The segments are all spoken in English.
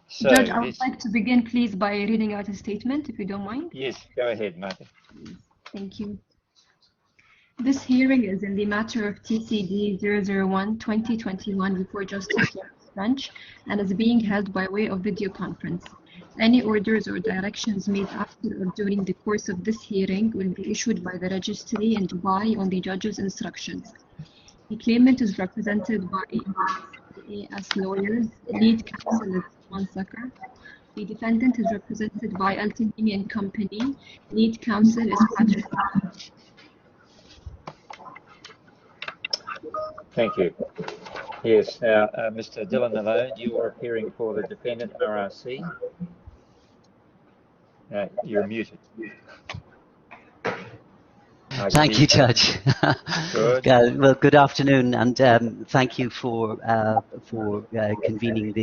So Judge, I would like to begin, please, by reading out a statement, if you don't mind. Yes, go ahead, Martin. Thank you. This hearing is in the matter of TCD 001-2021 before Justice Rohr French and is being held by way of video conference. Any orders or directions made after or during the course of this hearing will be issued by the registry in Dubai on the judge's instructions. The claimant is represented by as lawyers. Lead counsel is Sucker. The defendant is represented by Altini and Company. Lead counsel is Patrick. Thank you. Yes, now, Mr. Dylan Malone, you are appearing for the defendant RRC. You're muted. Thank you, Judge. Good. Well, good afternoon, and thank you for convening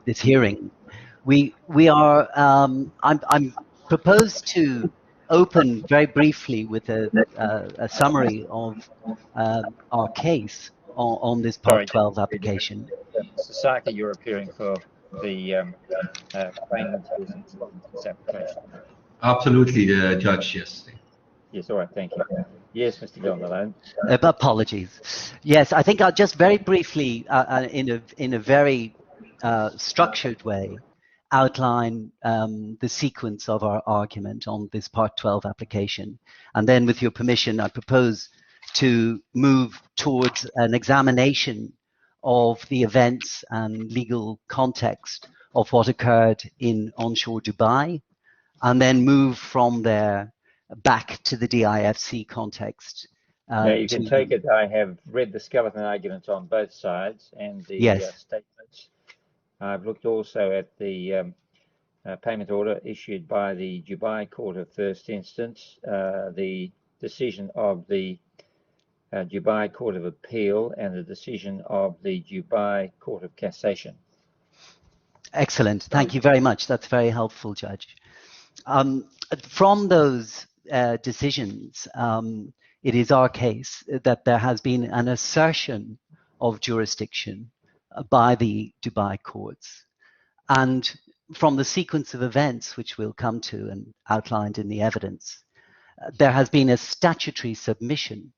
this hearing. I'm proposed to open very briefly with a summary of our case on this Part 12 application. Mr. Saki, you're appearing for the claimant who's involved in this application. Absolutely, Judge, yes. Yes, all right, thank you. Yes, Mr. Dylan Malone. Apologies. Yes, I think I'll just very briefly, in a very structured way, outline the sequence of our argument on this Part 12 application. And then, with your permission, I propose to move towards an examination of the events and legal context of what occurred in onshore Dubai, and then move from there back to the DIFC context. Now, you can take it, I have read the skeleton arguments on both sides and the statements. I've looked also at the payment order issued by the Dubai Court of First Instance, the decision of the Dubai Court of Appeal, and the decision of the Dubai Court of Cassation. Excellent. Thank you very much. That's very helpful, Judge. From those decisions, it is our case that there has been an assertion of jurisdiction by the Dubai courts. And from the sequence of events, which we'll come to and outlined in the evidence, there has been a statutory submission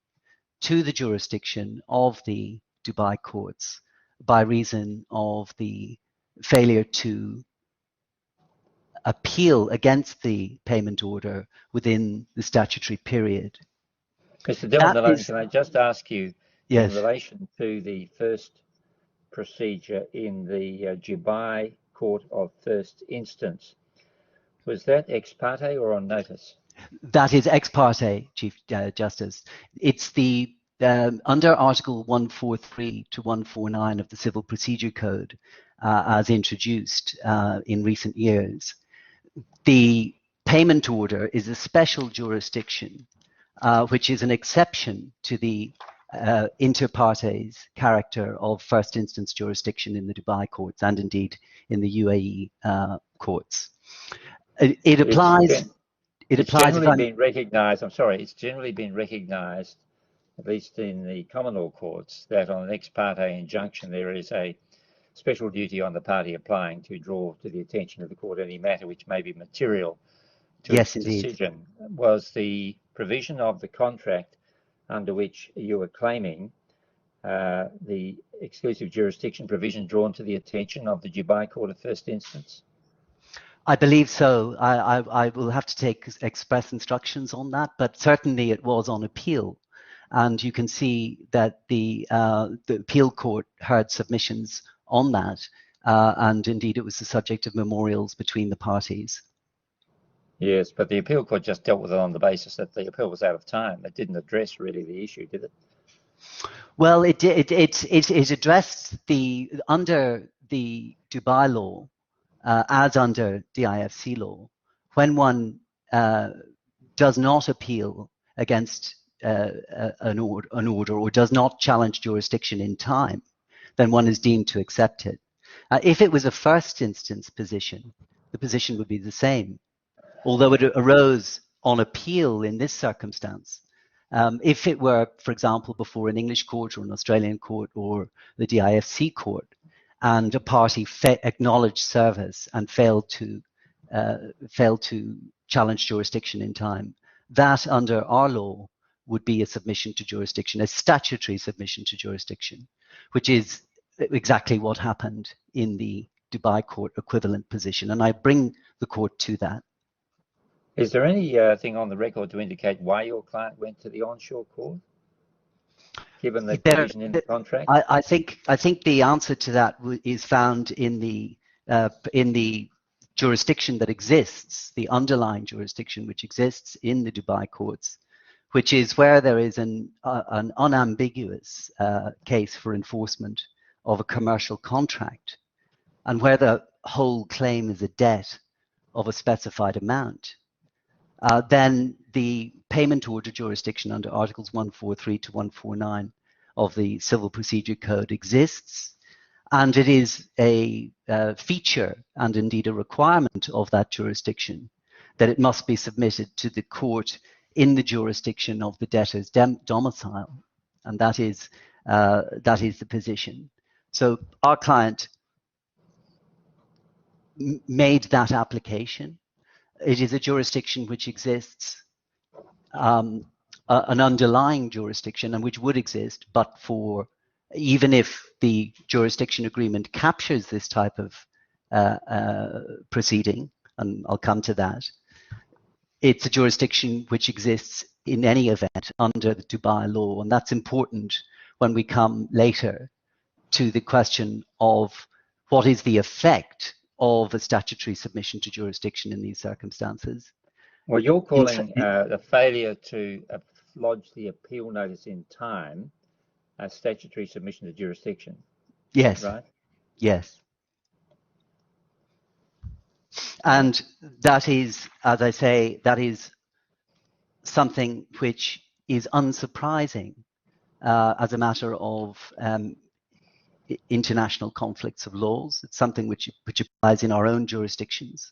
to the jurisdiction of the Dubai courts by reason of the failure to appeal against the payment order within the statutory period. Mr. Dylan Malone, can I just ask you, yes, in relation to the first procedure in the Dubai Court of First Instance, was that ex parte or on notice? That is ex parte, Chief Justice. It's the under Article 143 to 149 of the Civil Procedure Code, as introduced in recent years. The payment order is a special jurisdiction, which is an exception to the inter partes character of first instance jurisdiction in the Dubai courts and indeed in the UAE courts. It applies. It's generally been recognised. I'm sorry. It's generally been recognised, at least in the common law courts, that on an ex parte injunction there is a special duty on the party applying to draw to the attention of the court any matter which may be material to its decision. Was the provision of the contract under which you were claiming the exclusive jurisdiction provision drawn to the attention of the Dubai Court of First Instance? I believe so. I will have to take express instructions on that, but certainly it was on appeal. And you can see that the appeal court heard submissions on that, and indeed it was the subject of memorials between the parties. Yes, but the appeal court just dealt with it on the basis that the appeal was out of time. It didn't address really the issue, did it? Well, it addressed under the Dubai law, as under DIFC law, when one does not appeal against an order or does not challenge jurisdiction in time, then one is deemed to accept it. If it was a first instance position, the position would be the same, although it arose on appeal in this circumstance. If it were, for example, before an English court or an Australian court or the DIFC court, and a party acknowledged service and failed to challenge jurisdiction in time, that under our law would be a submission to jurisdiction, a statutory submission to jurisdiction, which is exactly what happened in the Dubai court equivalent position. And I bring the court to that. Is there any thing on the record to indicate why your client went to the onshore court, given the provision in the contract? I think the answer to that is found in the jurisdiction that exists, the underlying jurisdiction which exists in the Dubai courts, which is where there is an unambiguous case for enforcement of a commercial contract, and where the whole claim is a debt of a specified amount. Then the payment order jurisdiction under Articles 143 to 149 of the Civil Procedure Code exists, and it is a feature and indeed a requirement of that jurisdiction that it must be submitted to the court in the jurisdiction of the debtor's domicile, and that is the position. So our client made that application. It is a jurisdiction which exists, an underlying jurisdiction, and which would exist, but for, even if the jurisdiction agreement captures this type of proceeding, and I'll come to that, it's a jurisdiction which exists in any event under the Dubai law. And that's important when we come later to the question of what is the effect of a statutory submission to jurisdiction in these circumstances. Well, you're calling the failure to lodge the appeal notice in time a statutory submission to jurisdiction. Yes. Right? Yes. And that is, as I say, that is something which is unsurprising as a matter of international conflicts of laws. It's something which applies in our own jurisdictions.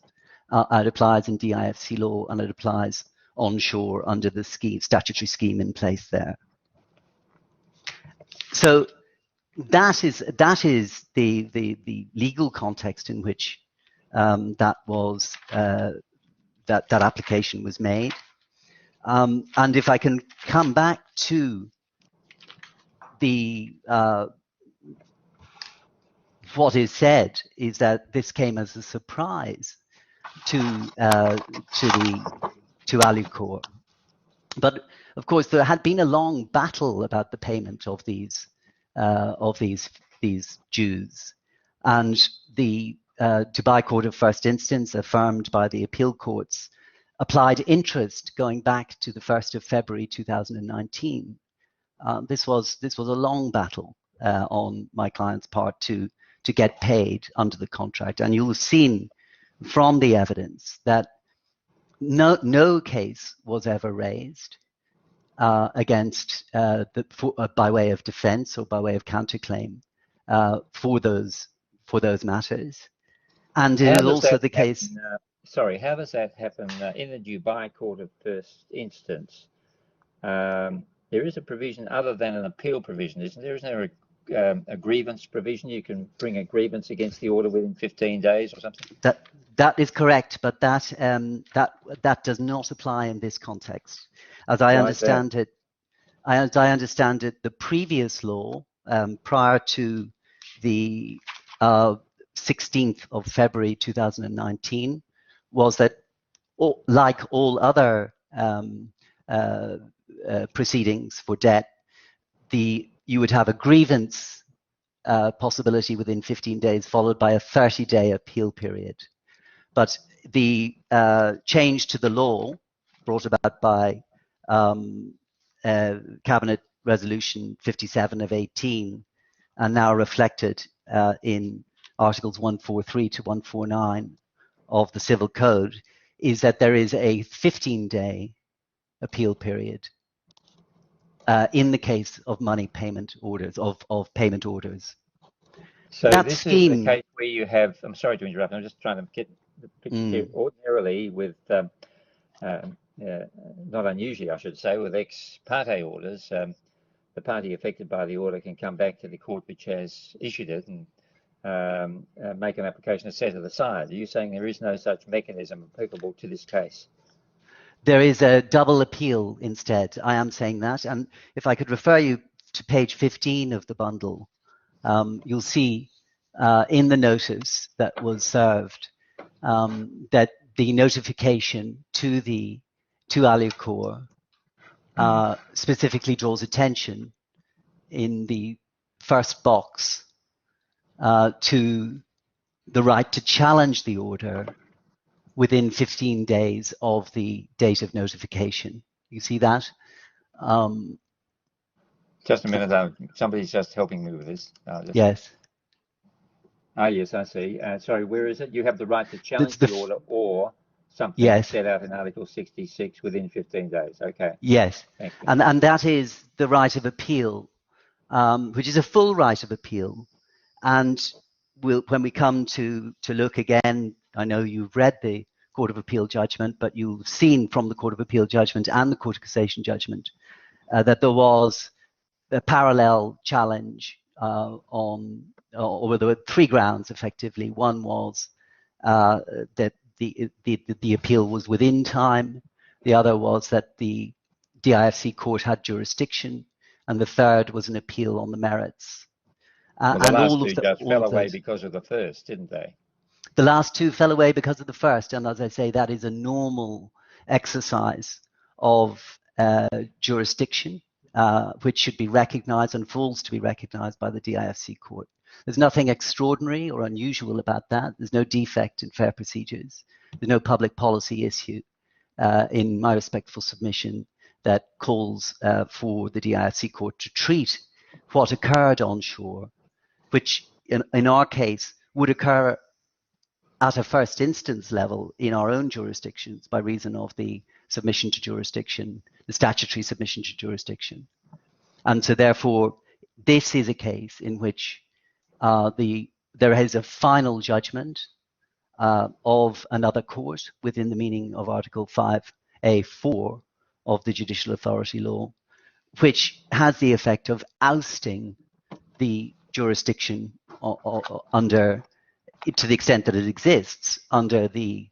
It applies in DIFC law, and it applies onshore under the statutory scheme in place there. So that is the legal context in which that application was made. And if I can come back to the what is said is that this came as a surprise to Alucor, but of course there had been a long battle about the payment of these dues, and the Dubai Court of First Instance, affirmed by the appeal courts, applied interest going back to the 1st of February 2019. This was a long battle on my client's part to get paid under the contract, and you'll have seen from the evidence that no case was ever raised against by way of defense or by way of counterclaim for those matters. And it is also the case. Sorry, how does that happen in the Dubai Court of First Instance? There is a provision other than an appeal provision, isn't there? Isn't there a grievance provision? You can bring a grievance against the order within 15 days or something? That is correct, but that does not apply in this context. As I understand it, the previous law prior to the 16th of February 2019 was that, like all other proceedings for debt, you would have a grievance possibility within 15 days, followed by a 30-day appeal period. But the change to the law brought about by Cabinet Resolution 57 of 18 and now reflected in Articles 143 to 149 of the Civil Code is that there is a 15-day appeal period in the case of money payment orders, of payment orders. So that this scheme, is the case where you have, I'm sorry to interrupt, I'm just trying to get the picture here. Ordinarily with, not unusually I should say, with ex parte orders, the party affected by the order can come back to the court which has issued it and make an application and set it aside. Are you saying there is no such mechanism applicable to this case? There is a double appeal instead. I am saying that. And if I could refer you to page 15 of the bundle, you'll see in the notice that was served that the notification to Alucor specifically draws attention in the first box to the right to challenge the order within 15 days of the date of notification. You see that? Just a minute, somebody's just helping me with this. Yes. Ah, yes, I see. Sorry, where is it? You have the right to challenge the order or something set out in Article 66 within 15 days. Okay. Yes. Thank you. And that is the right of appeal, which is a full right of appeal. And when we come to look again, I know you've read the Court of Appeal judgment, but you've seen from the Court of Appeal judgment and the Court of Cassation judgment that there was a parallel challenge or there were three grounds effectively. One was that the appeal was within time. The other was that the DIFC court had jurisdiction, and the third was an appeal on the merits. Well, the last two just fell away because of the first, didn't they? The last two fell away because of the first, and as I say, that is a normal exercise of jurisdiction, which should be recognized and falls to be recognized by the DIFC court. There's nothing extraordinary or unusual about that. There's no defect in fair procedures. There's no public policy issue in my respectful submission that calls for the DIFC court to treat what occurred on shore, which in our case would occur at a first instance level in our own jurisdictions by reason of the submission to jurisdiction, the statutory submission to jurisdiction. And so therefore, this is a case in which there is a final judgment of another court within the meaning of Article 5A4 of the Judicial Authority Law, which has the effect of ousting the jurisdiction under, to the extent that it exists, under the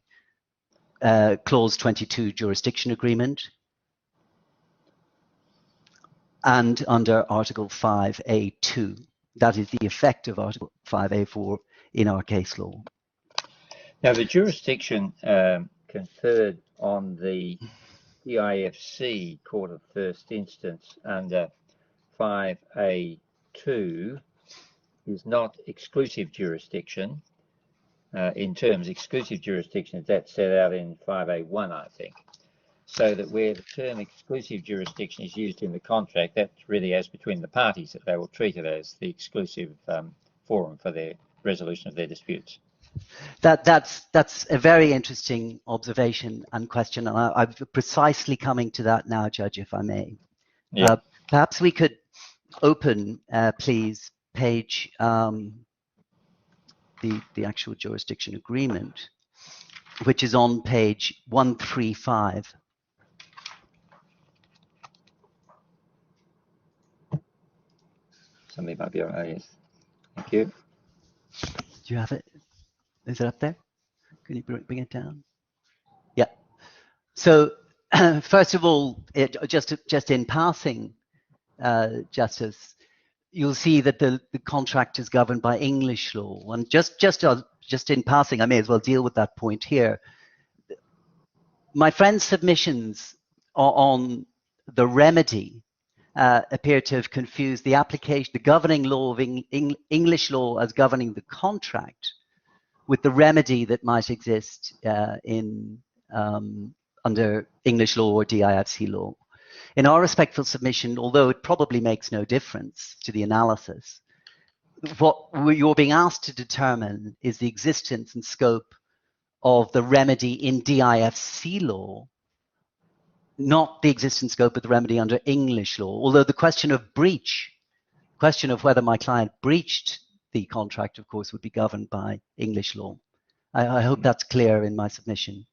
Clause 22 jurisdiction agreement and under Article 5A2. That is the effect of Article 5A4 in our case law. Now, the jurisdiction conferred on the DIFC Court of First Instance under 5A2 is not exclusive jurisdiction. In terms, exclusive jurisdiction is that set out in 5A1, I think. So that where the term exclusive jurisdiction is used in the contract, that's really as between the parties, that they will treat it as the exclusive forum for their resolution of their disputes. That's a very interesting observation and question, and I'm precisely coming to that now, Judge, if I may. Yeah. Perhaps we could open, please, page the actual jurisdiction agreement, which is on page 135. Somebody might be on that, yes. Thank you. Do you have it? Is it up there? Can you bring it down? Yeah. So, first of all, just in passing, Justice, you'll see that the contract is governed by English law. And just in passing, I may as well deal with that point here. My friend's submissions on the remedy appear to have confused the application, the governing law of English law as governing the contract with the remedy that might exist under English law or DIFC law. In our respectful submission, although it probably makes no difference to the analysis, what you're being asked to determine is the existence and scope of the remedy in DIFC law, not the existence and scope of the remedy under English law. Although the question of breach, question of whether my client breached the contract, of course, would be governed by English law. I hope that's clear in my submission.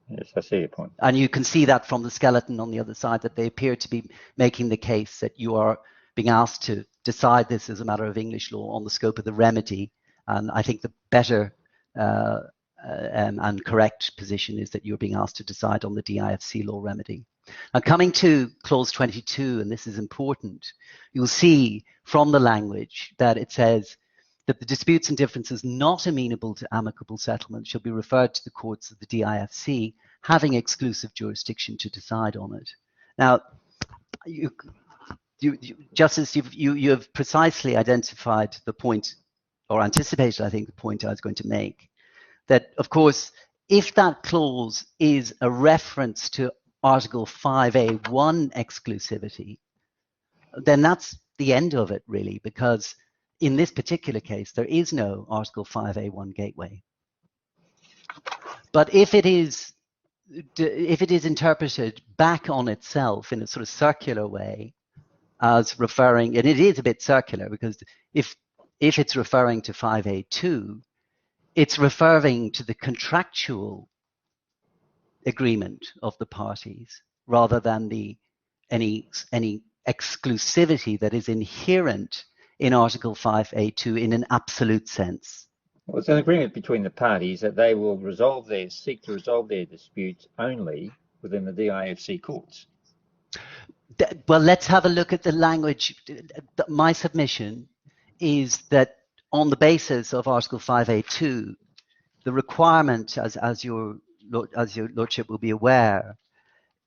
Yes, I see your point. And you can see that from the skeleton on the other side, that they appear to be making the case that you are being asked to decide this as a matter of English law on the scope of the remedy. And I think the better and correct position is that you're being asked to decide on the DIFC law remedy. Now, coming to clause 22, and this is important, you'll see from the language that it says that the disputes and differences not amenable to amicable settlement shall be referred to the courts of the DIFC, having exclusive jurisdiction to decide on it. Now, Justice, you have precisely identified the point, or anticipated, I think, the point I was going to make, that, of course, if that clause is a reference to Article 5A1 exclusivity, then that's the end of it, really, because in this particular case, there is no Article 5A1 gateway. But if it is interpreted back on itself in a sort of circular way, as referring, and it is a bit circular, because if it's referring to 5A2, it's referring to the contractual agreement of the parties rather than any exclusivity that is inherent in Article 5A2 in an absolute sense. Well, it's an agreement between the parties that they will seek to resolve their disputes only within the DIFC courts. Well, let's have a look at the language. My submission is that on the basis of Article 5A2, the requirement, as your Lordship will be aware,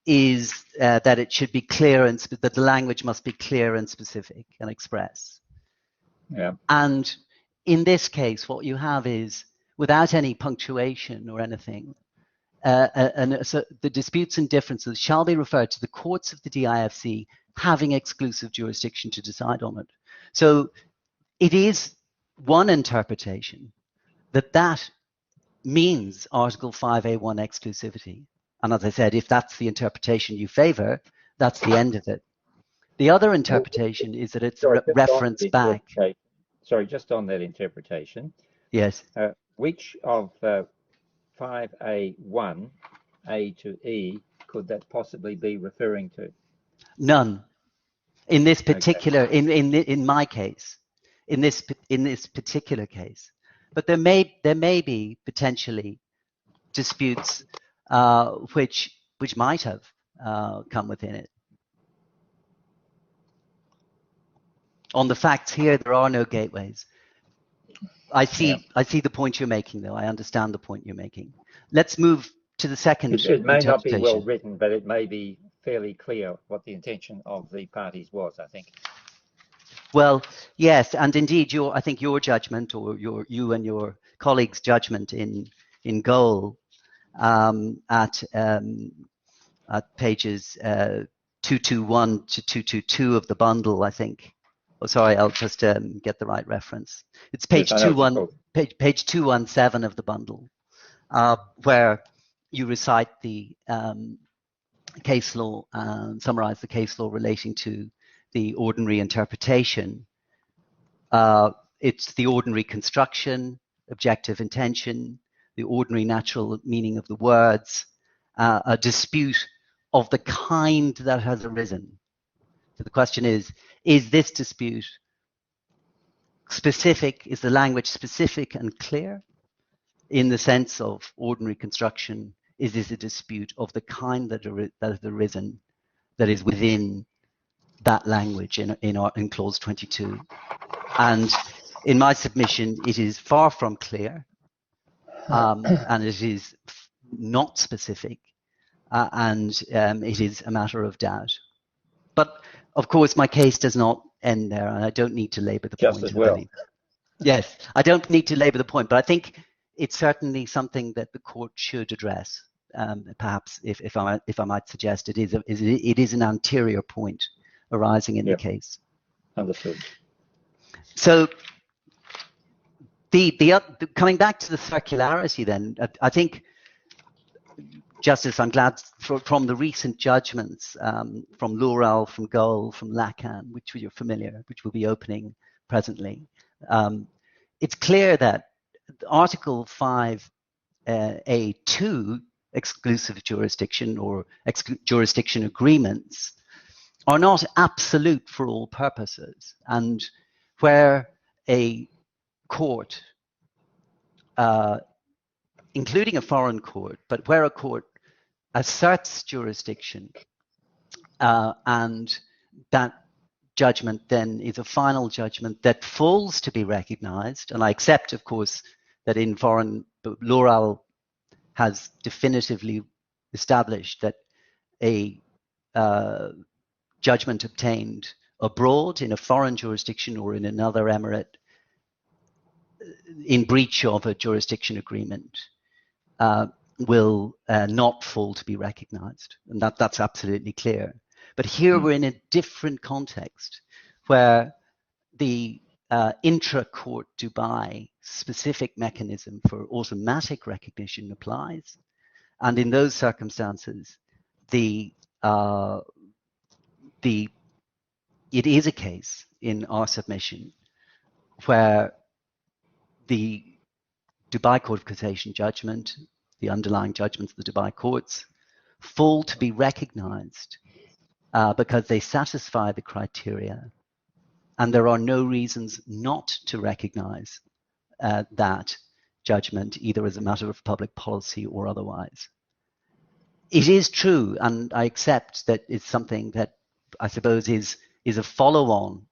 is that it should be clear and that the language must be clear and specific and express. Yeah. And in this case, what you have is, without any punctuation or anything, so the disputes and differences shall be referred to the courts of the DIFC, having exclusive jurisdiction to decide on it. So it is one interpretation that means Article 5A1 exclusivity. And as I said, if that's the interpretation you favor, that's the end of it. The other interpretation is that it's referenced back. Sorry, just on that interpretation. Yes. Which of 5A1, A to E, could that possibly be referring to? None. In this particular, okay. in my case, in this particular case, but there may be potentially disputes which might have come within it. On the facts here, there are no gateways. I see the point you're making, though. I understand the point you're making. Let's move to the second. It may not be well written, but it may be fairly clear what the intention of the parties was, I think. Well, yes, and indeed, I think your judgment, or you and your colleagues' judgment in Goal at pages 221 to 222 of the bundle, I think. Oh, sorry, I'll just get the right reference. It's page 217 of the bundle, where you recite the case law and summarize the case law relating to the ordinary interpretation. It's the ordinary construction, objective intention, the ordinary natural meaning of the words, a dispute of the kind that has arisen. So the question is this dispute specific? Is the language specific and clear in the sense of ordinary construction? Is this a dispute of the kind that has arisen that is within that language in clause 22? And in my submission, it is far from clear, and it is not specific, and it is a matter of doubt. But of course, my case does not end there, and I don't need to labour the point. Just as well. Yes, I don't need to labour the point, but I think it's certainly something that the court should address. Perhaps, if I might suggest, it is an anterior point arising in the case. Understood. So, coming back to the circularity, then, I think, Justice, I'm glad from the recent judgments from Laurel, from Goal, from Lacan, which you're familiar, which will be opening presently. It's clear that Article 5A2 exclusive jurisdiction or jurisdiction agreements are not absolute for all purposes, and where a court, including a foreign court, but where a court asserts jurisdiction and that judgment then is a final judgment that falls to be recognized. And I accept, of course, that in foreign, L'Oréal has definitively established that a judgment obtained abroad in a foreign jurisdiction or in another emirate in breach of a jurisdiction agreement will not fall to be recognized. And that's absolutely clear. But here we're in a different context where the intra-court Dubai specific mechanism for automatic recognition applies. And in those circumstances, it is a case in our submission where the Dubai Court of Cassation judgment, the underlying judgments of the Dubai courts, fall to be recognized because they satisfy the criteria, and there are no reasons not to recognize that judgment, either as a matter of public policy or otherwise. It is true, and I accept that it's something that I suppose is a follow-on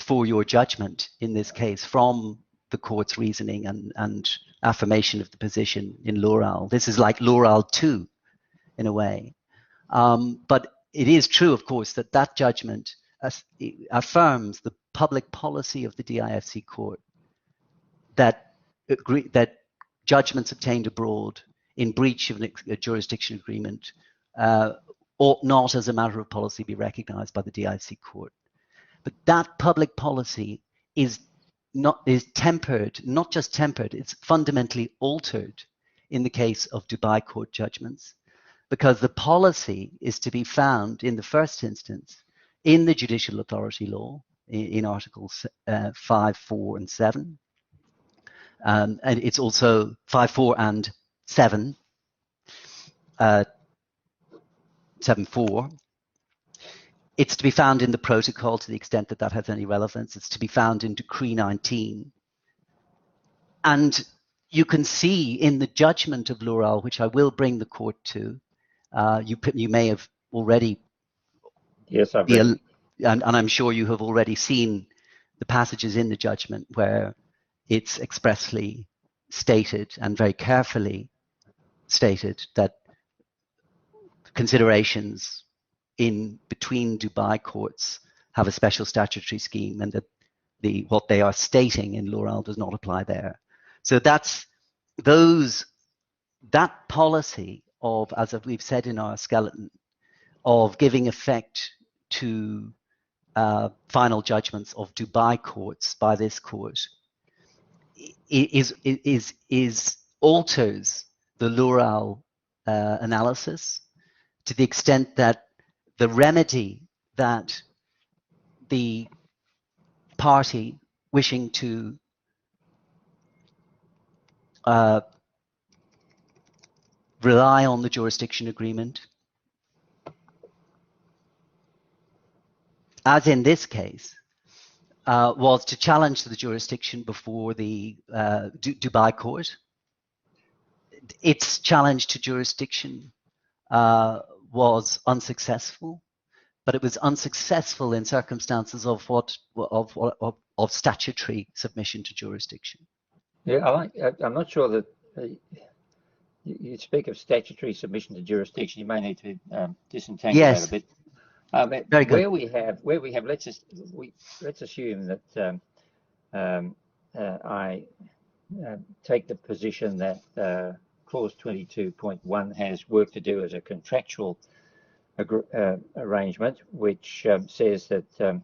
for your judgment in this case from the court's reasoning and affirmation of the position in L'Oréal. This is like L'Oréal 2 in a way. But it is true, of course, that that judgment affirms the public policy of the DIFC court that judgments obtained abroad in breach of a jurisdiction agreement ought not, as a matter of policy, be recognized by the DIFC court. But that public policy is tempered, not just tempered, it's fundamentally altered in the case of Dubai court judgments, because the policy is to be found in the first instance in the judicial authority law in Articles 5, 4, and 7. And it's also 5, 4, and 7, 7, 4. It's to be found in the protocol to the extent that that has any relevance. It's to be found in Decree 19. And you can see in the judgment of L'Oréal, which I will bring the court to, you may have already, yes, I've read. And I'm sure you have already seen the passages in the judgment where it's expressly stated and very carefully stated that considerations in between Dubai courts have a special statutory scheme, and that what they are stating in L'Oréal does not apply there. So that policy of, as we've said in our skeleton, of giving effect to final judgments of Dubai courts by this court alters the L'Oréal analysis to the extent that the remedy that the party wishing to rely on the jurisdiction agreement, as in this case, was to challenge the jurisdiction before the Dubai court. Its challenge to jurisdiction was unsuccessful, but it was unsuccessful in circumstances of statutory submission to jurisdiction. Yeah, I'm not sure that you speak of statutory submission to jurisdiction. You may need to disentangle that a bit. Very good. Where we have, let's assume that I take the position that Clause 22.1 has work to do as a contractual arrangement, which says that if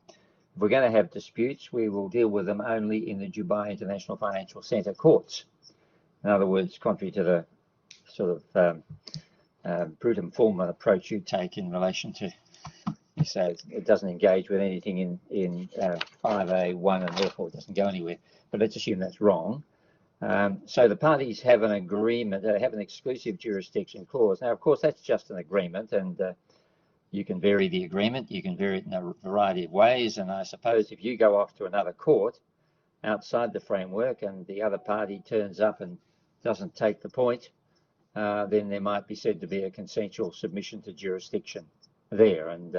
we're going to have disputes, we will deal with them only in the Dubai International Financial Centre courts. In other words, contrary to the sort of brutum formum approach you take in relation to, you say it doesn't engage with anything in 5A1 and therefore it doesn't go anywhere. But let's assume that's wrong. So the parties have an agreement, they have an exclusive jurisdiction clause. Now, of course, that's just an agreement, and you can vary the agreement, you can vary it in a variety of ways, and I suppose if you go off to another court outside the framework and the other party turns up and doesn't take the point, then there might be said to be a consensual submission to jurisdiction there, and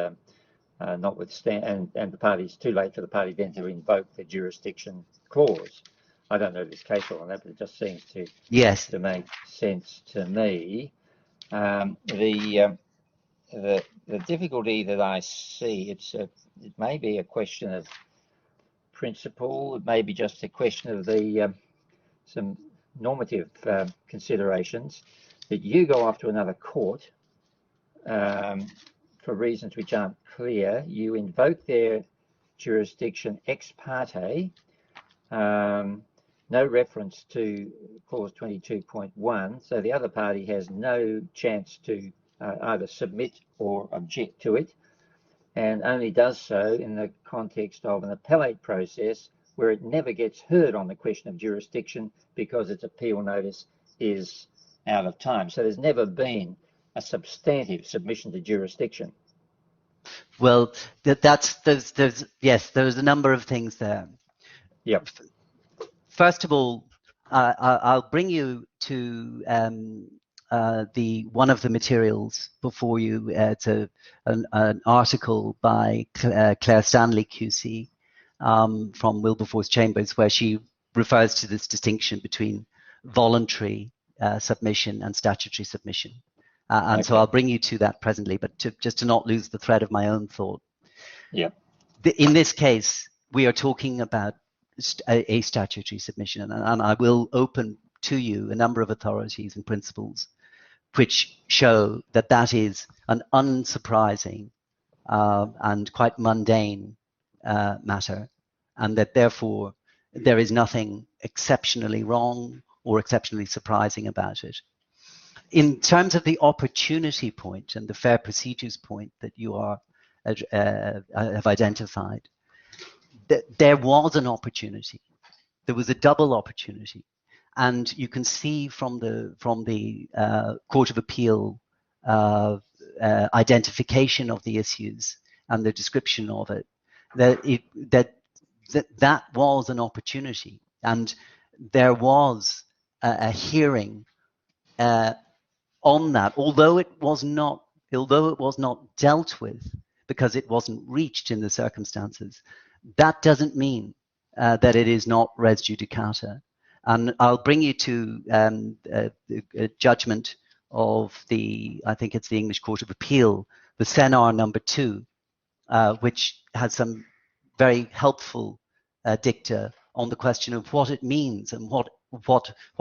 notwithstanding, and the party's too late for the party then to invoke the jurisdiction clause. I don't know this case law on that, but it just seems to make sense to me. The difficulty that I see, it may be a question of principle, it may be just a question of the some normative considerations, that you go off to another court for reasons which aren't clear, you invoke their jurisdiction ex parte, no reference to clause 22.1, so the other party has no chance to either submit or object to it, and only does so in the context of an appellate process where it never gets heard on the question of jurisdiction because its appeal notice is out of time. So there's never been a substantive submission to jurisdiction. Well, there's a number of things there. Yep. First of all, I'll bring you to one of the materials before you. It's an article by Claire Stanley QC from Wilberforce Chambers, where she refers to this distinction between voluntary submission and statutory submission. So I'll bring you to that presently, but just to not lose the thread of my own thought. Yeah. In this case, we are talking about a statutory submission, and I will open to you a number of authorities and principles which show that that is an unsurprising and quite mundane matter, and that therefore there is nothing exceptionally wrong or exceptionally surprising about it. In terms of the opportunity point and the fair procedures point that you have identified, there was an opportunity. There was a double opportunity, and you can see from the Court of Appeal identification of the issues and the description of it that was an opportunity, and there was a hearing on that, although it was not dealt with because it wasn't reached in the circumstances. That doesn't mean that it is not res judicata. And I'll bring you to a judgment of I think it's the English Court of Appeal, the Senar number 2, which has some very helpful dicta on the question of what it means and what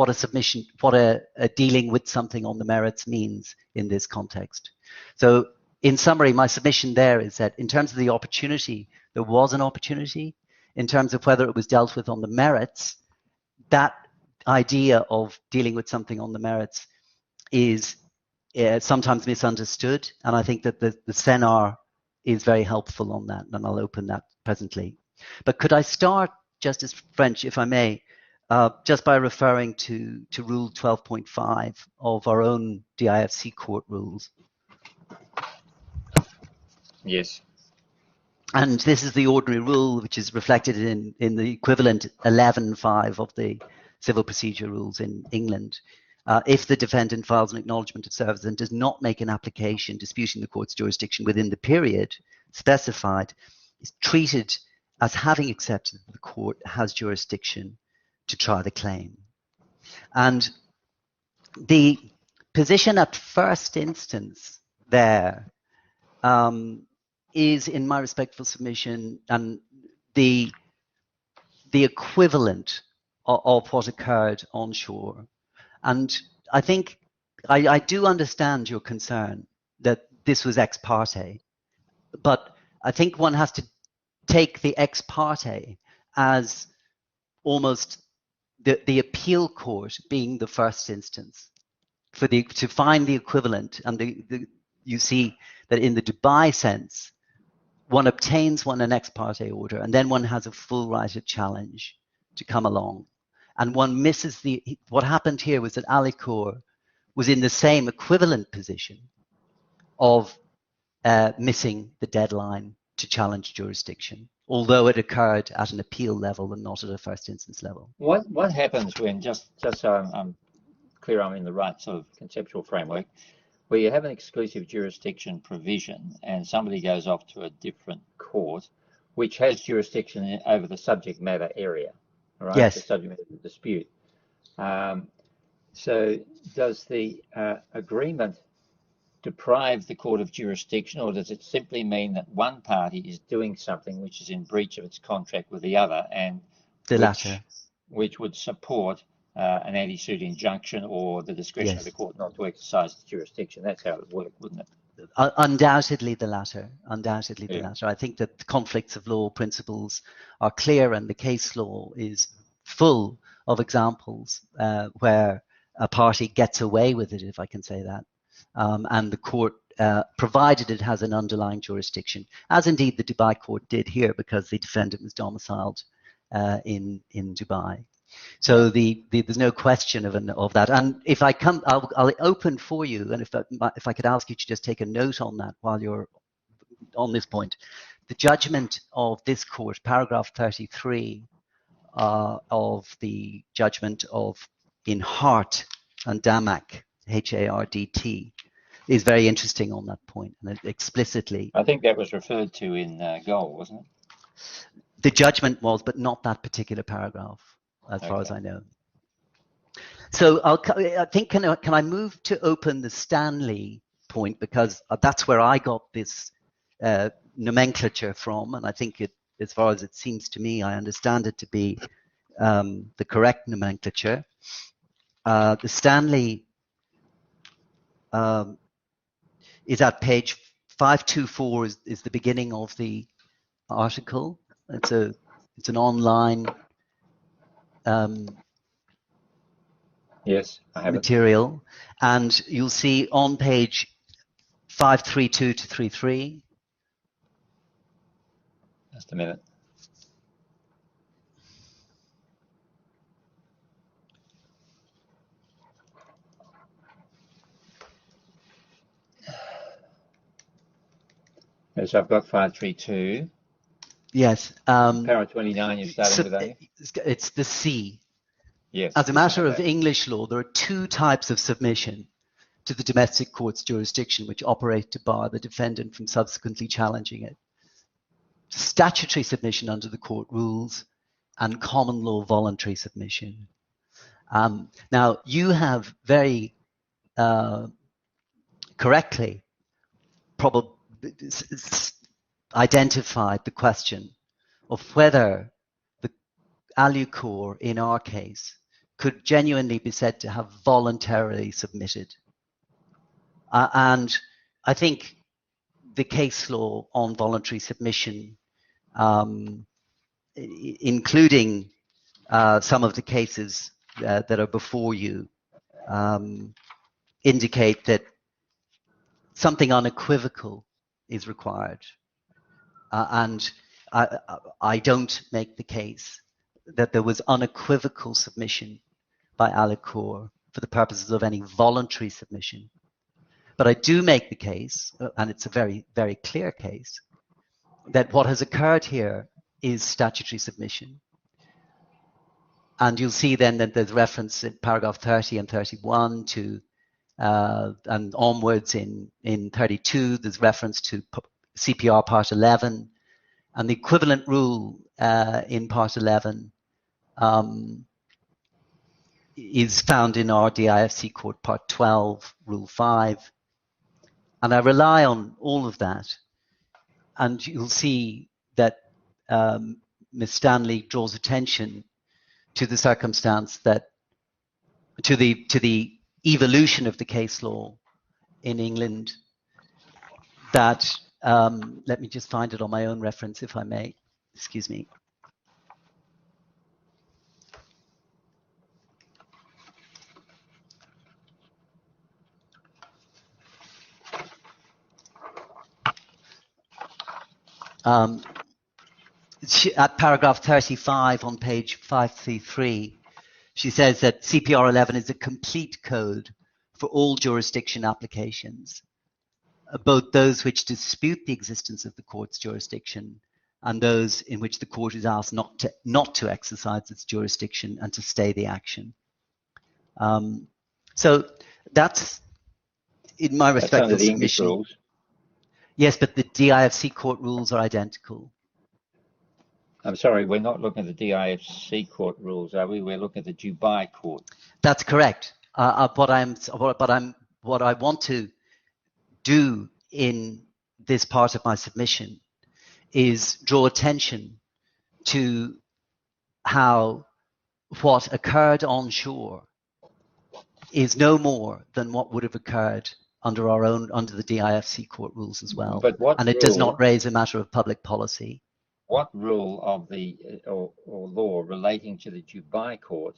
a submission, what a dealing with something on the merits means in this context. So in summary, my submission there is that in terms of the opportunity, there was an opportunity. In terms of whether it was dealt with on the merits, that idea of dealing with something on the merits is sometimes misunderstood, and I think that the Senar is very helpful on that, and I'll open that presently. But could I start, Justice French, if I may, just by referring to Rule 12.5 of our own DIFC court rules? Yes. And this is the ordinary rule, which is reflected in the equivalent 11.5 of the civil procedure rules in England. If the defendant files an acknowledgement of service and does not make an application disputing the court's jurisdiction within the period specified, is treated as having accepted that the court has jurisdiction to try the claim. And the position at first instance there is, in my respectful submission, the equivalent of what occurred onshore. And I think I do understand your concern that this was ex parte, but I think one has to take the ex parte as almost the appeal court being the first instance to find the equivalent. And you see that in the Dubai sense, one obtains an ex parte order, and then one has a full right of challenge to come along. And one misses what happened here was that Alucor was in the same equivalent position of missing the deadline to challenge jurisdiction, although it occurred at an appeal level and not at a first instance level. What happens when, just so I'm clear I'm in the right sort of conceptual framework, where you have an exclusive jurisdiction provision and somebody goes off to a different court which has jurisdiction over the subject matter area, all right? Yes. The subject matter of the dispute. So does the agreement deprive the court of jurisdiction, or does it simply mean that one party is doing something which is in breach of its contract with the other, and the latter, which would support an anti-suit injunction or the discretion of the court not to exercise the jurisdiction? That's how it would work, wouldn't it? Undoubtedly the latter. Undoubtedly the latter. I think that the conflicts of law principles are clear, and the case law is full of examples where a party gets away with it, if I can say that, and the court, provided it has an underlying jurisdiction, as indeed the Dubai court did here, because the defendant was domiciled in Dubai. So there's no question of that. And if I come, I'll open for you, and if I could ask you to just take a note on that while you're on this point. The judgment of this court, paragraph 33 of the judgment of in Hart and Damak, Hardt, is very interesting on that point, and it explicitly. I think that was referred to in Goal, wasn't it? The judgment was, but not that particular paragraph, as far as I know. So I think, can I move to open the Stanley point, because that's where I got this nomenclature from, and I think it, as far as it seems to me, I understand it to be the correct nomenclature. The Stanley is at page 524 is the beginning of the article. It's an online yes, I have material, and you'll see on page 532 to 33. Just a minute. So I've got 532. Yes. Para 29 you're starting with, are you? It's the C. Yes. As a matter of English law, there are two types of submission to the domestic court's jurisdiction which operate to bar the defendant from subsequently challenging it. Statutory submission under the court rules and common law voluntary submission. Now, you have very correctly identified the question of whether the Alucor, in our case, could genuinely be said to have voluntarily submitted. And I think the case law on voluntary submission, including some of the cases that are before you, indicate that something unequivocal is required. And I don't make the case that there was unequivocal submission by Alucor for the purposes of any voluntary submission. But I do make the case, and it's a very, very clear case, that what has occurred here is statutory submission. And you'll see then that there's reference in paragraph 30 and 31 to, and onwards in 32, there's reference to CPR Part 11, and the equivalent rule in Part 11 is found in our DIFC Court Part 12, Rule 5. And I rely on all of that. And you'll see that Ms. Stanley draws attention to the circumstance that, to the evolution of the case law in England, that, let me just find it on my own reference, if I may, excuse me. At paragraph 35 on page 533, she says that CPR 11 is a complete code for all jurisdiction applications both those which dispute the existence of the court's jurisdiction and those in which the court is asked not to exercise its jurisdiction and to stay the action. So that's, in my respectful under the English submission. rules. Yes, but the DIFC court rules are identical. I'm sorry, we're not looking at the DIFC court rules, are we? We're looking at the Dubai court. That's correct. What I want to do in this part of my submission is draw attention to how what occurred on shore is no more than what would have occurred under the DIFC court rules as well. But and it does not raise a matter of public policy. What rule of the or law relating to the Dubai court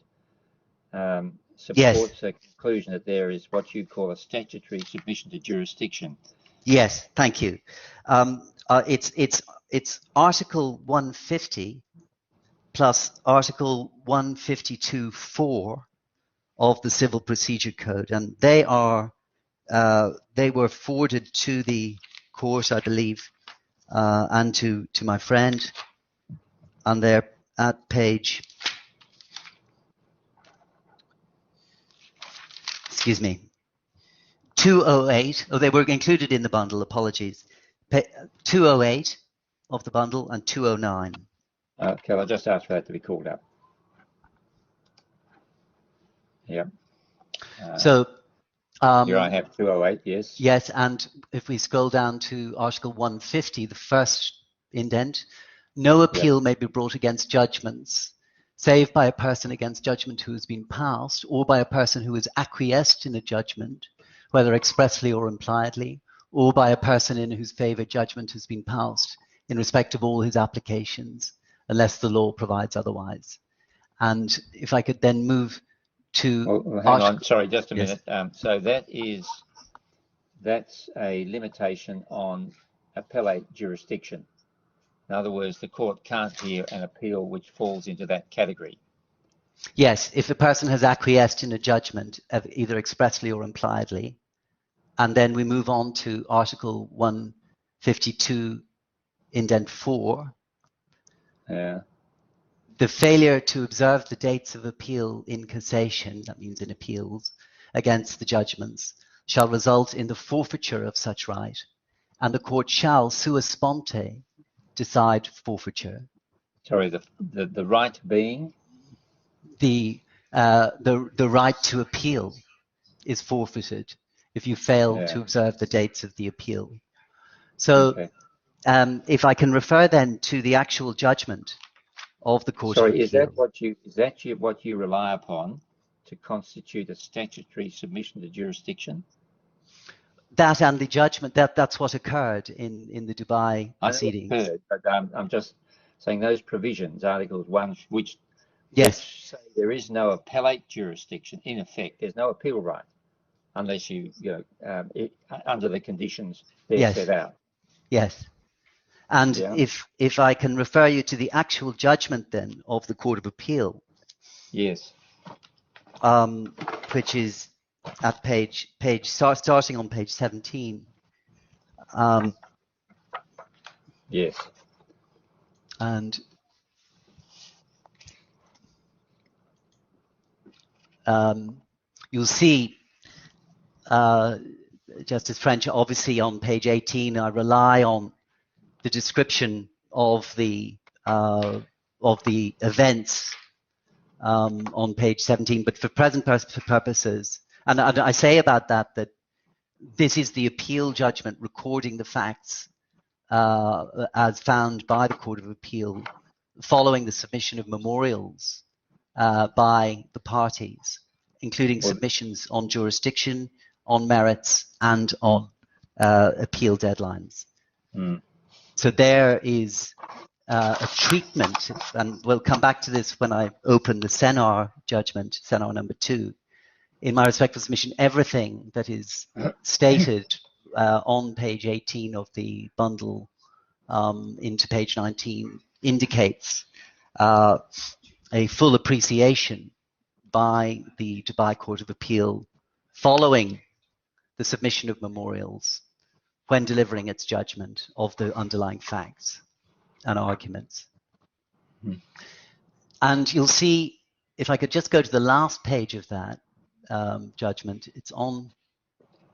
supports the conclusion that there is what you call a statutory submission to jurisdiction? Yes, thank you. It's Article 150 plus Article 152(4) of the Civil Procedure Code, and they were forwarded to the court, I believe, and to my friend, and they're at page, excuse me, 208. Oh, they were included in the bundle, apologies. 208 of the bundle and 209. Okay, I'll just ask for that to be called up. Yeah. So here I have 208, yes. Yes, and if we scroll down to Article 150, the first indent, no appeal may be brought against judgments, save by a person against judgment who has been passed, or by a person who has acquiesced in a judgment, whether expressly or impliedly, or by a person in whose favour judgment has been passed in respect of all his applications, unless the law provides otherwise. And if I could then move to... Well, hang on, sorry, just a minute. So that's a limitation on appellate jurisdiction. In other words, the court can't hear an appeal which falls into that category. Yes, if the person has acquiesced in a judgment, either expressly or impliedly. And then we move on to Article 152, indent 4. Yeah. The failure to observe the dates of appeal in cassation, that means in appeals, against the judgments, shall result in the forfeiture of such right, and the court shall, sua sponte, decide forfeiture. Sorry, the right being? The right to appeal is forfeited if you fail to observe the dates of the appeal. So if I can refer then to the actual judgment of the Court of Appeal. Is that what you rely upon to constitute a statutory submission to jurisdiction? That and the judgment, that's what occurred in the Dubai proceedings. I heard, but I'm just saying those provisions, Articles 1, which say there is no appellate jurisdiction. In effect, there's no appeal right unless under the conditions they're set out. Yes. And if I can refer you to the actual judgment then of the Court of Appeal. Yes. Which is at starting on page 17. Yes. And you'll see Justice French, obviously on page 18, I rely on the description of the events on page 17, but for present purposes, and I say about that this is the appeal judgment recording the facts as found by the Court of Appeal following the submission of memorials by the parties, including submissions on jurisdiction, on merits, and on appeal deadlines. Mm. So there is a treatment, and we'll come back to this when I open the Senar judgment, Senar number 2. In my respectful submission, everything that is stated on page 18 of the bundle into page 19 indicates a full appreciation by the Dubai Court of Appeal following the submission of memorials when delivering its judgment of the underlying facts and arguments. And you'll see, if I could just go to the last page of that judgment, it's on.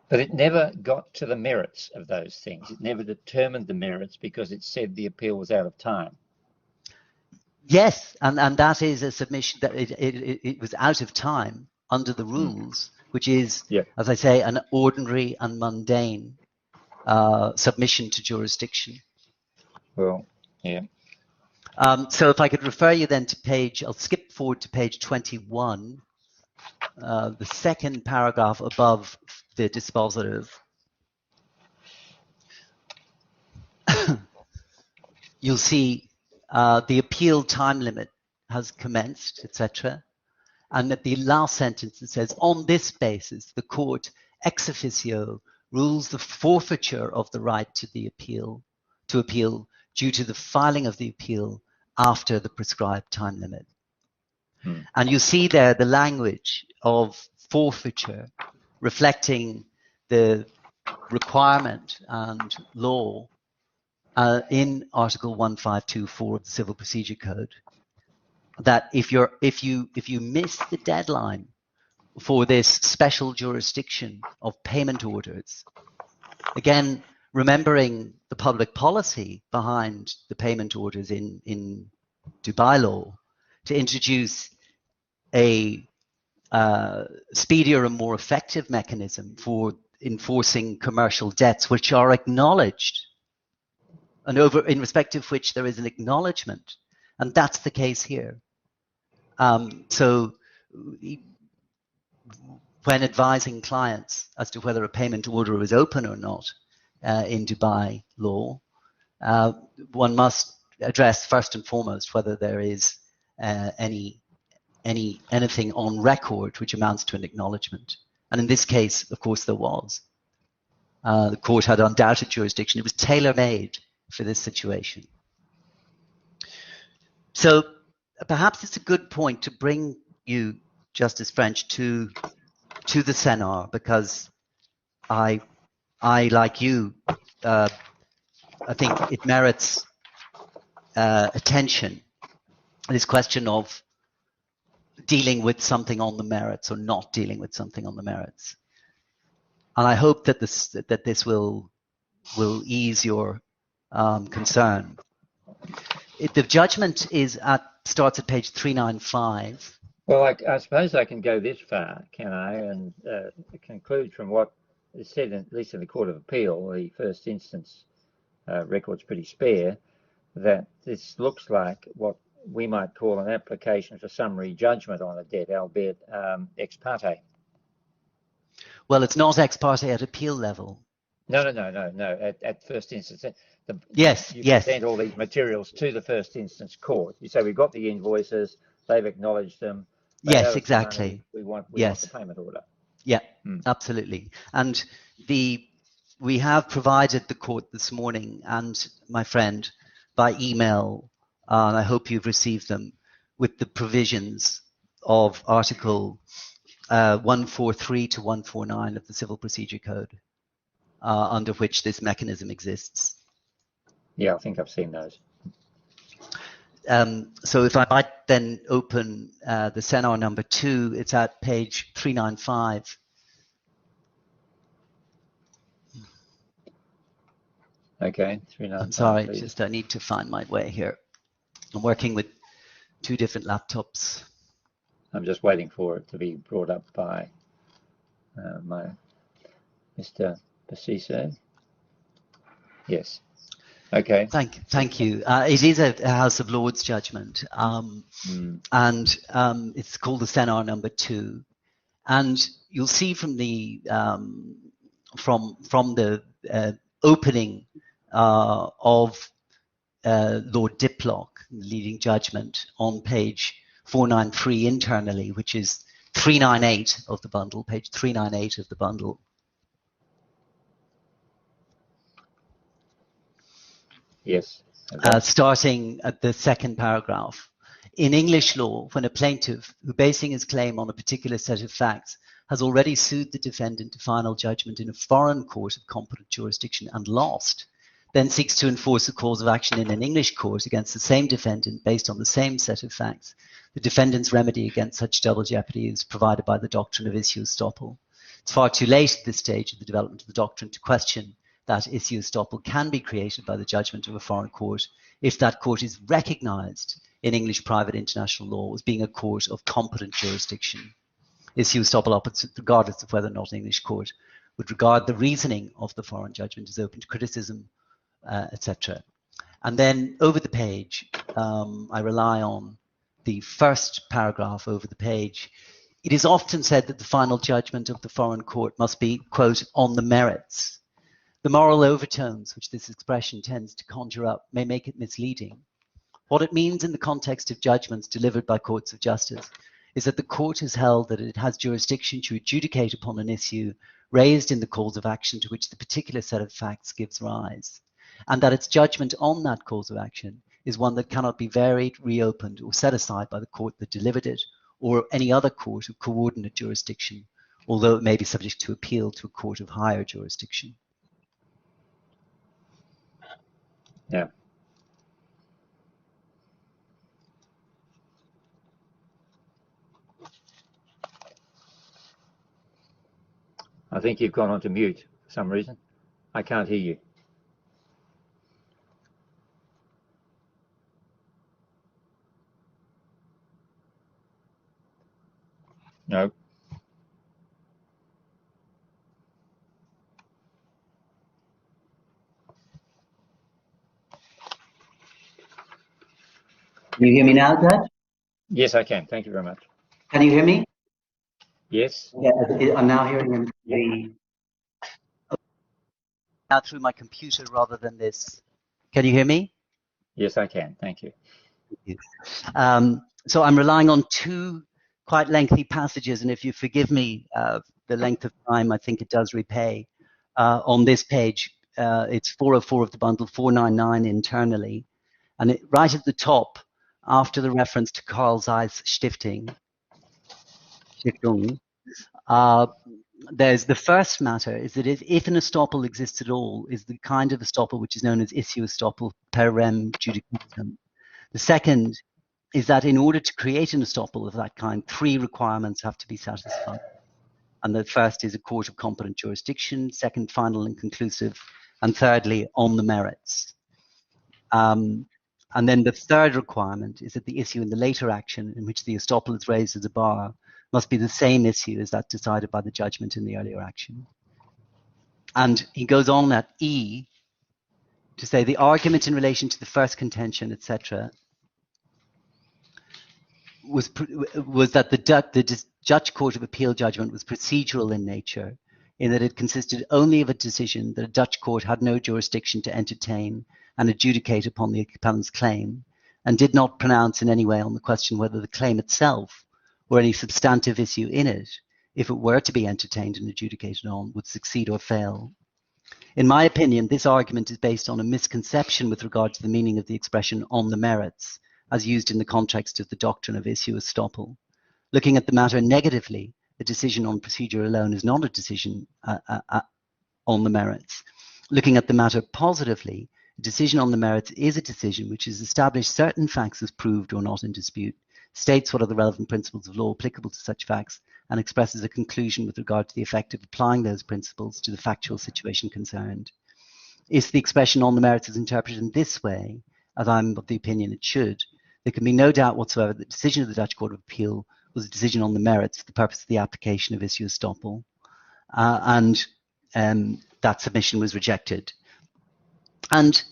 But it never got to the merits of those things. It never determined the merits because it said the appeal was out of time. Yes, and that is a submission that it was out of time under the rules, which is, as I say, an ordinary and mundane submission to jurisdiction. Well, yeah. So if I could refer you then to page, I'll skip forward to page 21, the second paragraph above the dispositive. You'll see the appeal time limit has commenced, etc. And at the last sentence it says, on this basis, the court ex officio rules the forfeiture of the right to the appeal, due to the filing of the appeal after the prescribed time limit. And you see there the language of forfeiture reflecting the requirement and law in Article 1524 of the Civil Procedure Code, that if you miss the deadline for this special jurisdiction of payment orders, again remembering the public policy behind the payment orders in Dubai law, to introduce a speedier and more effective mechanism for enforcing commercial debts which are acknowledged, and in respect of which there is an acknowledgement, and that's the case here. So when advising clients as to whether a payment order is open or not in Dubai law, one must address first and foremost whether there is anything on record which amounts to an acknowledgement. And in this case, of course, there was. The court had undoubted jurisdiction. It was tailor-made for this situation. So perhaps it's a good point to bring you, Justice French, to the Senar, because I like you, I think it merits attention, this question of dealing with something on the merits or not dealing with something on the merits. And I hope that this will ease your concern. The judgment starts at page 395. Well, I suppose I can go this far, can I, and conclude from what is said, at least in the Court of Appeal, the first instance record's pretty spare, that this looks like what we might call an application for summary judgment on a debt, albeit ex parte. Well, it's not ex parte at appeal level. No. At first instance, yes. You present all these materials to the first instance court. You say we've got the invoices, they've acknowledged them. Yes, exactly. We want the payment order. Yeah, absolutely. And we have provided the court this morning and my friend by email, and I hope you've received them, with the provisions of Article 143 to 149 of the Civil Procedure Code, under which this mechanism exists. Yeah, I think I've seen those. So if I might then open the Senar number 2, it's at page 395. Okay, 395. I'm sorry, please. just I need to find my way here. I'm working with 2 different laptops. I'm just waiting for it to be brought up by my Mr. Paciso. Yes. Okay. Thank you. It is a House of Lords judgment, and it's called the Senar number 2. And you'll see from the from the opening of Lord Diplock, the leading judgment, on page 493 internally, which is 398 of the bundle, page 398 of the bundle. Yes. Starting at the second paragraph. In English law, when a plaintiff who basing his claim on a particular set of facts has already sued the defendant to final judgment in a foreign court of competent jurisdiction and lost, then seeks to enforce a cause of action in an English court against the same defendant based on the same set of facts, the defendant's remedy against such double jeopardy is provided by the doctrine of issue estoppel. It's far too late at this stage of the development of the doctrine to question that issue estoppel can be created by the judgment of a foreign court if that court is recognized in English private international law as being a court of competent jurisdiction. Issue estoppel operates regardless of whether or not an English court would regard the reasoning of the foreign judgment as open to criticism, etc. And then over the page, I rely on the first paragraph over the page. It is often said that the final judgment of the foreign court must be, quote, on the merits. The moral overtones which this expression tends to conjure up may make it misleading. What it means in the context of judgments delivered by courts of justice is that the court has held that it has jurisdiction to adjudicate upon an issue raised in the cause of action to which the particular set of facts gives rise, and that its judgment on that cause of action is one that cannot be varied, reopened, or set aside by the court that delivered it, or any other court of coordinate jurisdiction, although it may be subject to appeal to a court of higher jurisdiction. Yeah. I think you've gone onto mute for some reason. I can't hear you. No. Can you hear me now, Judge? Yes, I can. Thank you very much. Can you hear me? Yes. Yeah, I'm now hearing him now through my computer rather than this. Can you hear me? Yes, I can. Thank you. So I'm relying on two quite lengthy passages, and if you forgive me the length of time, I think it does repay. On this page, it's 404 of the bundle, 499 internally, and right at the top, after the reference to Carl Zeiss Stiftung, there's the first matter is that if an estoppel exists at all, is the kind of estoppel which is known as issue estoppel per rem judicatum. The second is that in order to create an estoppel of that kind, three requirements have to be satisfied. And the first is a court of competent jurisdiction, second, final and conclusive, and thirdly, on the merits. And then the third requirement is that the issue in the later action in which the estoppel is raised as a bar must be the same issue as that decided by the judgment in the earlier action. And he goes on at E to say the argument in relation to the first contention, etc., was that the Dutch Court of Appeal judgment was procedural in nature, in that it consisted only of a decision that a Dutch court had no jurisdiction to entertain and adjudicate upon the appellant's claim, and did not pronounce in any way on the question whether the claim itself or any substantive issue in it, if it were to be entertained and adjudicated on, would succeed or fail. In my opinion, this argument is based on a misconception with regard to the meaning of the expression on the merits, as used in the context of the doctrine of issue estoppel. Looking at the matter negatively, a decision on procedure alone is not a decision on the merits. Looking at the matter positively, a decision on the merits is a decision which has established certain facts as proved or not in dispute, states what are the relevant principles of law applicable to such facts, and expresses a conclusion with regard to the effect of applying those principles to the factual situation concerned. If the expression on the merits is interpreted in this way, as I'm of the opinion it should, there can be no doubt whatsoever that the decision of the Dutch Court of Appeal was a decision on the merits for the purpose of the application of issue estoppel, and that submission was rejected. And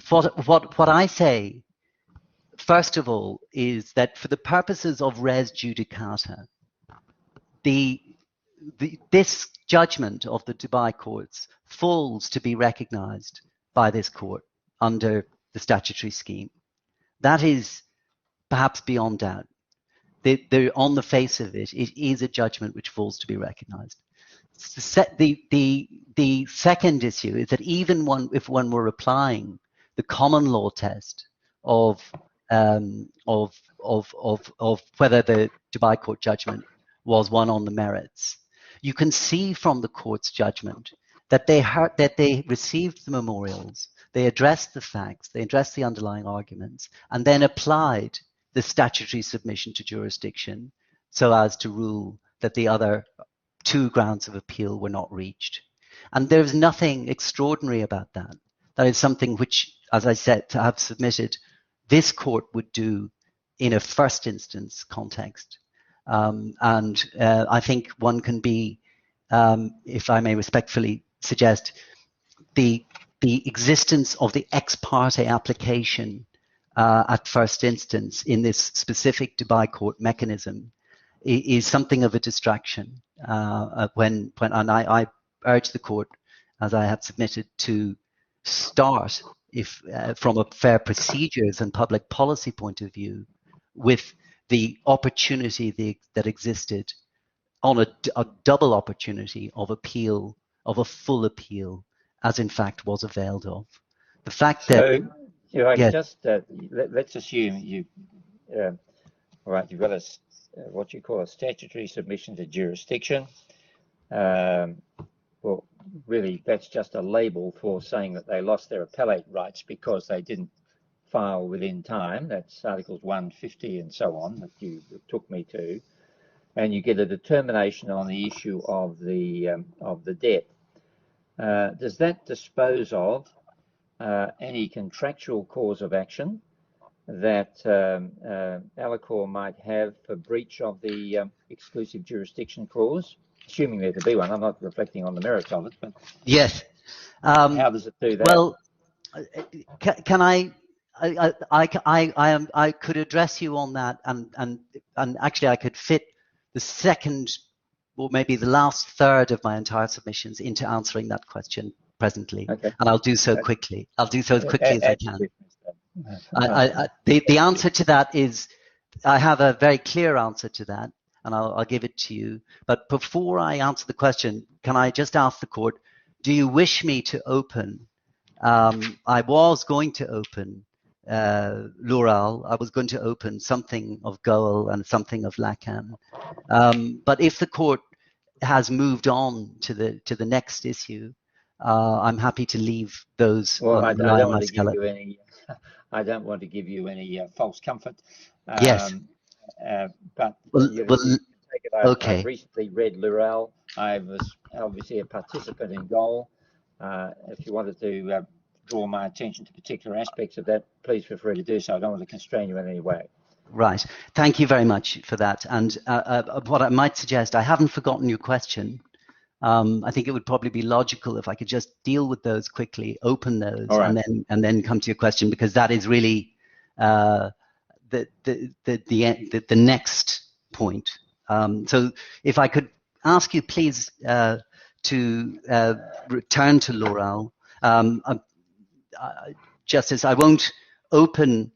what I say, first of all, is that for the purposes of res judicata, this judgment of the Dubai courts falls to be recognized by this court under the statutory scheme. That is perhaps beyond doubt. On the face of it, it is a judgment which falls to be recognized. The second issue is that even if one were applying the common law test of whether the Dubai court judgment was one on the merits. You can see from the court's judgment that they received the memorials, they addressed the facts, they addressed the underlying arguments, and then applied the statutory submission to jurisdiction so as to rule that the other two grounds of appeal were not reached. And there's nothing extraordinary about that. That is something which, as I said, to have submitted, this court would do in a first instance context. I think one can be, if I may respectfully suggest, the existence of the ex parte application at first instance in this specific Dubai court mechanism is something of a distraction. And I urge the court, as I have submitted, to start, if from a fair procedures and public policy point of view, with the opportunity that existed on a double opportunity of appeal, of a full appeal, as in fact was availed of. The fact that let's assume you, all right, you've got what you call a statutory submission to jurisdiction. Well, really, that's just a label for saying that they lost their appellate rights because they didn't file within time. That's Articles 150 and so on that you took me to, and you get a determination on the issue of the debt. Does that dispose of any contractual cause of action that Alucor might have for breach of the exclusive jurisdiction clause, assuming there to be one? I'm not reflecting on the merits of it, but yes. How does it do that? Well, can I could address you on that, and actually I could fit the second, or maybe the last third of my entire submissions into answering that question presently, and I'll do so quickly. I'll do so as quickly as I can. The answer to that is, I have a very clear answer to that, and I'll give it to you. But before I answer the question, can I just ask the court, do you wish me to open? I was going to open L'Oral. I was going to open something of Goel and something of Lacan. But if the court has moved on to the next issue, I'm happy to leave those. Well, I don't want to give you any. I don't want to give you any false comfort. Yes. But okay. I've recently read L'Oral. I was obviously a participant in Goel. If you wanted to draw my attention to particular aspects of that, please feel free to do so. I don't want to constrain you in any way. Right. Thank you very much for that. And what I might suggest, I haven't forgotten your question. I think it would probably be logical if I could just deal with those quickly, open those, right, and then come to your question, because that is really the next point. So if I could ask you, please, to return to L'Oral. Justice, I won't open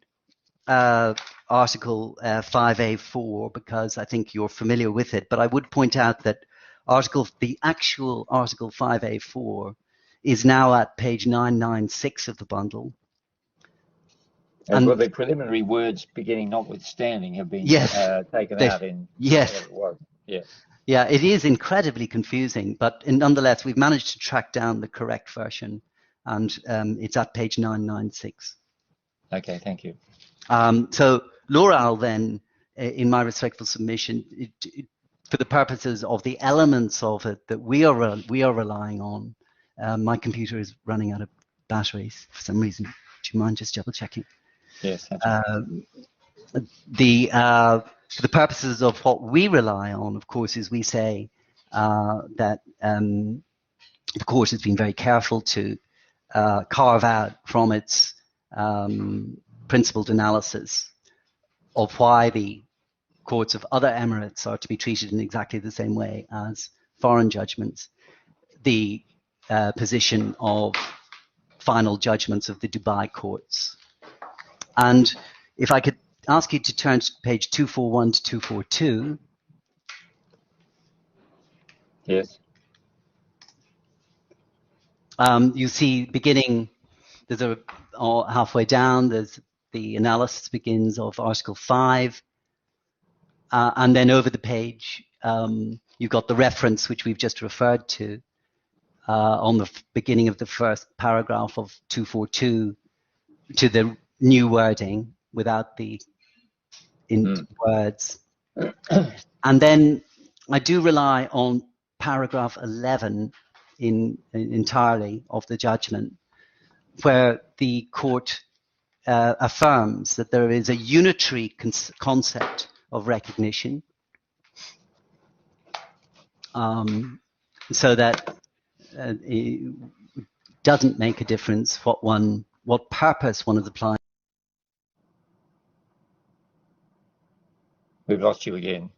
Article 5A4 because I think you're familiar with it, but I would point out that the actual Article 5A4 is now at page 996 of the bundle. And well, the preliminary words beginning notwithstanding have been taken out in yes. Yes. Yeah, it is incredibly confusing, but nonetheless, we've managed to track down the correct version, and it's at page 996. Okay, thank you. So L'Oral then, in my respectful submission, for the purposes of the elements of it that we are relying on, my computer is running out of batteries for some reason. Do you mind just double checking? Yes. That's right. For the purposes of what we rely on, of course, is we say that the court has been very careful to carve out from its principled analysis of why the courts of other emirates are to be treated in exactly the same way as foreign judgments, the position of final judgments of the Dubai courts. And if I could ask you to turn to page 241 to 242. Yes. You see beginning, there's halfway down, there's the analysis begins of Article 5. And then over the page, you've got the reference which we've just referred to on the beginning of the first paragraph of 242 to the new wording without the words. And then I do rely on paragraph 11 entirely of the judgment, where the court affirms that there is a unitary concept of recognition, so that it doesn't make a difference what purpose one is applying. We've lost you again.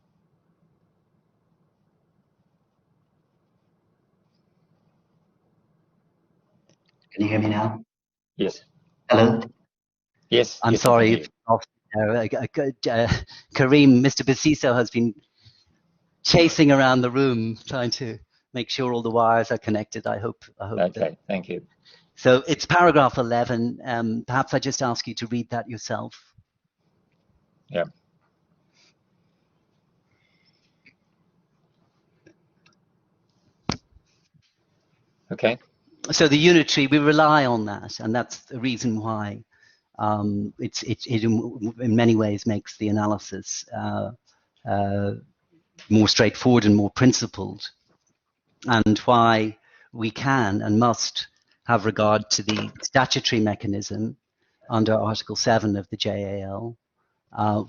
Can you hear me now? Yes. Hello? Yes. I'm yes, sorry. Kareem, Mr. Basiso has been chasing around the room trying to make sure all the wires are connected. I hope. Okay, thank you. So it's paragraph 11. Perhaps I just ask you to read that yourself. Yeah. Okay. So the unitary, we rely on that, and that's the reason why it in many ways makes the analysis more straightforward and more principled, and why we can and must have regard to the statutory mechanism under Article 7 of the JAL,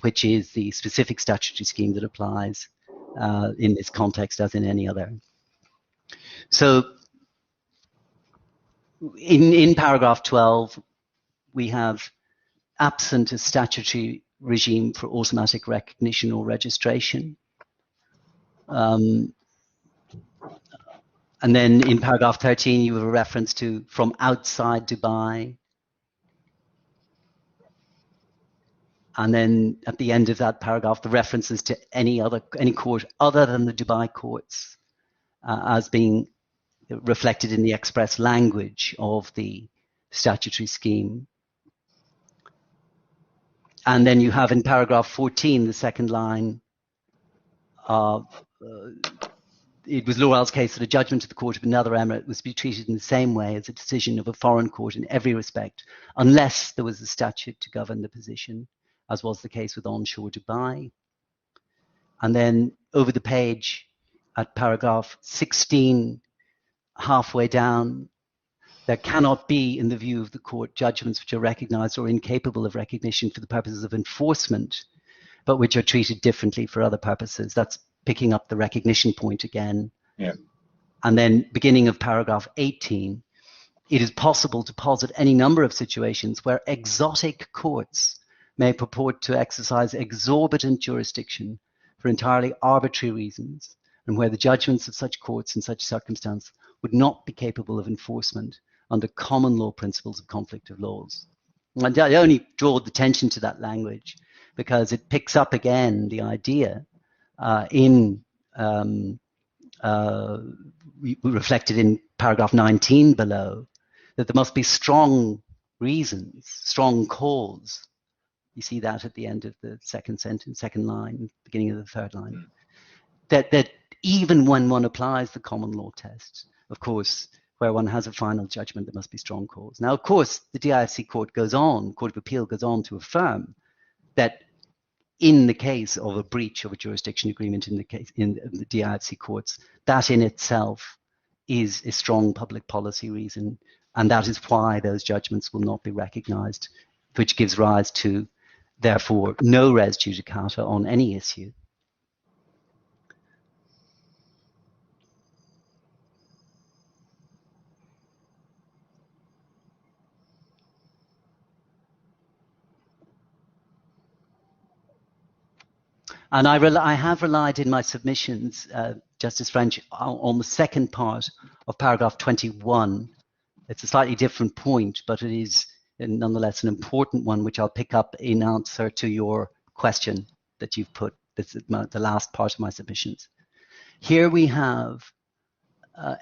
which is the specific statutory scheme that applies in this context as in any other. So in paragraph 12, we have absent a statutory regime for automatic recognition or registration. And then in paragraph 13, you have a reference to from outside Dubai. And then at the end of that paragraph, the references to any court other than the Dubai courts as being reflected in the express language of the statutory scheme. And then you have in paragraph 14, the second line, it was L'Oréal's case that a judgment of the court of another emirate was to be treated in the same way as a decision of a foreign court in every respect, unless there was a statute to govern the position, as was the case with onshore Dubai. And then over the page at paragraph 16, halfway down, there cannot be, in the view of the court, judgments which are recognized or incapable of recognition for the purposes of enforcement, but which are treated differently for other purposes. That's picking up the recognition point again. Yeah. And then beginning of paragraph 18, it is possible to posit any number of situations where exotic courts may purport to exercise exorbitant jurisdiction for entirely arbitrary reasons, and where the judgments of such courts in such circumstance would not be capable of enforcement under common law principles of conflict of laws. And I only draw the attention to that language because it picks up again the idea reflected in paragraph 19 below, that there must be strong reasons, strong cause. You see that at the end of the second sentence, second line, beginning of the third line. That even when one applies the common law test, of course, where one has a final judgment, there must be strong cause. Now, of course, the DIFC Court of Appeal goes on to affirm that in the case of a breach of a jurisdiction agreement in the DIFC courts, that in itself is a strong public policy reason, and that is why those judgments will not be recognized, which gives rise to, therefore, no res judicata on any issue. And I have relied in my submissions, Justice French, on the second part of paragraph 21. It's a slightly different point, but it is nonetheless an important one, which I'll pick up in answer to your question that you've put. This is the last part of my submissions. Here we have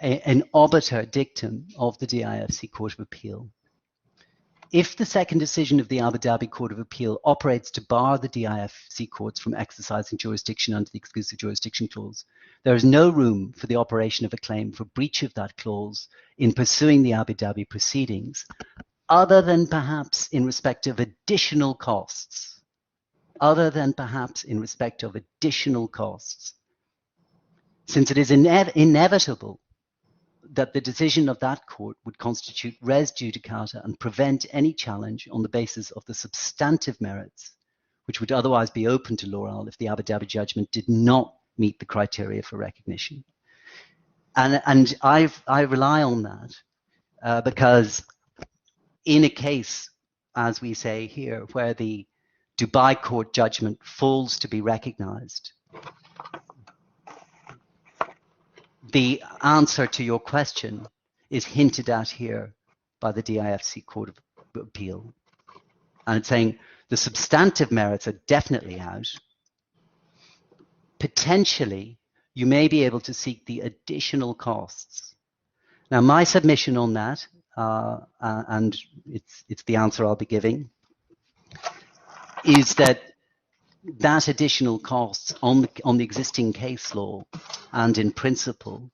an obiter dictum of the DIFC Court of Appeal. If the second decision of the Abu Dhabi Court of Appeal operates to bar the DIFC courts from exercising jurisdiction under the exclusive jurisdiction clause, there is no room for the operation of a claim for breach of that clause in pursuing the Abu Dhabi proceedings, other than perhaps in respect of additional costs. Other than perhaps in respect of additional costs. Since it is inevitable that the decision of that court would constitute res judicata and prevent any challenge on the basis of the substantive merits, which would otherwise be open to L'Oréal if the Abu Dhabi judgment did not meet the criteria for recognition. And I rely on that because in a case, as we say here, where the Dubai court judgment falls to be recognized, the answer to your question is hinted at here by the DIFC Court of Appeal. And it's saying the substantive merits are definitely out. Potentially, you may be able to seek the additional costs. Now, my submission on that, and it's the answer I'll be giving, is that additional costs on the existing case law and in principle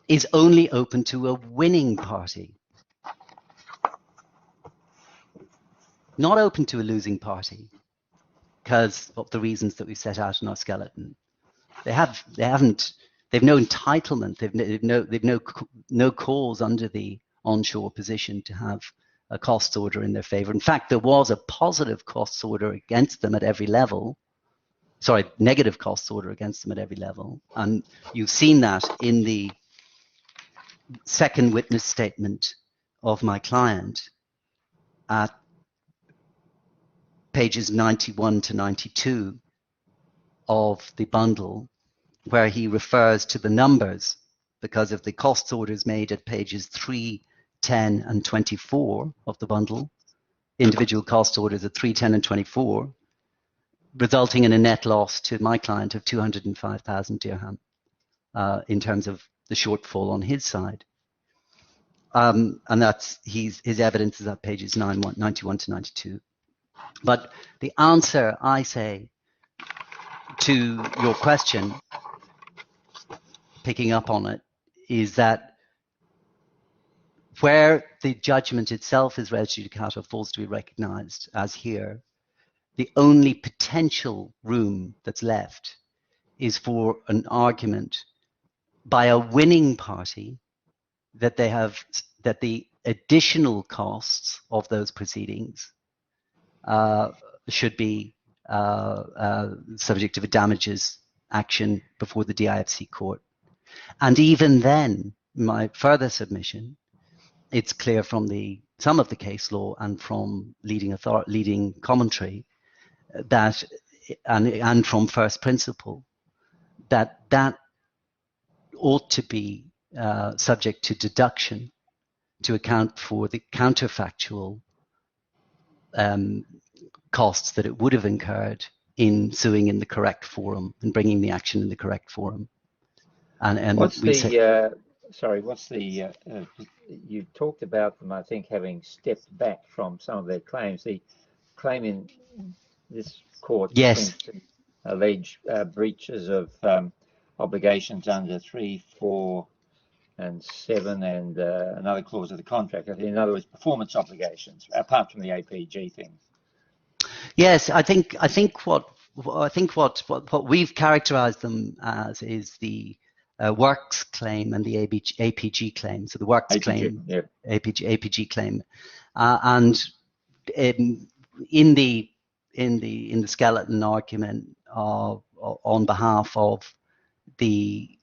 is only open to a winning party, not open to a losing party, because of the reasons that we set out in our skeleton. They've no entitlement, they've no cause under the onshore position to have a costs order in their favor. In fact, there was a positive costs order against them at every level. Sorry, negative costs order against them at every level. And you've seen that in the second witness statement of my client at pages 91 to 92 of the bundle, where he refers to the numbers because of the costs orders made at pages 3, 10, and 24 of the bundle, individual cost orders at 3, 10, and 24, resulting in a net loss to my client of 205,000 dirham in terms of the shortfall on his side. And that's his evidence is at pages 91 to 92. But the answer, I say, to your question, picking up on it, is that where the judgment itself is res judicata, falls to be recognized as here, the only potential room that's left is for an argument by a winning party that the additional costs of those proceedings should be subject of a damages action before the DIFC court. And even then, my further submission, it's clear from some of the case law and from leading commentary that, and from first principle, that ought to be subject to deduction to account for the counterfactual costs that it would have incurred in suing in the correct forum and bringing the action in the correct forum. And you talked about them, I think, having stepped back from some of their claims. The claim in this court yes, seems to allege breaches of obligations under 3, 4, and 7, and another clause of the contract. In other words, performance obligations, apart from the APG thing. Yes, I think what we've characterized them as is the works claim and the APG claim. So the works APG, claim, yeah. APG claim, and in the skeleton argument on behalf of the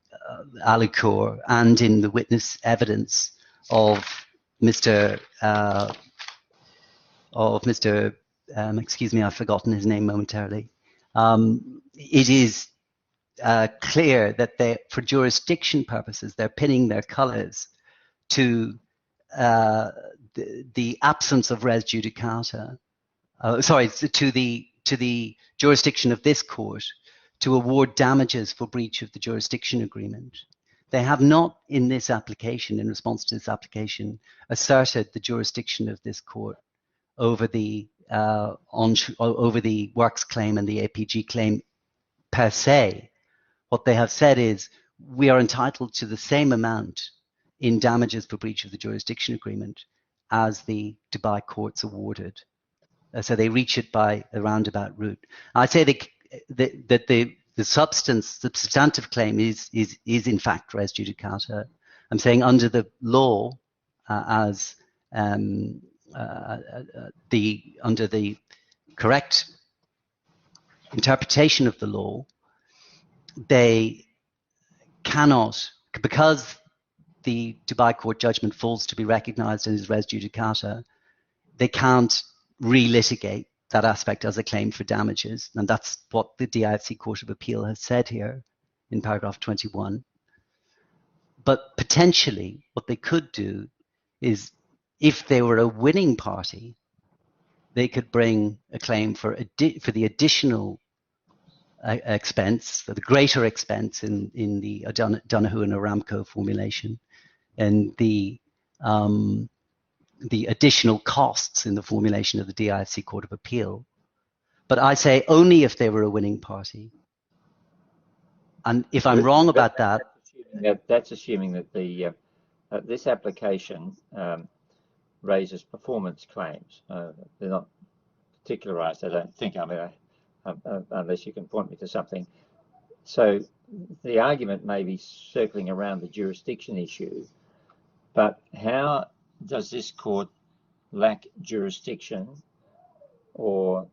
Alucor and in the witness evidence of Mr. Excuse me, I've forgotten his name momentarily. It is clear that for jurisdiction purposes, they're pinning their colors to the absence of res judicata. To the jurisdiction of this court to award damages for breach of the jurisdiction agreement. They have not, in this application, in response to this application, asserted the jurisdiction of this court over the over the works claim and the APG claim per se. What they have said is we are entitled to the same amount in damages for breach of the jurisdiction agreement as the Dubai courts awarded. So they reach it by a roundabout route. I say that the substantive claim is in fact res judicata. I'm saying under the law, under the correct interpretation of the law, they cannot, because the Dubai court judgment falls to be recognized as res judicata, they can't relitigate that aspect as a claim for damages. And that's what the DIFC Court of Appeal has said here in paragraph 21. But potentially what they could do is, if they were a winning party, they could bring a claim for the additional expense, for the greater expense in the Donoghue and Aramco formulation, and the additional costs in the formulation of the DIFC Court of Appeal. But I say only if they were a winning party. And if I'm wrong about that, that's assuming that the this application raises performance claims. They're not particularized, I don't think. I mean, unless you can point me to something. So the argument may be circling around the jurisdiction issue, but how does this court lack jurisdiction, or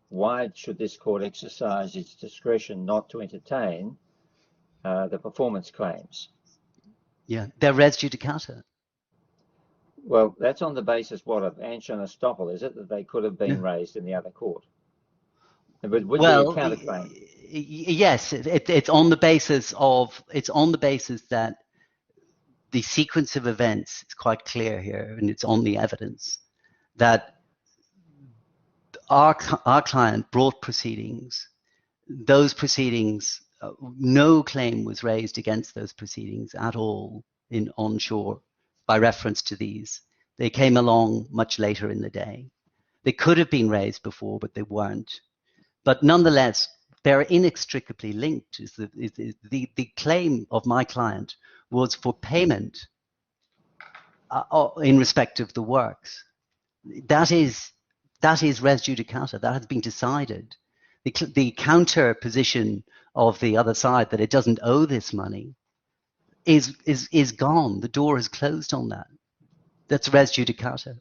why should this court exercise its discretion not to entertain the performance claims? Yeah, they're res judicata. Well, that's on the basis, what, of Anshon Estoppel, is it, that they could have been raised in the other court? But would be a counterclaim. Yes, it's on the basis that the sequence of events is quite clear here, and it's on the evidence that our client brought proceedings. Those proceedings, no claim was raised against those proceedings at all in onshore by reference to these. They came along much later in the day. They could have been raised before, but they weren't. But nonetheless, they're inextricably linked. The claim of my client was for payment in respect of the works. That is res judicata. That has been decided. The counter position of the other side that it doesn't owe this money is gone. The door is closed on that. That's res judicata.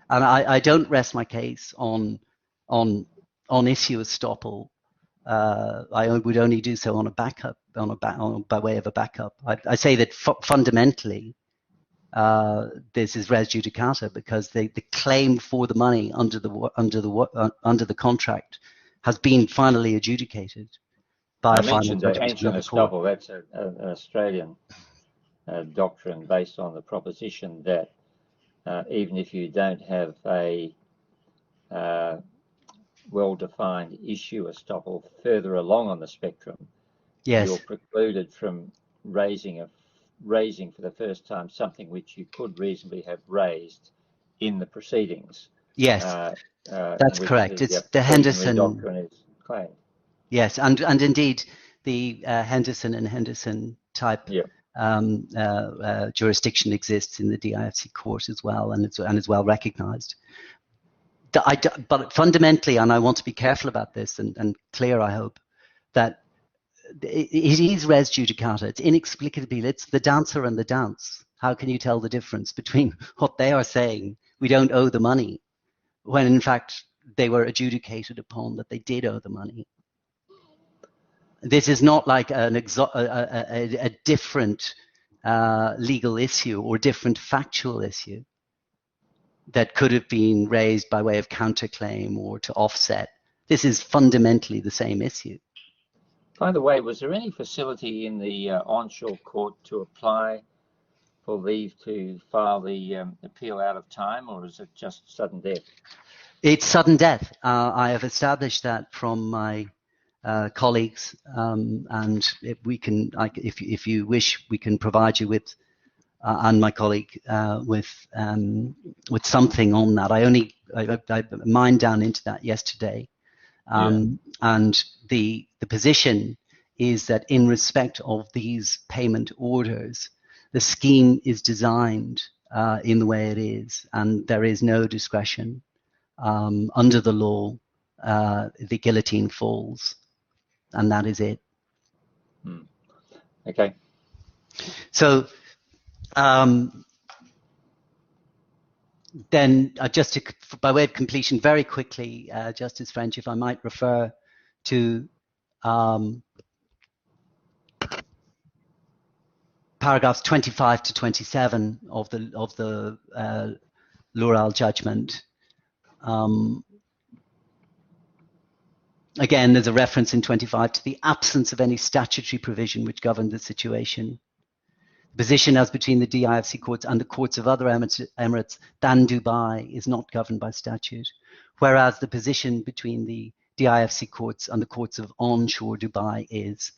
And I don't rest my case on issue estoppel. I would only do so on a backup, by way of a backup. I say that fundamentally, this is res judicata because the claim for the money under the contract has been finally adjudicated by a final judgment. I mentioned Anshon Estoppel. That's an Australian doctrine based on the proposition that even if you don't have a well-defined issue estoppel further along on the spectrum, yes, you're precluded from raising for the first time something which you could reasonably have raised in the proceedings. Yes, that's correct. It's the Henderson doctrine is claimed. Yes, and indeed the Henderson and Henderson type jurisdiction exists in the DIFC court as well, and is well recognized. But fundamentally, and I want to be careful about this and clear, I hope, that it is res judicata. It's inexplicably, it's the dancer and the dance. How can you tell the difference between what they are saying, we don't owe the money, when in fact they were adjudicated upon that they did owe the money? This is not like a different legal issue or different factual issue that could have been raised by way of counterclaim or to offset. This is fundamentally the same issue. By the way, was there any facility in the onshore court to apply for leave to file the appeal out of time, or is it just sudden death? It's sudden death. I have established that from my colleagues, and if you wish, we can provide you with, and my colleague, with something on that. I mined down into that yesterday, and the position is that in respect of these payment orders, the scheme is designed in the way it is, and there is no discretion. Under the law, the guillotine falls, and that is it. Okay. So then, just by way of completion, very quickly, Justice French, if I might refer to paragraphs 25 to 27 of the L'Oral judgment. Again, there's a reference in 25 to the absence of any statutory provision which governed the situation. The position as between the DIFC courts and the courts of other emirates than Dubai is not governed by statute, whereas the position between the DIFC courts and the courts of onshore Dubai is.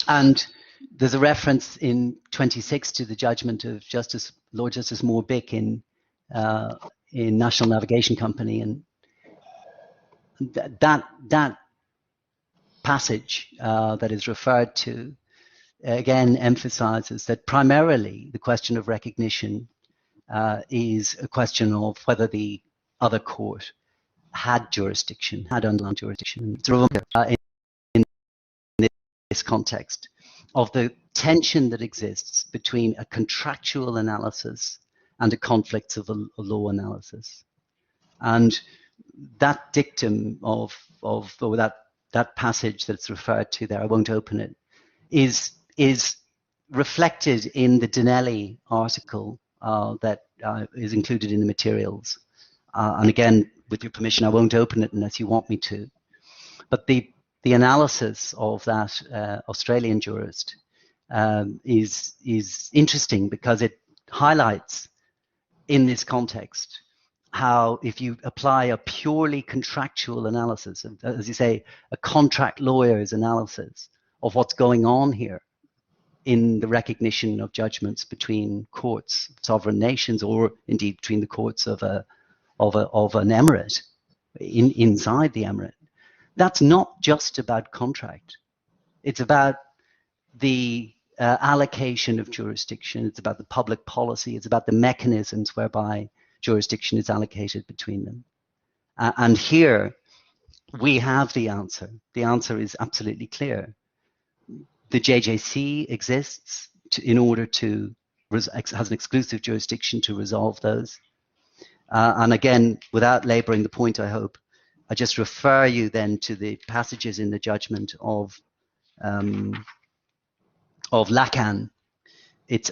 And there's a reference in 26 to the judgment of Lord Justice Moore-Bick in National Navigation Company, and that passage that is referred to again emphasizes that primarily the question of recognition is a question of whether the other court had jurisdiction, had underlying jurisdiction. In this context of the tension that exists between a contractual analysis and a conflicts of a law analysis, and that dictum or that passage that's referred to there, I won't open it, is reflected in the Dinelli article that is included in the materials. And again, with your permission, I won't open it unless you want me to. But the analysis of that Australian jurist is interesting because it highlights in this context how if you apply a purely contractual analysis, as you say, a contract lawyer's analysis of what's going on here in the recognition of judgments between courts, sovereign nations, or indeed between the courts of an emirate inside the emirate, that's not just about contract. It's about the allocation of jurisdiction. It's about the public policy. It's about the mechanisms whereby jurisdiction is allocated between them. And here we have the answer. The answer is absolutely clear. The JJC exists in order to, has an exclusive jurisdiction to resolve those. And again, without laboring the point, I hope, I just refer you then to the passages in the judgment of Lacan. It's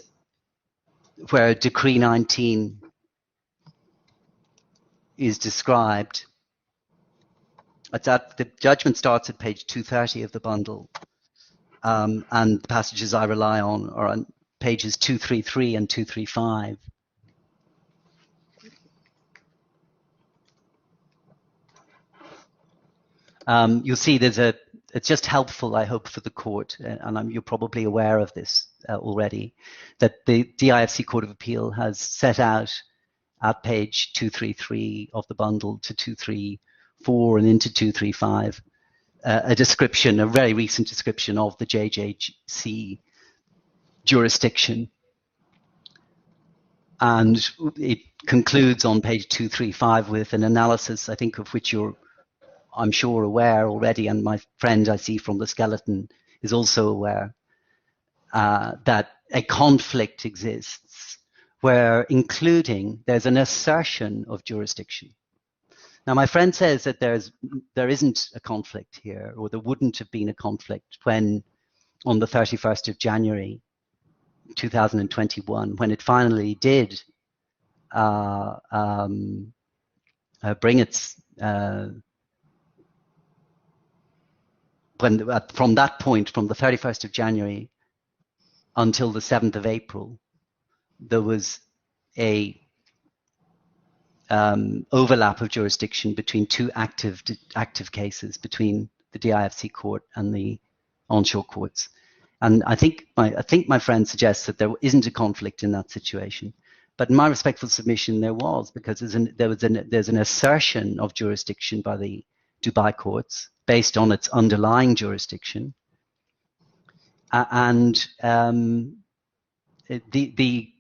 where Decree 19 is described. The judgment starts at page 230 of the bundle, and the passages I rely on are on pages 233 and 235. You'll see it's just helpful, I hope, for the court, and you're probably aware of this already, that the DIFC Court of Appeal has set out at page 233 of the bundle to 234 and into 235 a description, a very recent description of the JJC jurisdiction. And it concludes on page 235 with an analysis, I think, of which you're, I'm sure, aware already, and my friend I see from the skeleton is also aware, that a conflict exists where there's an assertion of jurisdiction. Now, my friend says that there isn't a conflict here, or there wouldn't have been a conflict when, on the 31st of January 2021, when it finally did bring its from that point, from the 31st of January until the 7th of April, there was a overlap of jurisdiction between two active cases, between the DIFC court and the onshore courts. And I think my friend suggests that there isn't a conflict in that situation. But in my respectful submission, there was, because there's an assertion of jurisdiction by the Dubai courts based on its underlying jurisdiction. And the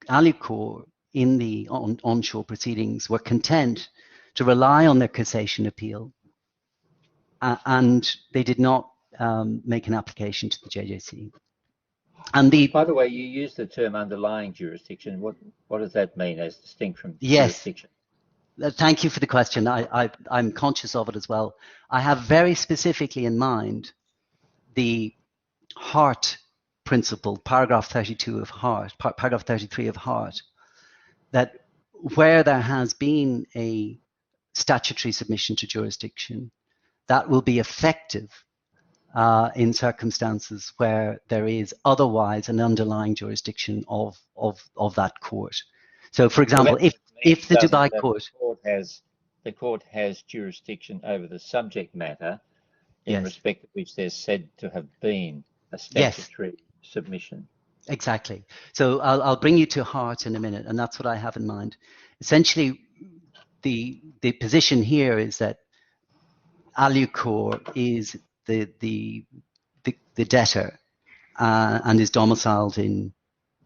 Alucor in the onshore proceedings were content to rely on their cassation appeal, and they did not make an application to the JJC. And by the way, you use the term underlying jurisdiction. What does that mean as distinct from jurisdiction? Thank you for the question. I'm conscious of it as well. I have very specifically in mind the Hart principle, paragraph 32 of Hart, paragraph 33 of Hart, that where there has been a statutory submission to jurisdiction, that will be effective in circumstances where there is otherwise an underlying jurisdiction of that court. So, for example, if the Dubai court has jurisdiction over the subject matter in respect of which there's said to have been a statutory submission. Exactly. So I'll bring you to Hart in a minute, and that's what I have in mind. Essentially, the position here is that Alucor is the debtor and is domiciled in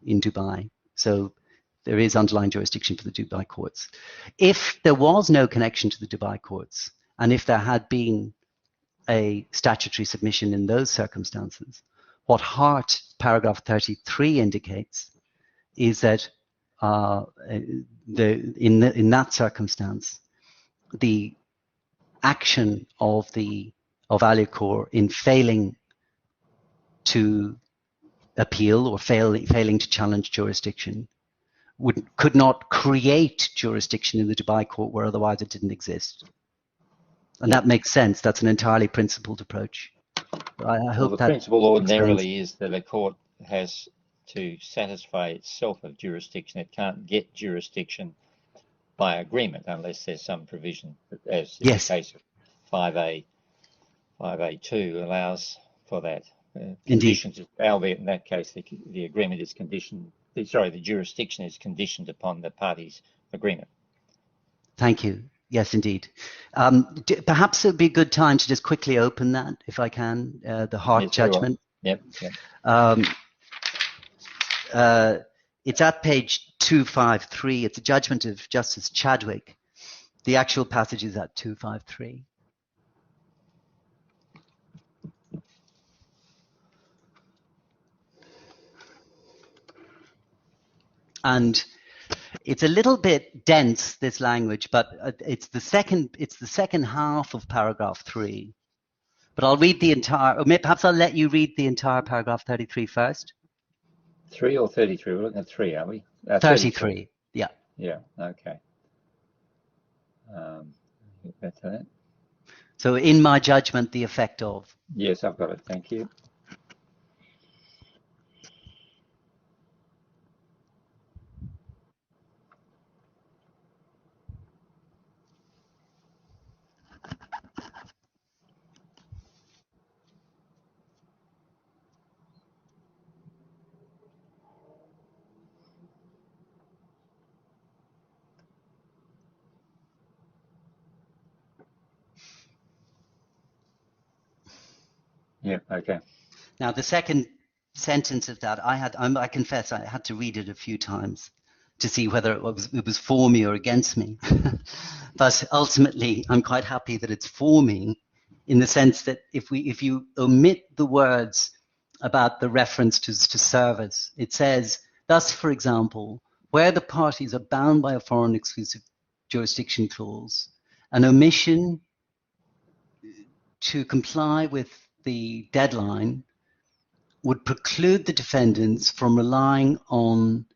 Dubai. So there is underlying jurisdiction for the Dubai courts. If there was no connection to the Dubai courts, and if there had been a statutory submission in those circumstances, what Hart paragraph 33 indicates is that in that circumstance, the action of Alucor in failing to appeal or failing to challenge jurisdiction could not create jurisdiction in the Dubai court where otherwise it didn't exist. And that makes sense. That's an entirely principled approach. I hope the that principle ordinarily is that a court has to satisfy itself of jurisdiction. It can't get jurisdiction by agreement unless there's some provision, as in the case of 5A2 allows for that. Conditions, albeit in that case the agreement is conditioned. The jurisdiction is conditioned upon the parties' agreement. Thank you. Yes, indeed. Perhaps it would be a good time to just quickly open that, if I can, the Hart judgment. Yep. It's at page 253. It's a judgment of Justice Chadwick. The actual passage is at 253. And it's a little bit dense, this language, but it's the second half of paragraph 3. But I'll read the entire, or perhaps I'll let you read the entire paragraph 33 first. 3 or 33? We're looking at 3, are we? 33, yeah. Yeah, okay. That's that. So in my judgment, the effect of. Yes, I've got it. Thank you. Yeah, okay. Now, the second sentence of that, I confess, I had to read it a few times to see whether it was for me or against me. But ultimately, I'm quite happy that it's for me, in the sense that if you omit the words about the reference to service, it says, thus, for example, where the parties are bound by a foreign exclusive jurisdiction clause, an omission to comply with the deadline would preclude the defendants from relying on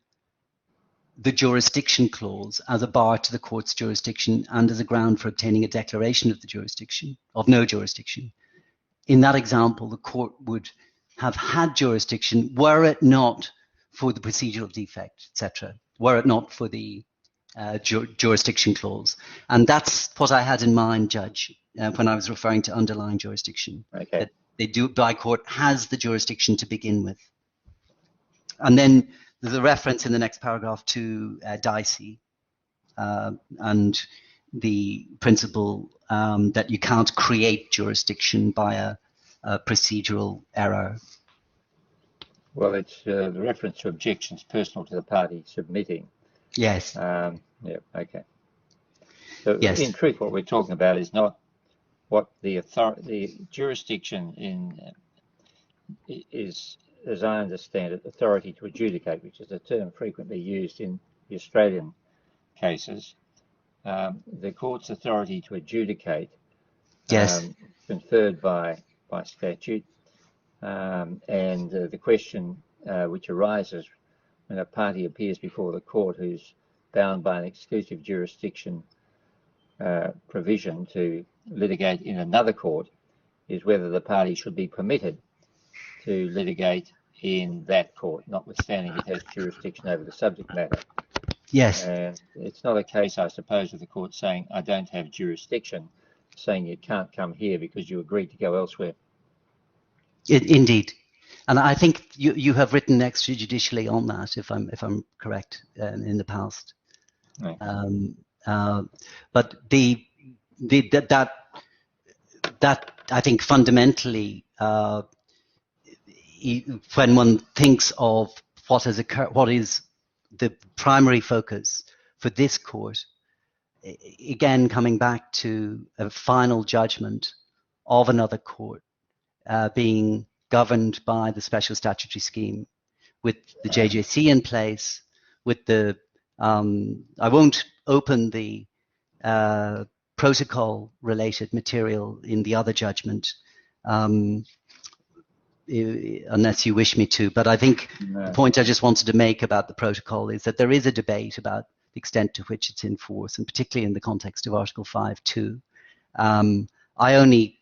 the jurisdiction clause as a bar to the court's jurisdiction and as a ground for obtaining a declaration of the jurisdiction, of no jurisdiction. In that example, the court would have had jurisdiction were it not for the procedural defect, etc., were it not for the jurisdiction clause. And that's what I had in mind, Judge, when I was referring to underlying jurisdiction. Okay. That the Dubai court has the jurisdiction to begin with. And then there's a reference in the next paragraph to Dicey and the principle that you can't create jurisdiction by a procedural error. Well, it's the reference to objections personal to the party submitting. Yes. Yeah, okay. So yes. in truth, what we're talking about is not what the jurisdiction is, as I understand it, authority to adjudicate, which is a term frequently used in the Australian cases. The court's authority to adjudicate, yes, conferred by statute, and the question which arises when a party appears before the court who's bound by an exclusive jurisdiction provision to litigate in another court is whether the party should be permitted to litigate in that court, notwithstanding it has jurisdiction over the subject matter. yes. And it's not a case, I suppose, of the court saying, I don't have jurisdiction, saying you can't come here because you agreed to go elsewhere. Indeed. And I think you have written extrajudicially on that, if I'm correct, in the past. Okay. But that I think fundamentally, when one thinks of what has occurred, what is the primary focus for this court, again coming back to a final judgment of another court being governed by the special statutory scheme, with the JJC in place, with the I won't open the protocol related material in the other judgment unless you wish me to, but I think the point I just wanted to make about the protocol is that there is a debate about the extent to which it's in force, and particularly in the context of Article 5.2. I only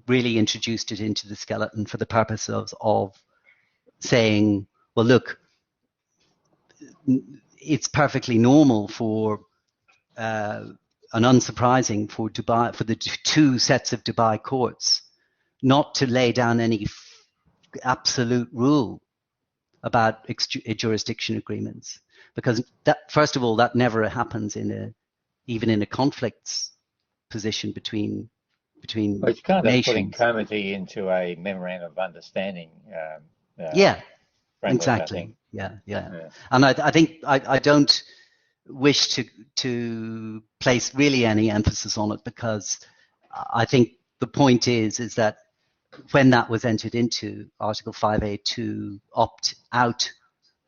really introduced it into the skeleton for the purpose of saying, well, look, it's perfectly normal for and unsurprising for Dubai, for the two sets of Dubai courts, not to lay down any absolute rule about jurisdiction agreements, because that, first of all, that never happens even in a conflicts position between well, it's kind nations. of putting comity into a memorandum of understanding. Yeah, framework, exactly. Yeah. And I think I don't wish to place really any emphasis on it, because I think the point is that when that was entered into, Article 5A2 opt-out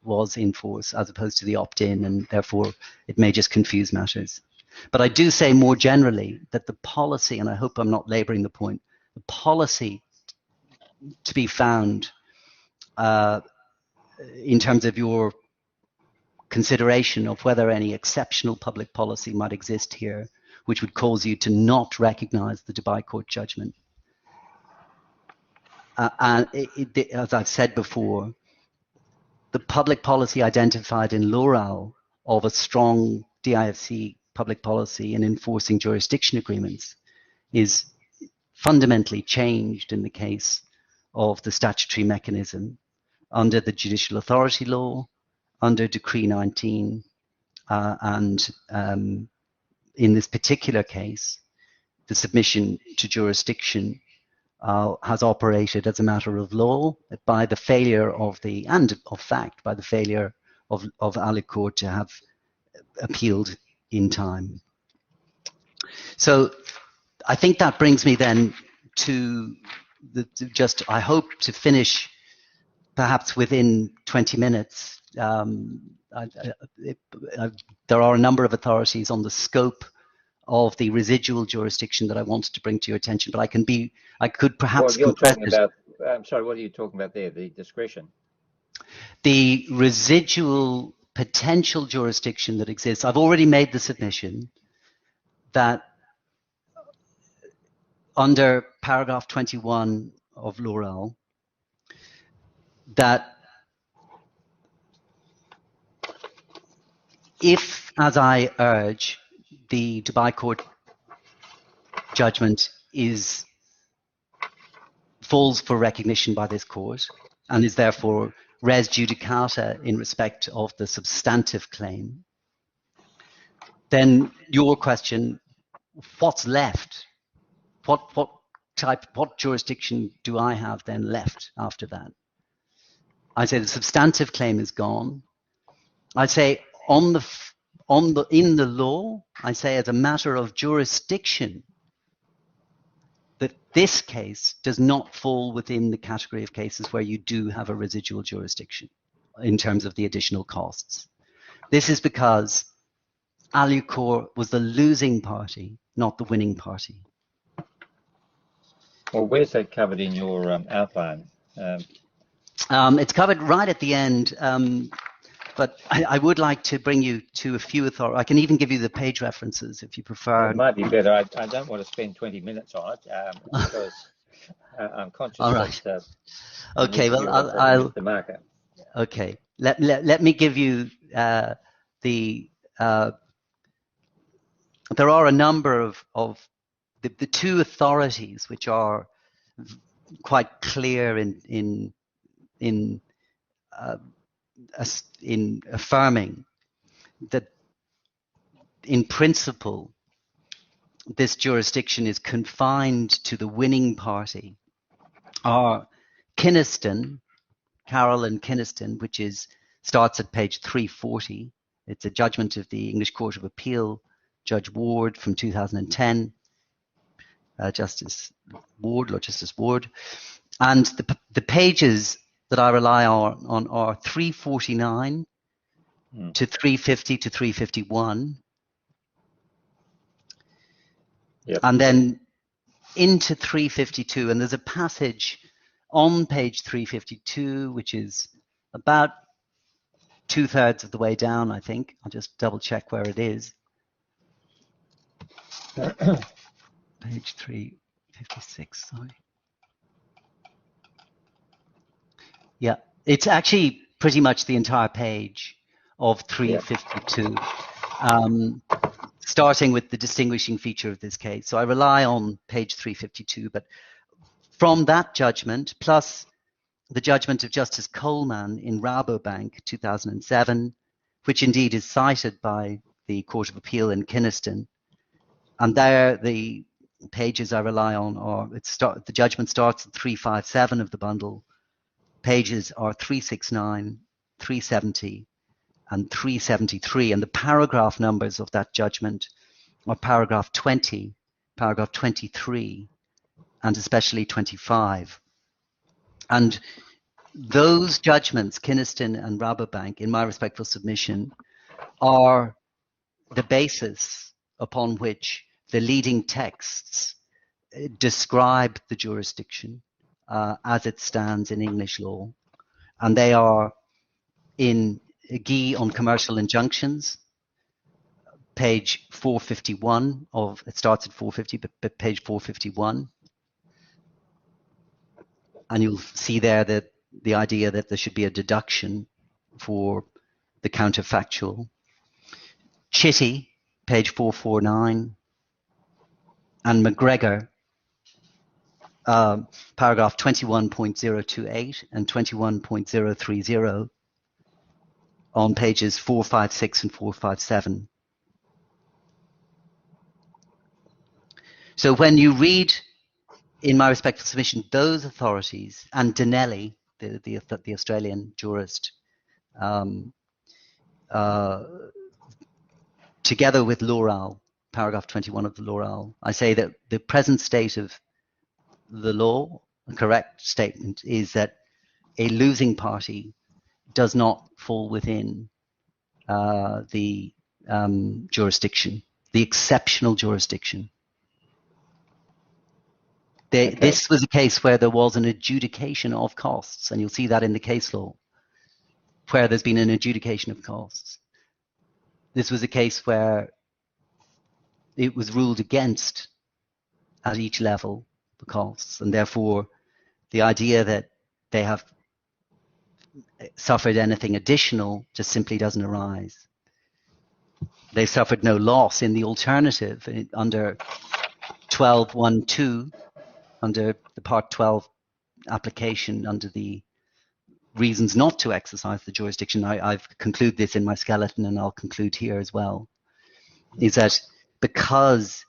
was in force as opposed to the opt-in, and therefore it may just confuse matters. But I do say more generally that the policy, and I hope I'm not laboring the point, the policy to be found in terms of your consideration of whether any exceptional public policy might exist here, which would cause you to not recognize the Dubai court judgment. And as I've said before, the public policy identified in Loral of a strong DIFC public policy in enforcing jurisdiction agreements is fundamentally changed in the case of the statutory mechanism under the judicial authority law, under Decree 19, and in this particular case, the submission to jurisdiction has operated as a matter of law by the failure of by the failure of Alucor to have appealed in time. So I think that brings me then to I hope to finish perhaps within 20 minutes. There are a number of authorities on the scope of the residual jurisdiction that I wanted to bring to your attention, but I could perhaps compress it. I'm sorry, what are you talking about there? The discretion? The residual potential jurisdiction that exists. I've already made the submission that under paragraph 21 of Loral, that if as I urge, the Dubai Court judgment falls for recognition by this court and is therefore res judicata in respect of the substantive claim. Then your question, what's left? What jurisdiction do I have then left after that? I say the substantive claim is gone. I say in the law, I say as a matter of jurisdiction, that this case does not fall within the category of cases where you do have a residual jurisdiction in terms of the additional costs. This is because Alucor was the losing party, not the winning party. Well, where's that covered in your outline? It's covered right at the end, but I would like to bring you to a few authorities. I can even give you the page references if you prefer. It might be better. I don't want to spend 20 minutes on it because I'm conscious that okay, well, I'll the market. Okay, let me give you there are a number of the two authorities which are quite clear in affirming that in principle this jurisdiction is confined to the winning party are Kynaston, Carroll and Kynaston, which starts at page 340. It's a judgment of the English Court of Appeal, Judge Ward from 2010, Justice Ward. And the pages that I rely on are 349 to 350 to 351. Yep. And then into 352, and there's a passage on page 352, which is about 2/3 of the way down, I think. I'll just double check where it is. Page 356, sorry. Yeah, it's actually pretty much the entire page of 352, starting with the distinguishing feature of this case. So I rely on page 352, but from that judgment, plus the judgment of Justice Coleman in Rabobank 2007, which indeed is cited by the Court of Appeal in Kynaston, and there the pages I rely on are, the judgment starts at 357 of the bundle. Pages are 369, 370, and 373, and the paragraph numbers of that judgment are paragraph 20, paragraph 23, and especially 25. And those judgments, Kynaston and Rabobank, in my respectful submission, are the basis upon which the leading texts describe the jurisdiction as it stands in English law. And they are in Guy on Commercial Injunctions, page 451 of, it starts at 450, but page 451. And you'll see there that the idea that there should be a deduction for the counterfactual. Chitty, page 449, and McGregor, paragraph 21.028 and 21.030 on pages 456 and 457. So when you read, in my respectful submission, those authorities, and Dinelli, the Australian jurist, together with Loral, paragraph 21 of the Loral, I say that the present state of the law, the correct statement, is that a losing party does not fall within the jurisdiction, the exceptional jurisdiction. This was a case where there was an adjudication of costs, and you'll see that in the case law, where there's been an adjudication of costs. This was a case where it was ruled against at each level the costs, and therefore the idea that they have suffered anything additional just simply doesn't arise. they suffered no loss. In the alternative, under 12.1.2, under the Part 12 application, under the reasons not to exercise the jurisdiction, I've concluded this in my skeleton and I'll conclude here as well, is that because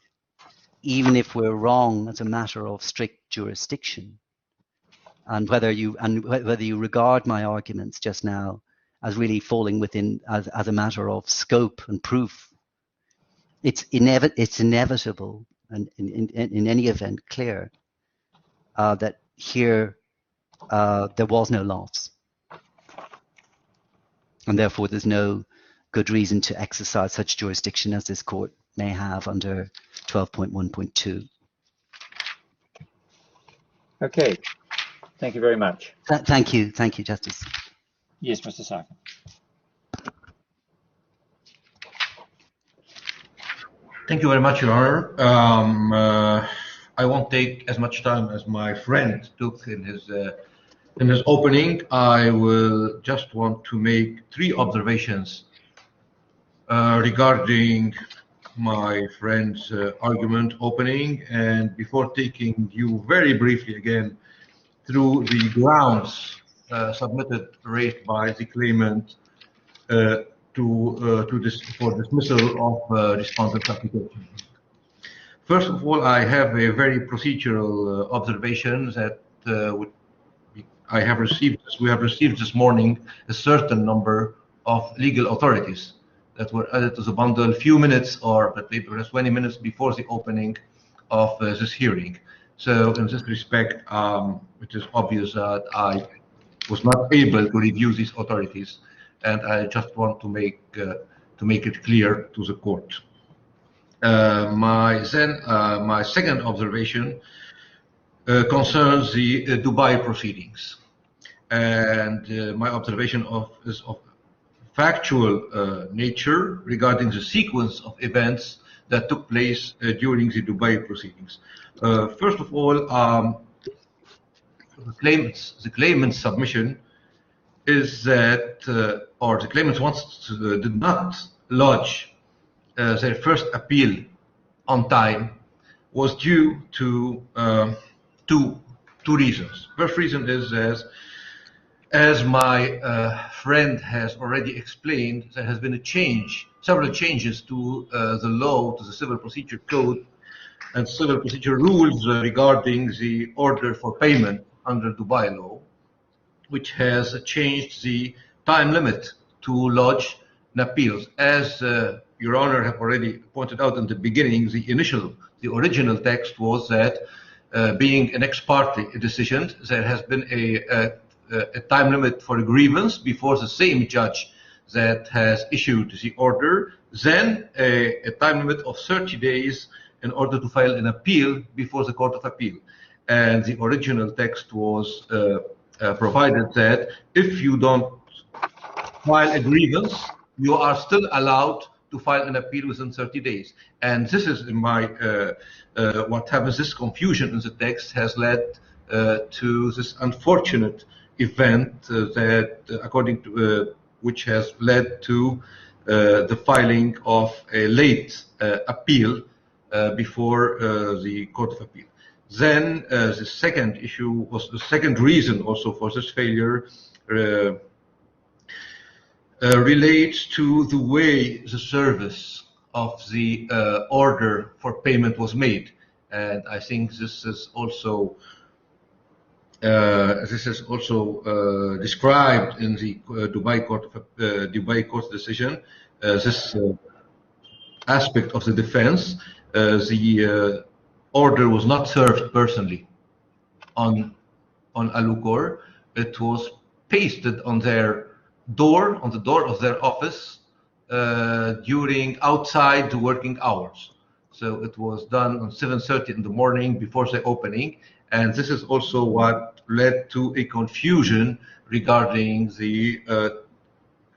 even if we're wrong as a matter of strict jurisdiction, and whether you regard my arguments just now as really falling within as a matter of scope and proof, it's inevitable and in any event clear that here there was no loss, and therefore there's no good reason to exercise such jurisdiction as this court may have under 12.1.2. Okay, thank you very much. Thank you, Justice. Yes, Mr. Sarkar. Thank you very much, Your Honor. I won't take as much time as my friend took in his opening. I will just want to make 3 observations regarding my friend's argument opening, and before taking you very briefly again through the grounds raised by the claimant for dismissal of respondent's application. First of all, I have a very procedural observation that we have received this morning a certain number of legal authorities that were added to the bundle a few minutes or maybe 20 minutes before the opening of this hearing. So in this respect, it is obvious that I was not able to review these authorities, and I just want to make it clear to the court. My second observation concerns the Dubai proceedings, and my observation is of factual nature regarding the sequence of events that took place during the Dubai proceedings. First of all, the claimant's submission is that, or the claimant did not lodge their first appeal on time, was due to two reasons. First reason is, as my friend has already explained, there has been several changes to the law, to the Civil Procedure Code and Civil Procedure rules regarding the order for payment under Dubai law, which has changed the time limit to lodge an appeal. As Your Honor have already pointed out in the beginning, the original text was that being an ex parte decision, there has been a time limit for a grievance before the same judge that has issued the order, then a time limit of 30 days in order to file an appeal before the Court of Appeal. And the original text was provided that if you don't file a grievance, you are still allowed to file an appeal within 30 days. And this is in what happens, this confusion in the text has led to this unfortunate event that, according to which has led to the filing of a late appeal before the Court of Appeal. Then the second issue was the second reason also for this failure relates to the way the service of the order for payment was made, and I think this is also described in the Dubai Court decision. This aspect of the defense, the order was not served personally on Alucor. It was pasted on their door, on the door of their office during outside the working hours. So it was done on 7:30 in the morning before the opening, and this is also what led to a confusion regarding the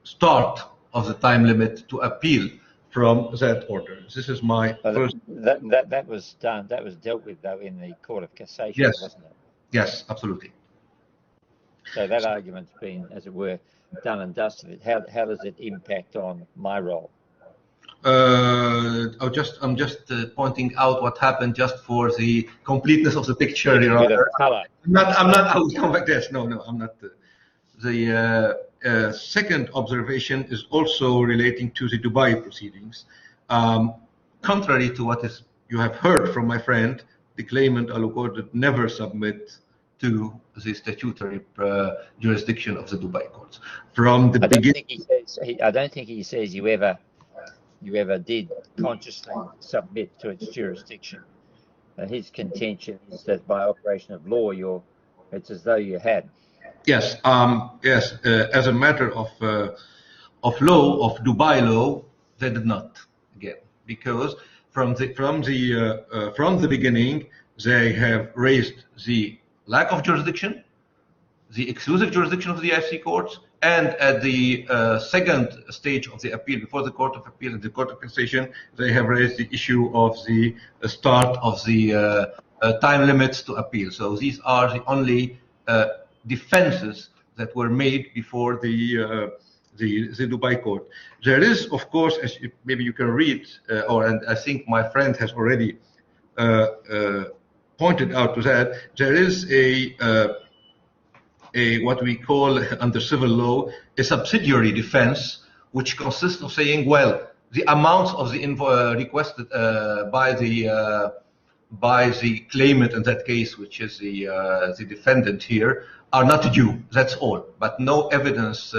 start of the time limit to appeal from that order. This is my first. That was done. That was dealt with though in the Court of Cassation, yes. Wasn't it? Yes, absolutely. So that argument's been, as it were, done and dusted. How does it impact on my role? I'm just pointing out what happened just for the completeness of the picture, Your Honor. I'm not. I will come back to this. No, I'm not. The second observation is also relating to the Dubai proceedings. Contrary to what you have heard from my friend, the claimant Alucor did never submit to the statutory jurisdiction of the Dubai courts. From the beginning, I don't think he says you ever did consciously submit to its jurisdiction. His contention is that by operation of law, it's as though you had. Yes, yes. As a matter of law, of Dubai law, they did not. Again, because from the beginning, they have raised the lack of jurisdiction, the exclusive jurisdiction of the IFC courts, and at the second stage of the appeal before the Court of Appeal and the Court of Cassation, they have raised the issue of the start of the time limits to appeal. So these are the only defenses that were made before the Dubai court. There is, of course, as maybe you can read, and I think my friend has already pointed out to that, there is a what we call under civil law a subsidiary defense, which consists of saying, well, the amounts of the requested by the claimant in that case, which is the defendant here, are not due. That's all, but no evidence.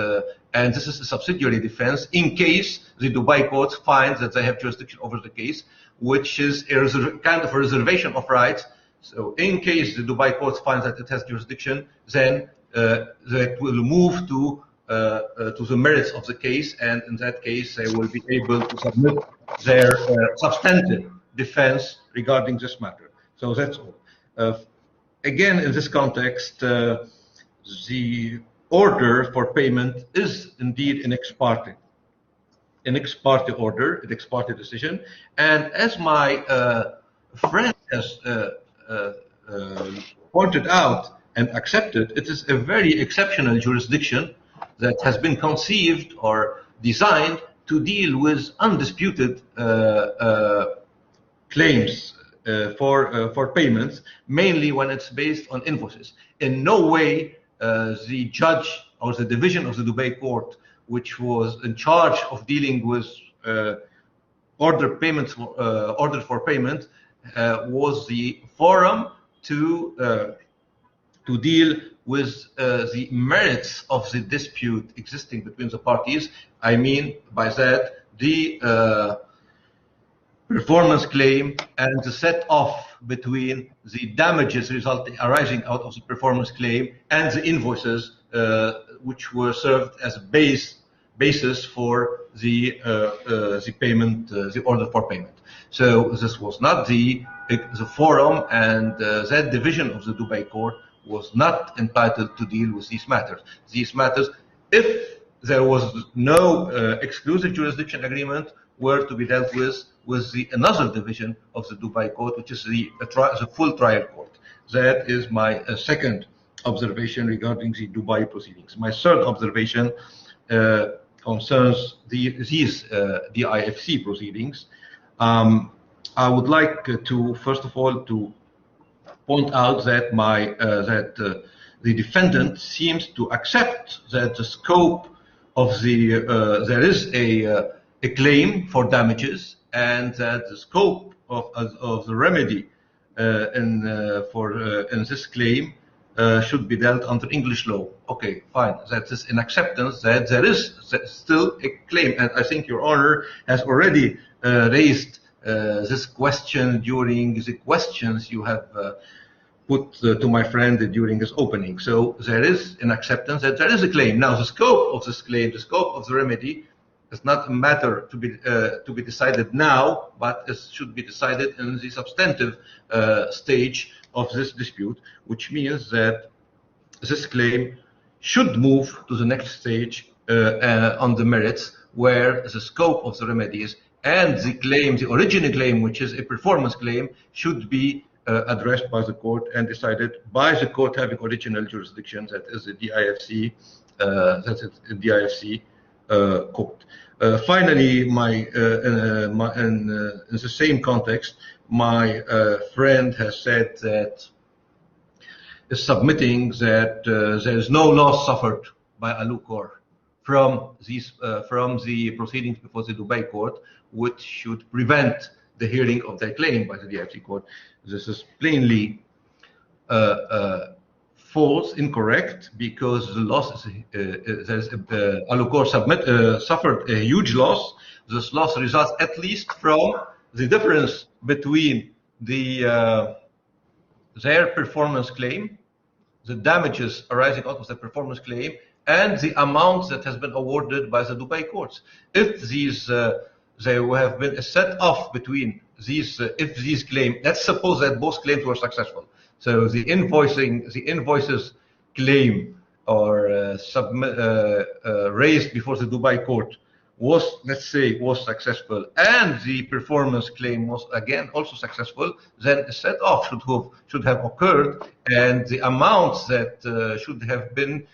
And this is a subsidiary defense in case the Dubai courts find that they have jurisdiction over the case, which is a kind of a reservation of rights. So in case the Dubai courts find that it has jurisdiction, then that will move to the merits of the case, and in that case they will be able to submit their substantive defense regarding this matter. So that's all. Again, in this context, the order for payment is indeed an ex parte order, an ex parte decision, and as my friend has pointed out and accepted, it is a very exceptional jurisdiction that has been conceived or designed to deal with undisputed claims for payments, mainly when it's based on invoices. In no way the judge or the division of the Dubai court, which was in charge of dealing with order for payment, was the forum to deal with the merits of the dispute existing between the parties. I mean by that the performance claim and the set off between the damages arising out of the performance claim and the invoices which were served as basis for the payment, the order for payment. So this was not the forum, and that division of the Dubai court was not entitled to deal with these matters. These matters, if there was no exclusive jurisdiction agreement, were to be dealt with another division of the Dubai court, which is the full trial court. That is my second observation regarding the Dubai proceedings. My third observation concerns the IFC proceedings. I would like to first of all to point out that the defendant seems to accept that the scope of there is a claim for damages, and that the scope of the remedy in this claim should be dealt under English law. Okay, fine. That is an acceptance that there is still a claim, and I think Your Honor has already raised this question during the questions you have put to my friend during his opening. So there is an acceptance that there is a claim. Now, the scope of this claim, the scope of the remedy, is not a matter to be decided now, but it should be decided in the substantive stage of this dispute, which means that this claim should move to the next stage on the merits, where the scope of the remedies and the claim, the original claim, which is a performance claim, should be addressed by the court and decided by the court having original jurisdiction, that is the DIFC, court. Finally, in the same context, my friend has said that is submitting that there is no loss suffered by Alucor from the proceedings before the Dubai court, which should prevent the hearing of their claim by the DIFC court. This is plainly false, incorrect, because the loss Alucor suffered a huge loss. This loss results at least from the difference between their performance claim, the damages arising out of the performance claim, and the amount that has been awarded by the Dubai courts. If there have been a set off between if these claims, let's suppose that both claims were successful. So the invoices claim or raised before the Dubai court was, let's say, was successful, and the performance claim was again also successful, then a set off should have occurred, and the amounts that should have been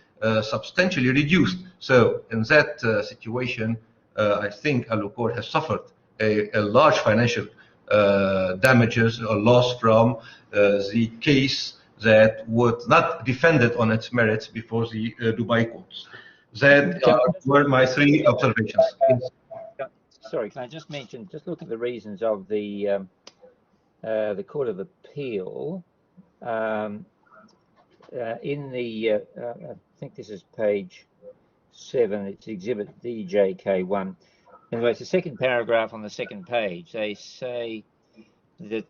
substantially reduced. So in that situation, I think Alucor has suffered a large financial damages or loss from the case that was not defended on its merits before the Dubai courts. That were my three observations. Sorry, can I just mention, just look at the reasons of the Court of Appeal. In the, I think this is page 7, it's exhibit DJK1. Anyway, it's the second paragraph on the second page. They say that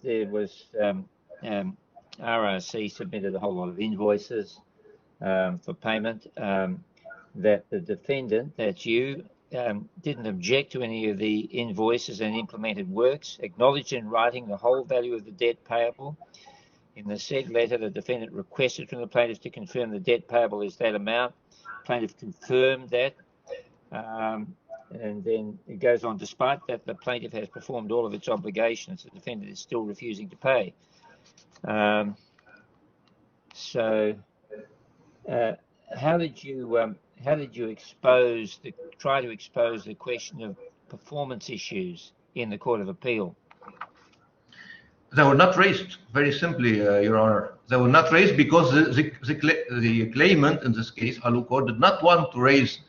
there was RRC submitted a whole lot of invoices for payment, that the defendant, that's you, didn't object to any of the invoices and implemented works, acknowledged in writing the whole value of the debt payable. In the said letter, the defendant requested from the plaintiff to confirm the debt payable is that amount. Plaintiff confirmed that. And then it goes on, despite that the plaintiff has performed all of its obligations, the defendant is still refusing to pay. How did you try to expose the question of performance issues in the Court of Appeal? They were not raised, very simply, Your Honor. They were not raised because the claimant, in this case, Alucor, did not want to raise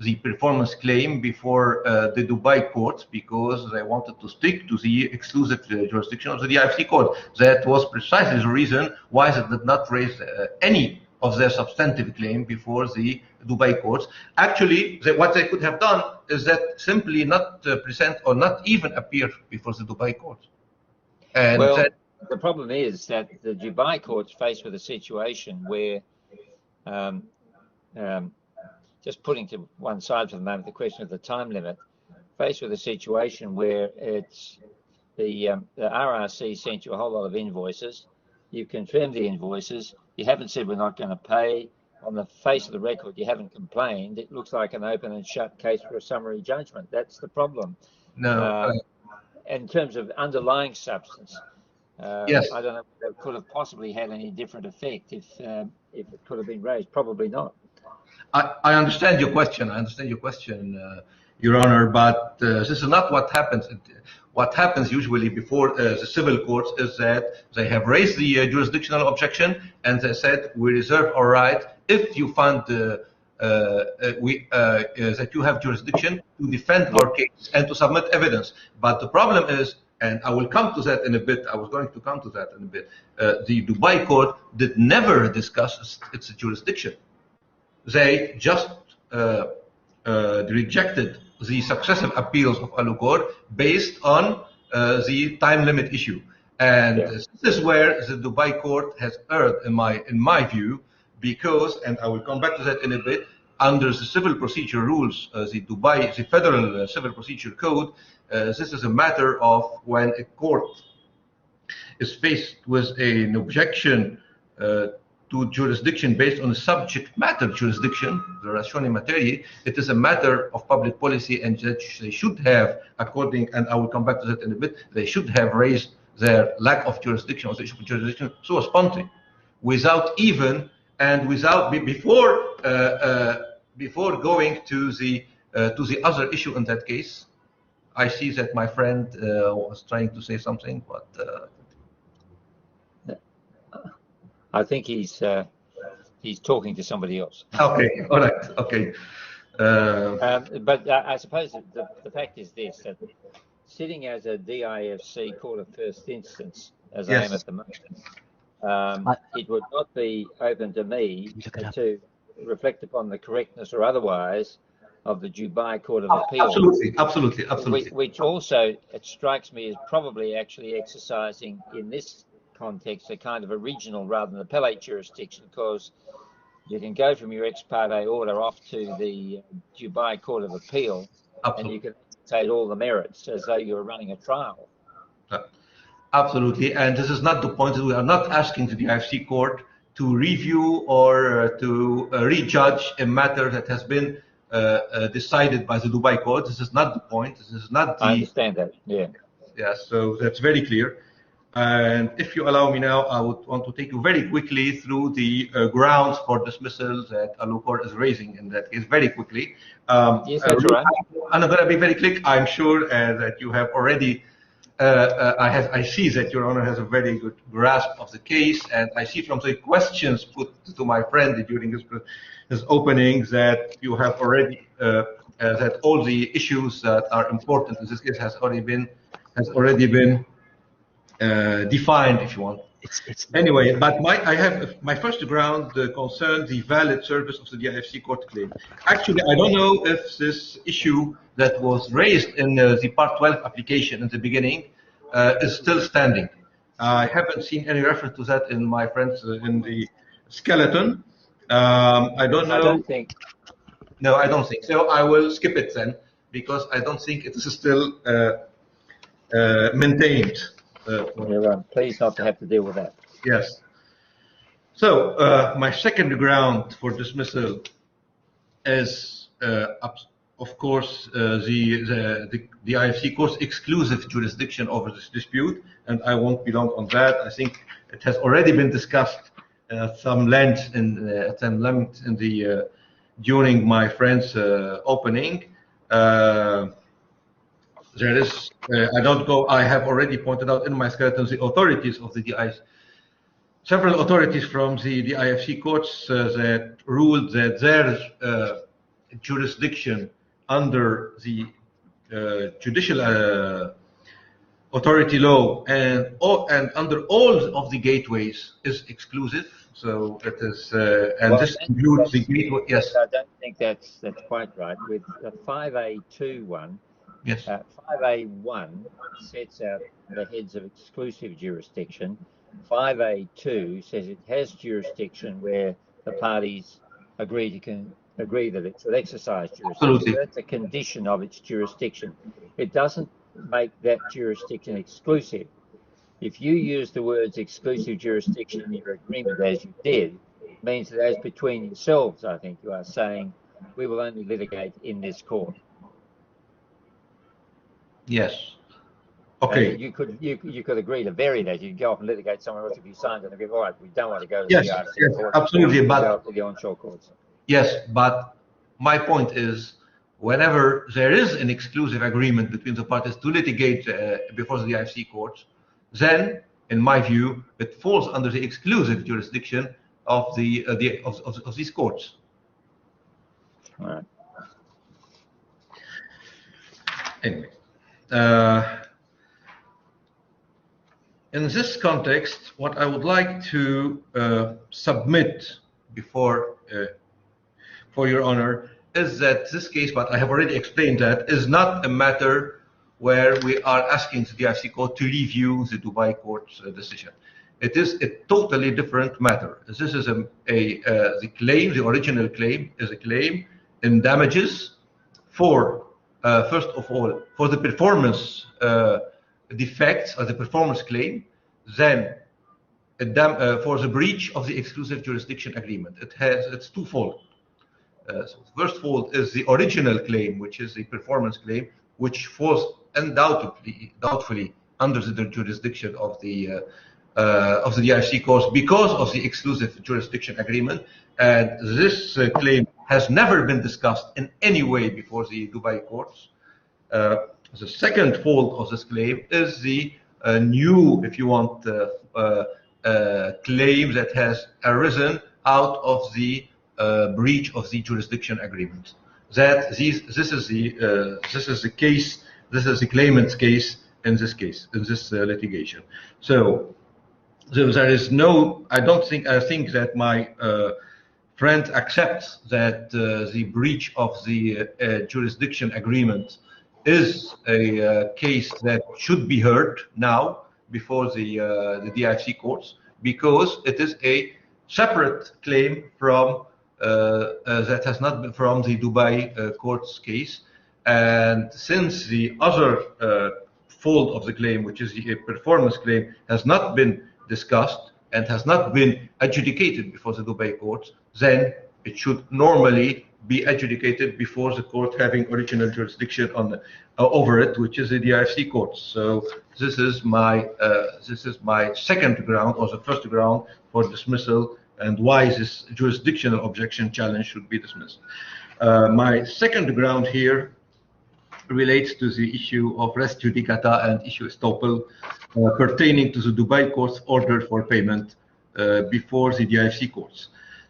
the performance claim before the Dubai courts because they wanted to stick to the exclusive jurisdiction of the DIFC court. That was precisely the reason why they did not raise any of their substantive claim before the Dubai courts. Actually, what they could have done is that simply not present or not even appear before the Dubai courts. And well, the problem is that the Dubai courts faced with a situation where just putting to one side for the moment the question of the time limit, faced with a situation where it's the RRC sent you a whole lot of invoices, you've confirmed the invoices, you haven't said we're not going to pay, on the face of the record you haven't complained, it looks like an open and shut case for a summary judgment. That's the problem. No. In terms of underlying substance, yes. I don't know if it could have possibly had any different effect if it could have been raised. Probably not. I understand your question. Your Honor, but this is not what happens. What happens usually before the civil courts is that they have raised the jurisdictional objection and they said, we reserve our right if you find that you have jurisdiction to defend our case and to submit evidence. But the problem is, and I will come to that in a bit, I was going to come to that in a bit, the Dubai court did never discuss its jurisdiction. They just rejected the successive appeals of Alucor based on the time limit issue. And this is where the Dubai court has erred, in my view, because, and I will come back to that in a bit, under the civil procedure rules, the Federal Civil Procedure Code, this is a matter of when a court is faced with an objection to jurisdiction based on the subject matter jurisdiction, the ratione materie, it is a matter of public policy, and that they should have, according, and I will come back to that in a bit, they should have raised their lack of jurisdiction or the issue of jurisdiction sua sponte, without even, and without, before going to the to the other issue in that case. I see that my friend was trying to say something, but I think he's talking to somebody else. Okay, all right, okay. But I suppose the fact is this, that sitting as a DIFC court of first instance, as I am at the moment, it would not be open to me to reflect upon the correctness or otherwise of the Dubai Court of Appeal. Absolutely. Which also, it strikes me as probably actually exercising in this context a kind of a regional rather than appellate jurisdiction, because you can go from your ex parte order off to the Dubai Court of Appeal, and you can take all the merits as though you were running a trial. Absolutely, and this is not the point. We are not asking the DIFC court to review or to rejudge a matter that has been decided by the Dubai court. This is not the point. This is not the... I understand that, yeah. Yeah, so that's very clear. And if you allow me now, I would want to take you very quickly through the grounds for dismissal that Alucor is raising in that case, very quickly. Yes, that's right. I'm going to be very quick. I'm sure that you have already, I see that Your Honor has a very good grasp of the case, and I see from the questions put to my friend during his opening that you have already, that all the issues that are important in this case has already been defined, if you want. Anyway, but my first ground concerns the valid service of the DIFC court claim. Actually, I don't know if this issue that was raised in the Part 12 application in the beginning is still standing. I haven't seen any reference to that in my friends in the skeleton. I don't know. I don't think. No, I don't think. So I will skip it then, because I don't think it is still maintained. You're pleased not to have to deal with that. Yes. So my second ground for dismissal is, of course, the IFC court's exclusive jurisdiction over this dispute, and I won't be long on that. I think it has already been discussed at some length during my friend's opening. There is, I have already pointed out in my skeletons the authorities of the DIFC, several authorities from the DIFC courts that ruled that their jurisdiction under the judicial authority law and under all of the gateways is exclusive. So it is, and well, this includes the gateway. Yes. I don't think that's quite right. With the 5A2 one. Yes. 5A1 sets out the heads of exclusive jurisdiction. 5A2 says it has jurisdiction where the parties agree that it should exercise jurisdiction. Absolutely. So that's a condition of its jurisdiction. It doesn't make that jurisdiction exclusive. If you use the words exclusive jurisdiction in your agreement, as you did, it means that as between yourselves, I think you are saying, we will only litigate in this court. Yes. Okay. You could agree to vary that. You could go off and litigate somewhere else if you signed an agreement. All right, we don't want to go to the yes, court. Absolutely, but go to the onshore courts. Yes, but my point is, whenever there is an exclusive agreement between the parties to litigate before the DIFC courts, then, in my view, it falls under the exclusive jurisdiction of of these courts. All right. Anyway. In this context, what I would like to submit before for Your Honor is that this case, but I have already explained that, is not a matter where we are asking the DIFC court to review the Dubai court's decision. It is a totally different matter. This is the claim, the original claim, is a claim in damages for first of all, for the performance defects or the performance claim, then for the breach of the exclusive jurisdiction agreement. It's twofold. So the first fold is the original claim, which is the performance claim, which falls doubtfully under the jurisdiction of the DIFC courts because of the exclusive jurisdiction agreement. And this claim has never been discussed in any way before the Dubai courts. The second fault of this claim is the new, if you want, claim that has arisen out of the breach of the jurisdiction agreement. That this is the case. This is the claimant's case in this litigation. So there is no. I think that my friend accepts that the breach of the jurisdiction agreement is a case that should be heard now before the DIFC courts, because it is a separate claim from that has not been from the Dubai court's case. And since the other fault of the claim, which is the performance claim, has not been discussed and has not been adjudicated before the Dubai courts, then it should normally be adjudicated before the court having original jurisdiction on over it, which is the DIFC courts. So this is my second ground, or the first ground for dismissal, and why this jurisdictional objection challenge should be dismissed. My second ground here relates to the issue of res judicata and issue estoppel pertaining to the Dubai court's order for payment before the DIFC courts.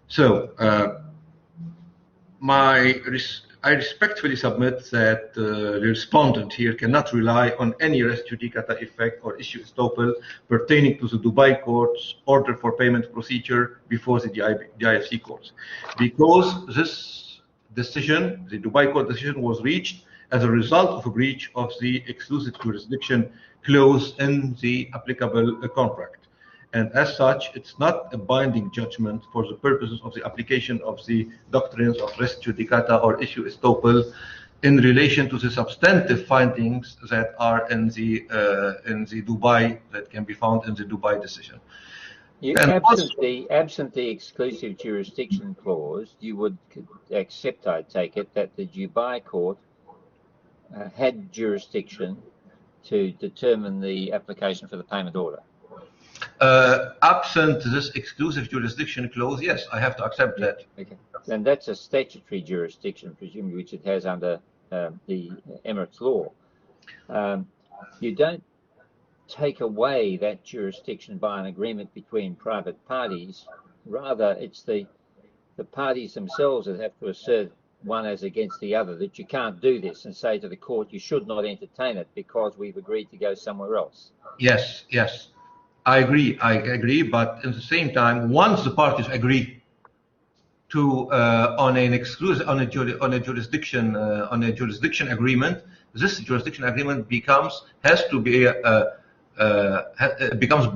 So I respectfully submit that the respondent here cannot rely on any res judicata effect or issue estoppel pertaining to the Dubai court's order for payment procedure before the DIFC courts, because this decision, the Dubai court decision, was reached as a result of a breach of the exclusive jurisdiction clause in the applicable contract. And as such, it's not a binding judgment for the purposes of the application of the doctrines of res judicata or issue estoppel in relation to the substantive findings that are in the Dubai, that can be found in the Dubai decision. Absent the exclusive jurisdiction clause, you would accept, I take it, that the Dubai court had jurisdiction to determine the application for the payment order. Absent this exclusive jurisdiction clause, yes, I have to accept that. Okay. And that's a statutory jurisdiction, presumably, which it has under the Emirates law. You don't take away that jurisdiction by an agreement between private parties. Rather, it's the parties themselves that have to assert one as against the other, that you can't do this, and say to the court, you should not entertain it because we've agreed to go somewhere else. Yes, yes. I agree, but at the same time, once the parties agree to on a jurisdiction agreement, this jurisdiction agreement becomes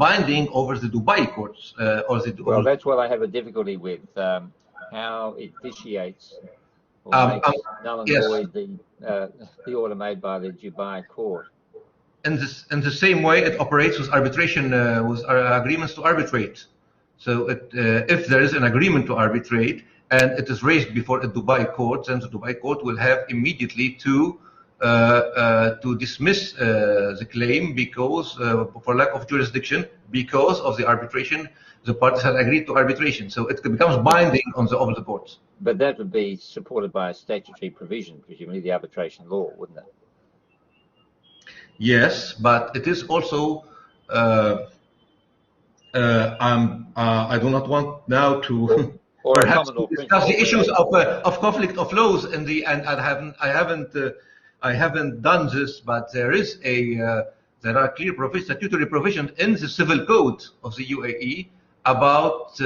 binding over the Dubai courts Well, that's what I have a difficulty with, how it vitiates or makes null and void the order made by the Dubai court. In the same way, it operates with arbitration, with agreements to arbitrate. So if there is an agreement to arbitrate and it is raised before a Dubai court, then the Dubai court will have immediately to dismiss the claim because for lack of jurisdiction, because of the arbitration, the parties have agreed to arbitration. So it becomes binding on the courts. But that would be supported by a statutory provision, presumably the arbitration law, wouldn't it? Yes, but it is also. I do not want now to perhaps discuss the issues of conflict of laws in the. And I haven't done this, but there are clear statutory provisions in the civil code of the UAE about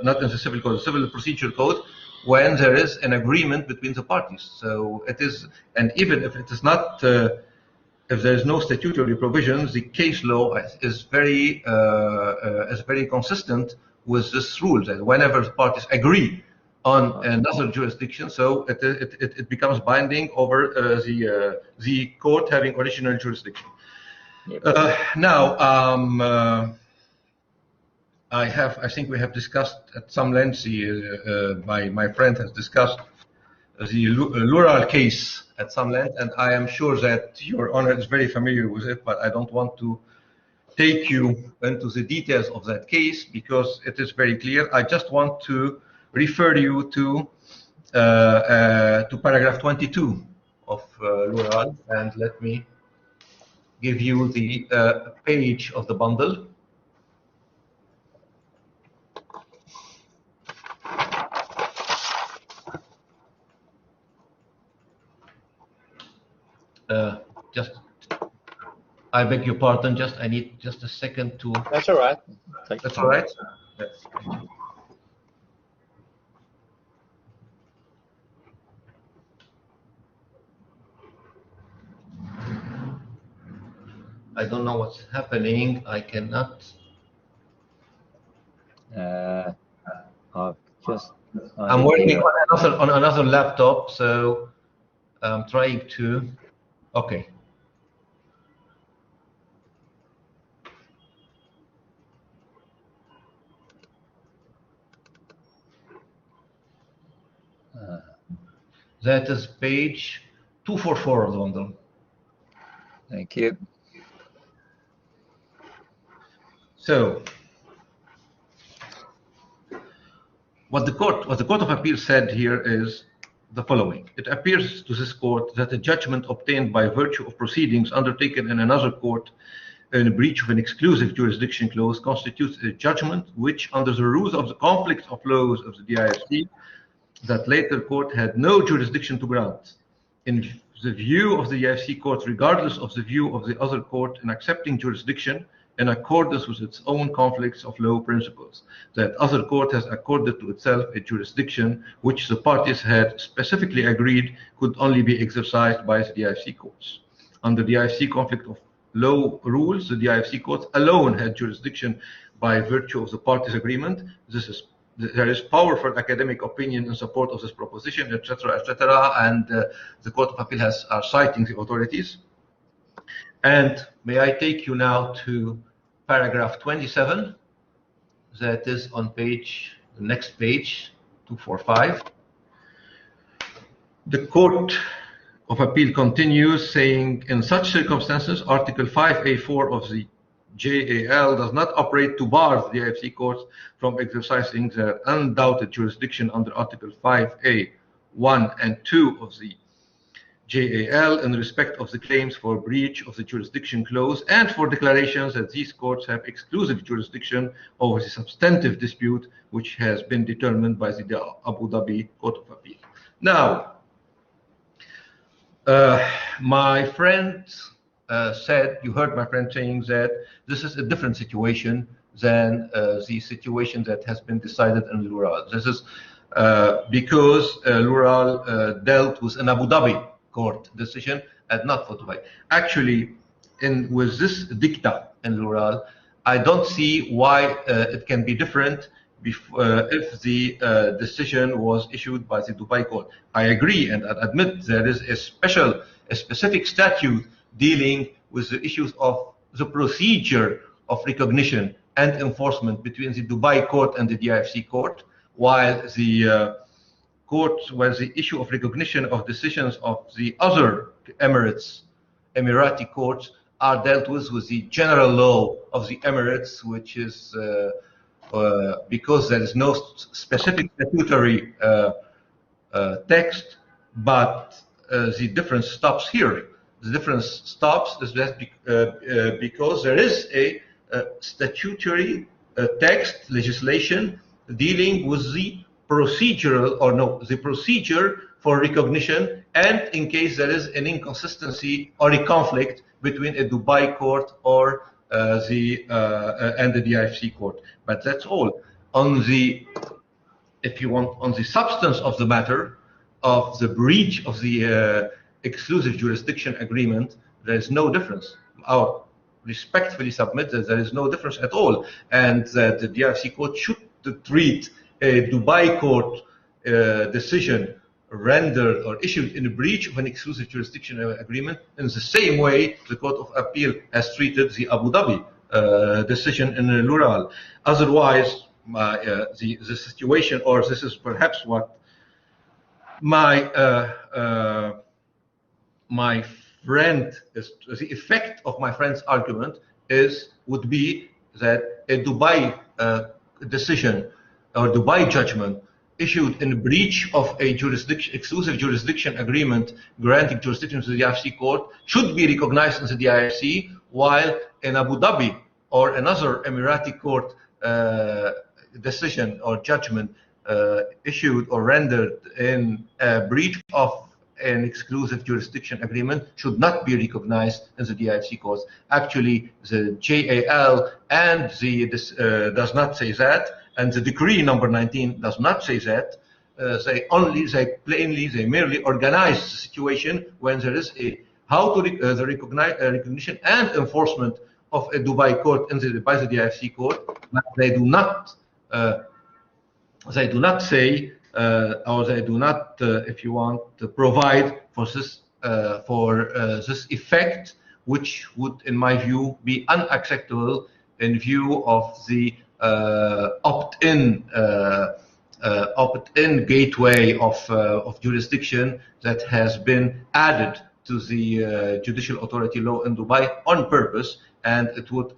not in the civil code, the civil procedure code, when there is an agreement between the parties. So it is, and even if it is not, if there is no statutory provisions, the case law is very consistent with this rule that whenever the parties agree on another jurisdiction, so it becomes binding over the court having original jurisdiction. Yep. Now. I think we have discussed at some length, my friend has discussed the Lural case at some length, and I am sure that Your Honor is very familiar with it, but I don't want to take you into the details of that case because it is very clear. I just want to refer you to paragraph 22 of Lural, and let me give you the page of the bundle. I beg your pardon, I need just a second to... That's all right. That's all right? Yes, thank you. I don't know what's happening. I cannot... I'm working on another laptop, so I'm trying to... Okay. That is page 244 of the bundle. Thank you. So, what the Court of Appeal said here is the following. It appears to this court that a judgment obtained by virtue of proceedings undertaken in another court in a breach of an exclusive jurisdiction clause constitutes a judgment which, under the rules of the conflict of laws of the DIFC, that later court had no jurisdiction to grant. In the view of the DIFC court, regardless of the view of the other court in accepting jurisdiction, in accordance with its own conflicts of law principles, that other court has accorded to itself a jurisdiction which the parties had specifically agreed could only be exercised by the DIFC courts. Under the DIFC conflict of law rules, the DIFC courts alone had jurisdiction by virtue of the parties' agreement. There is powerful academic opinion in support of this proposition, etc., etc., and the Court of Appeal are citing the authorities. And may I take you now to paragraph 27, that is on the next page, 245. The Court of Appeal continues saying, in such circumstances, Article 5A4 of the JAL does not operate to bar the DIFC courts from exercising their undoubted jurisdiction under Article 5A1 and 2 of the JAL in respect of the claims for breach of the jurisdiction clause and for declarations that these courts have exclusive jurisdiction over the substantive dispute which has been determined by the Abu Dhabi Court of Appeal. Now, my friend said, you heard my friend saying that this is a different situation than the situation that has been decided in Lural. This is because Lural dealt with an Abu Dhabi court decision and not for Dubai. Actually, with this dicta in Lural, I don't see why it can be different if the decision was issued by the Dubai court. I agree and I admit there is a specific statute dealing with the issues of the procedure of recognition and enforcement between the Dubai court and the DIFC court, while the the issue of recognition of decisions of the other Emirati courts are dealt with the general law of the Emirates, which is because there is no specific statutory text, but the difference stops here. The difference stops is that because there is a statutory text legislation dealing with the the procedure for recognition, and in case there is an inconsistency or a conflict between a Dubai court or and the DIFC court. But that's all. If you want, on the substance of the matter of the breach of the exclusive jurisdiction agreement, there is no difference. I respectfully submit that there is no difference at all, and that the DIFC court should treat a Dubai court decision rendered or issued in a breach of an exclusive jurisdiction agreement in the same way the Court of Appeal has treated the Abu Dhabi decision in Lural. Otherwise, the situation, or this is perhaps what my friend, the effect of my friend's argument would be that a Dubai decision or Dubai judgment issued in breach of a exclusive jurisdiction agreement granting jurisdiction to the IFC court should be recognized in the DIFC, while in Abu Dhabi or another Emirati court decision or judgment issued or rendered in breach of an exclusive jurisdiction agreement should not be recognized in the DIFC courts. Actually, the JAL and this does not say that, and the decree number 19 does not say that. They merely organize the situation when there is the recognition and enforcement of a Dubai court by the DIFC court. But they do not say or they do not, if you want, provide for this effect, which would, in my view, be unacceptable in view of the opt-in gateway of jurisdiction that has been added to the judicial authority law in Dubai on purpose, and it would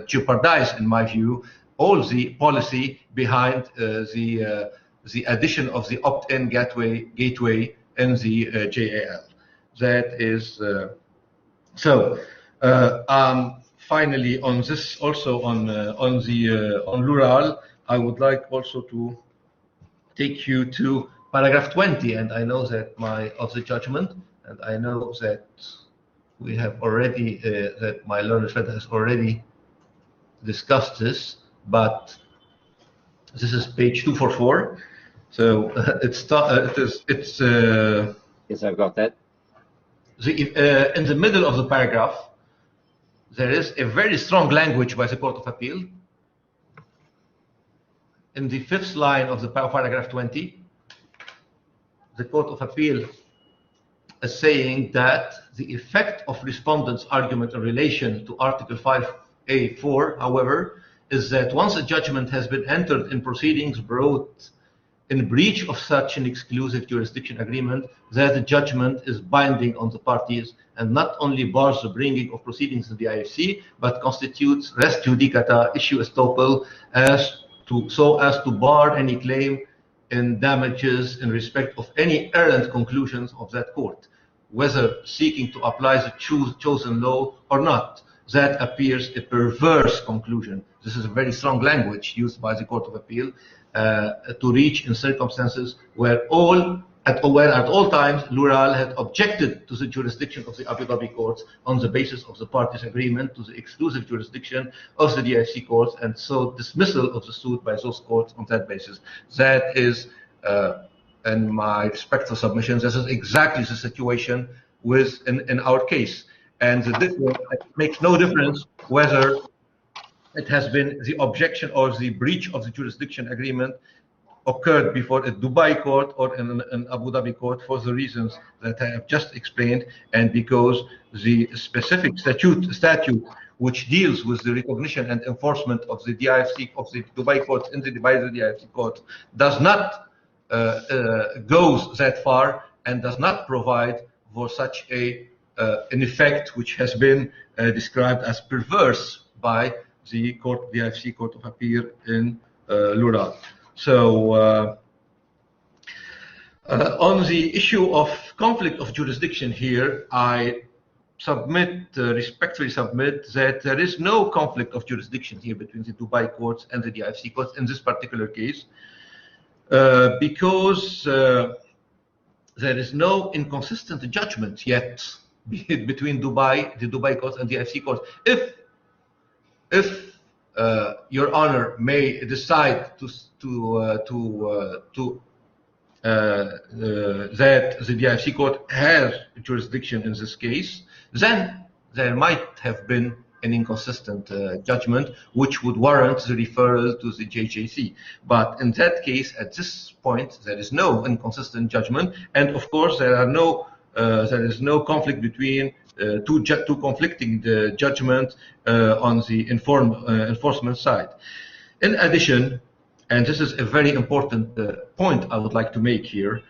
jeopardize, in my view, all the policy behind the addition of the opt-in gateway in the JAL. That is so. Finally, on this, also on Lural, I would like also to take you to paragraph 20, and I know that of the judgment, and I know that we have already that my learned friend has already discussed this, but this is page 244. So yes, I've got that. In the middle of the paragraph, there is a very strong language by the Court of Appeal. In the fifth line of the paragraph 20, the Court of Appeal is saying that the effect of respondents' argument in relation to Article 5A4, however, is that once a judgment has been entered in proceedings brought in breach of such an exclusive jurisdiction agreement, that the judgment is binding on the parties and not only bars the bringing of proceedings in the IFC, but constitutes res judicata issue estoppel so as to bar any claim in damages in respect of any errant conclusions of that court, whether seeking to apply the chosen law or not. That appears a perverse conclusion. This is a very strong language used by the Court of Appeal to reach in circumstances where at all times Lural had objected to the jurisdiction of the Abu Dhabi courts on the basis of the parties' agreement to the exclusive jurisdiction of the DIFC courts, and so dismissal of the suit by those courts on that basis. That is, in my respectful submission, this is exactly the situation in our case. And it makes no difference whether it has been the objection or the breach of the jurisdiction agreement occurred before a Dubai court or in an Abu Dhabi court, for the reasons that I have just explained, and because the specific statute which deals with the recognition and enforcement of the DIFC of the Dubai courts in the DIFC court does not goes that far and does not provide for such an effect which has been described as perverse by the DIFC Court of Appeal in Lural. So on the issue of conflict of jurisdiction here, I respectfully submit that there is no conflict of jurisdiction here between the Dubai courts and the DIFC courts in this particular case, because there is no inconsistent judgment yet between the Dubai courts and the DIFC courts. If Your Honor may decide that the DIFC court has jurisdiction in this case, then there might have been an inconsistent judgment which would warrant the referral to the JJC. But in that case, at this point, there is no inconsistent judgment, and of course there is no conflict between two conflicting judgments on the enforcement side. In addition, and this is a very important point I would like to make here,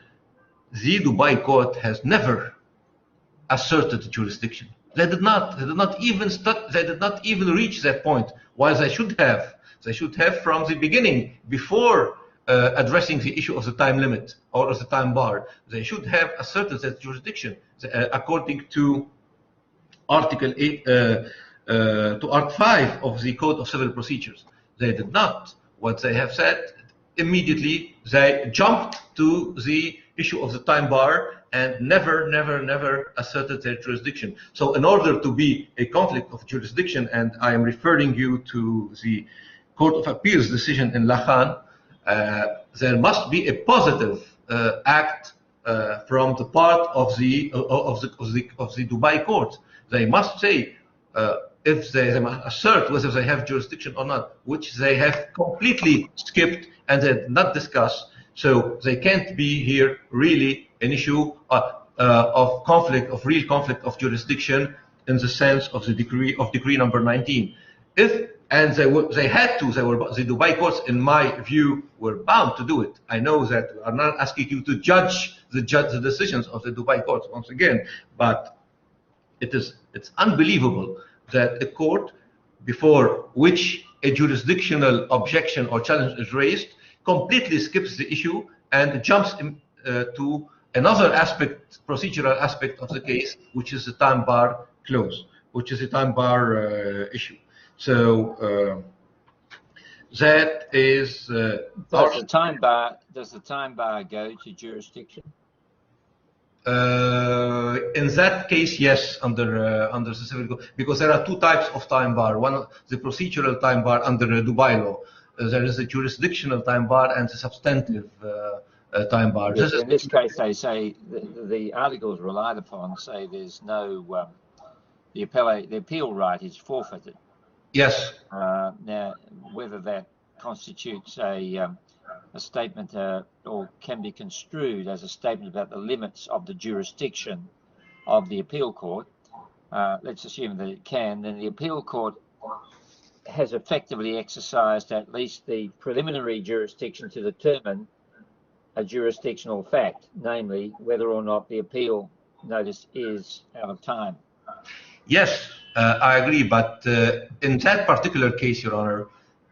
the Dubai court has never asserted jurisdiction They did not. They did not even they did not even reach that point. While they should have. They should have from the beginning, before addressing the issue of the time limit or of the time bar. They should have asserted that jurisdiction according to Article 8 to Art 5 of the Code of Civil Procedures. They did not. What they have said, immediately they jumped to the issue of the time bar and never asserted their jurisdiction. So in order to be a conflict of jurisdiction, and I am referring you to the Court of Appeals decision in Lahan, there must be a positive act from the part of the Dubai court. They must say if they must assert whether they have jurisdiction or not, which they have completely skipped and they did not discuss. So they can't be here really an issue of conflict, of real conflict of jurisdiction in the sense of the decree number 19. They had to. The Dubai courts, in my view, were bound to do it. I know that I'm not asking you to judge the decisions of the Dubai courts once again, but it's unbelievable that a court before which a jurisdictional objection or challenge is raised completely skips the issue and jumps to another aspect, procedural aspect of the case, which is the time bar clause, which is a time bar issue. So that is. Does the time bar go to jurisdiction? In that case, yes, under the civil code, because there are two types of time bar. One, the procedural time bar under the Dubai law. There is a jurisdictional time bar and the substantive time bar. Yes, in this case, they say the articles relied upon say there's no the appeal right is forfeited. Yes. Now, whether that constitutes a statement or can be construed as a statement about the limits of the jurisdiction of the appeal court, let's assume that it can, then the appeal court has effectively exercised at least the preliminary jurisdiction to determine a jurisdictional fact, namely whether or not the appeal notice is out of time. Yes, I agree, but in that particular case, Your Honor,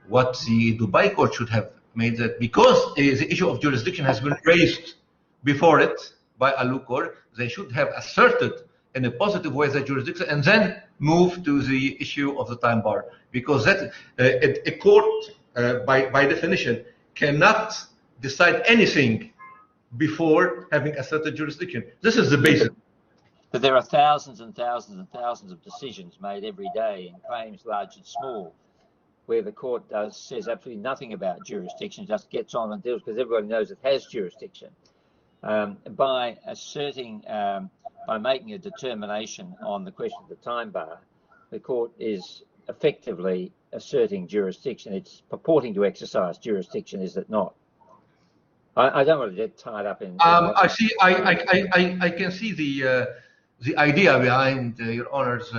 what the Dubai court should have made that because the issue of jurisdiction has been raised before it by Alucor, they should have asserted in a positive way that jurisdiction and then move to the issue of the time bar, because that a court by definition cannot decide anything before having asserted jurisdiction. This is the basis. But there are thousands and thousands and thousands of decisions made every day in claims large and small, where the court says absolutely nothing about jurisdiction, just gets on and deals because everybody knows it has jurisdiction. By asserting, by making a determination on the question of the time bar, the court is effectively asserting jurisdiction. It's purporting to exercise jurisdiction, is it not? I don't want to get tied up in. I see. I can see the idea behind Your Honor's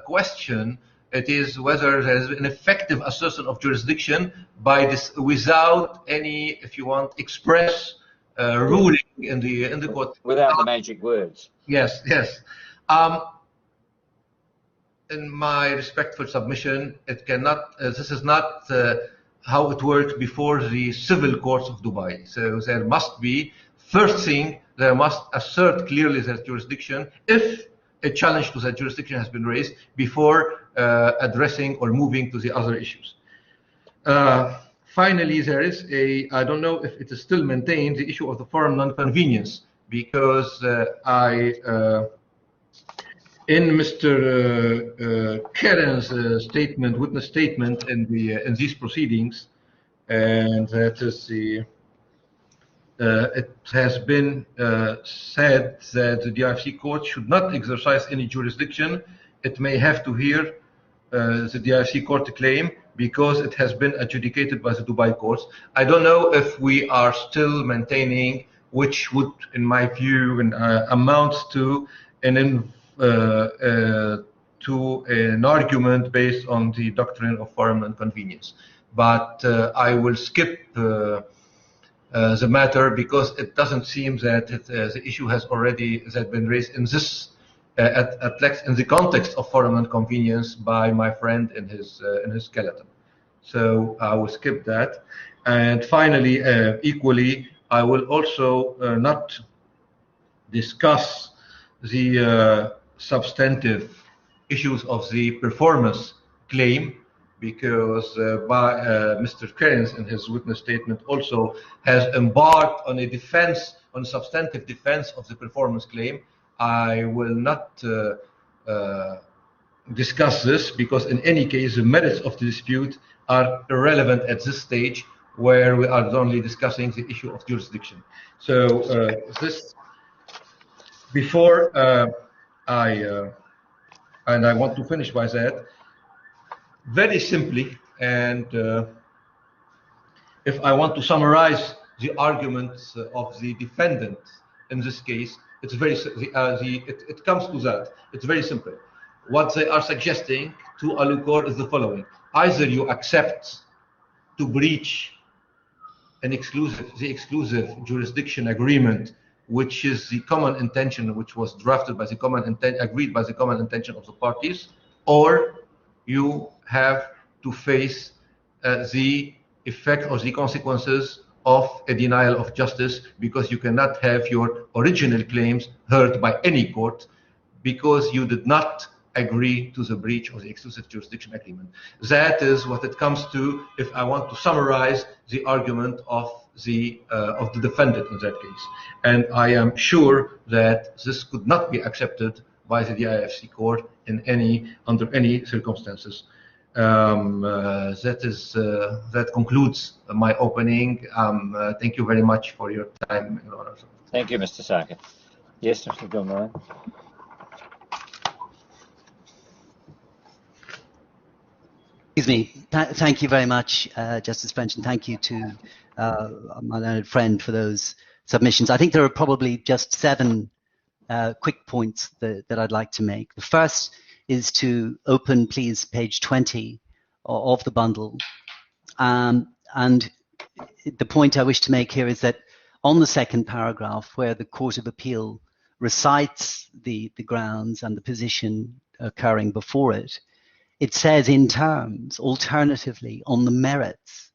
question. It is whether there is an effective assertion of jurisdiction by this without any, if you want, express ruling in the court. Without the magic words. Yes, yes. In my respectful submission, it cannot. This is not how it works before the civil courts of Dubai. So there must be, first thing, they must assert clearly their jurisdiction if a challenge to that jurisdiction has been raised before addressing or moving to the other issues. Finally, there is I don't know if it is still maintained, the issue of the forum non-convenience, because in Mr. Karen's statement, witness statement in these proceedings, and that is it has been said that the DIFC court should not exercise any jurisdiction. It may have to hear the DIFC court claim because it has been adjudicated by the Dubai courts. I don't know if we are still maintaining, which would, in my view, amount to an argument based on the doctrine of forum non-convenience. But I will skip the matter because it doesn't seem that the issue has already been raised in this in the context of foreign inconvenience by my friend in his skeleton. So I will skip that. And finally, equally, I will also not discuss the substantive issues of the performance claim, because Mr. Kearns in his witness statement also has embarked on a defense, on substantive defense of the performance claim. I will not discuss this, because in any case the merits of the dispute are irrelevant at this stage, where we are only discussing the issue of jurisdiction. So this, before I want to finish by that, very simply, and if I want to summarize the arguments of the defendant in this case, it's very it comes to that. It's very simple. What they are suggesting to Alucor is the following: either you accept to breach the exclusive jurisdiction agreement, which is the common intention, which was drafted by the common intent, agreed by the common intention of the parties, or you have to face the effect or the consequences of a denial of justice, because you cannot have your original claims heard by any court because you did not agree to the breach of the exclusive jurisdiction agreement. That is what it comes to, if I want to summarize the argument of the defendant in that case. And I am sure that this could not be accepted by the DIFC court under any circumstances. That concludes my opening. Thank you very much for your time, Your Honor. Thank you, Mr. Saka. Yes, Mr. Gilmore. Excuse me. Thank you very much, Justice French, and thank you to my learned friend for those submissions. I think there are probably just 7 quick points that I'd like to make. The first is to open, please, page 20 of the bundle. And the point I wish to make here is that on the second paragraph, where the Court of Appeal recites the grounds and the position occurring before it, it says in terms, alternatively, on the merits.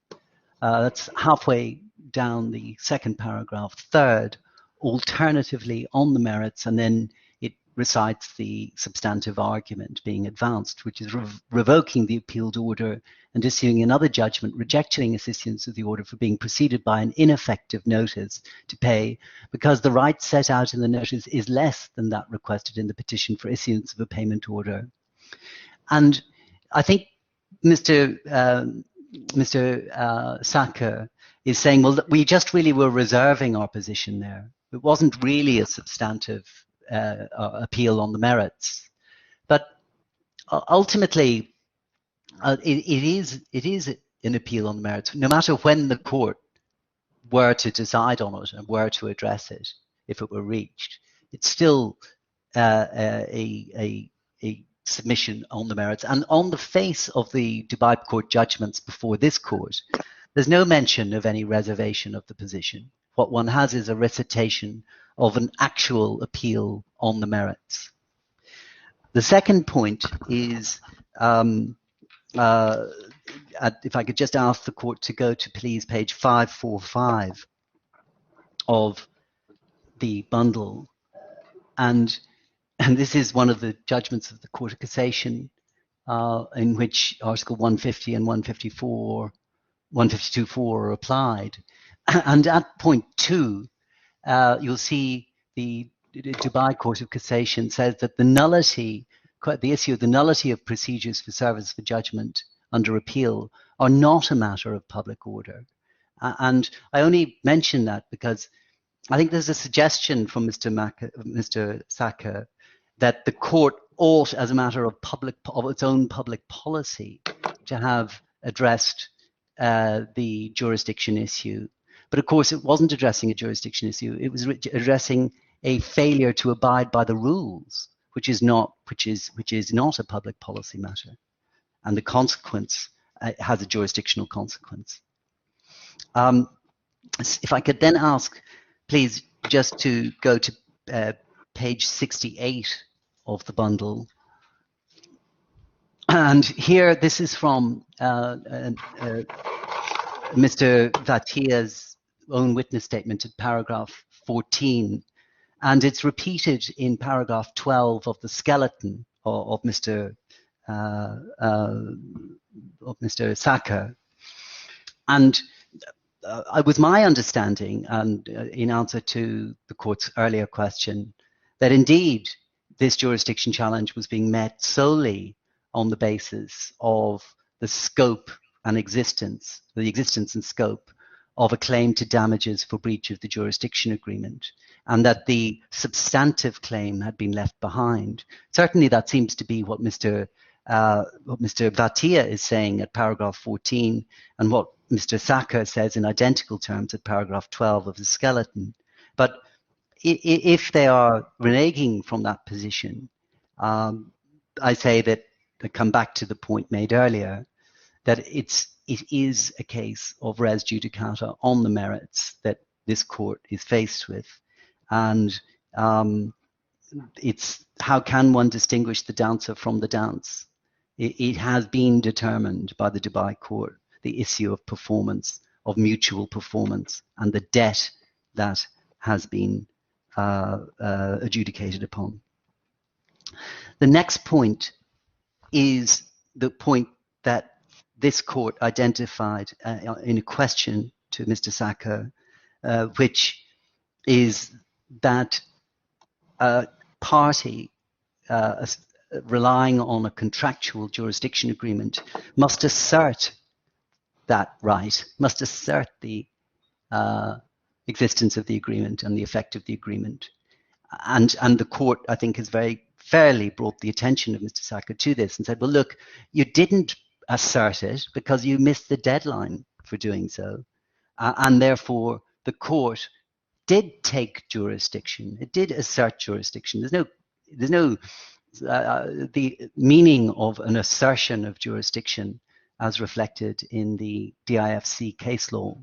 That's halfway down the second paragraph. Third, alternatively, on the merits, and then it recites the substantive argument being advanced, which is revoking the appealed order and issuing another judgment rejecting assistance of the order for being preceded by an ineffective notice to pay, because the right set out in the notice is less than that requested in the petition for issuance of a payment order. And I think Mr. Saka is saying, well, we just really were reserving our position there. It wasn't really a substantive appeal on the merits. But ultimately, it is an appeal on the merits, no matter when the court were to decide on it and were to address it, if it were reached. It's still a submission on the merits. And on the face of the Dubai court judgments before this court, there's no mention of any reservation of the position. What one has is a recitation of an actual appeal on the merits. The second point is, if I could just ask the court to go to, please, page 545 of the bundle. And this is one of the judgments of the Court of Cassation, in which Article 150 and 152.4 are applied. And at point 2, you'll see the Dubai Court of Cassation says that the issue of the nullity of procedures for service for judgment under appeal are not a matter of public order. And I only mention that because I think there's a suggestion from Mr. Saka that the court ought, as a matter of its own public policy, to have addressed the jurisdiction issue. But of course, it wasn't addressing a jurisdiction issue. It was addressing a failure to abide by the rules, which is not a public policy matter, and the consequence has a jurisdictional consequence. If I could then ask, please, just to go to page 68 of the bundle. And here, this is from Mr. Vatia's own witness statement at paragraph 14, and it's repeated in paragraph 12 of the skeleton of Mr. Saka. And it was my understanding, and in answer to the court's earlier question, that indeed this jurisdiction challenge was being met solely on the basis of the scope and the existence and scope of a claim to damages for breach of the jurisdiction agreement, and that the substantive claim had been left behind. Certainly that seems to be what Mr. Vatia is saying at paragraph 14, and what Mr. Saka says in identical terms at paragraph 12 of the skeleton. But if they are reneging from that position, I say that, I come back to the point made earlier, that it is a case of res judicata on the merits that this court is faced with. And it's how can one distinguish the dancer from the dance? It has been determined by the Dubai court, the issue of performance, of mutual performance, and the debt that has been adjudicated upon. The next point is the point that this court identified in a question to Mr. Saka, which is that a party relying on a contractual jurisdiction agreement must assert that right, must assert the existence of the agreement and the effect of the agreement. And the court, I think, has very fairly brought the attention of Mr. Saka to this and said, well, look, you didn't assert it because you missed the deadline for doing so. And therefore, the court did take jurisdiction. It did assert jurisdiction. There's no the meaning of an assertion of jurisdiction as reflected in the DIFC case law,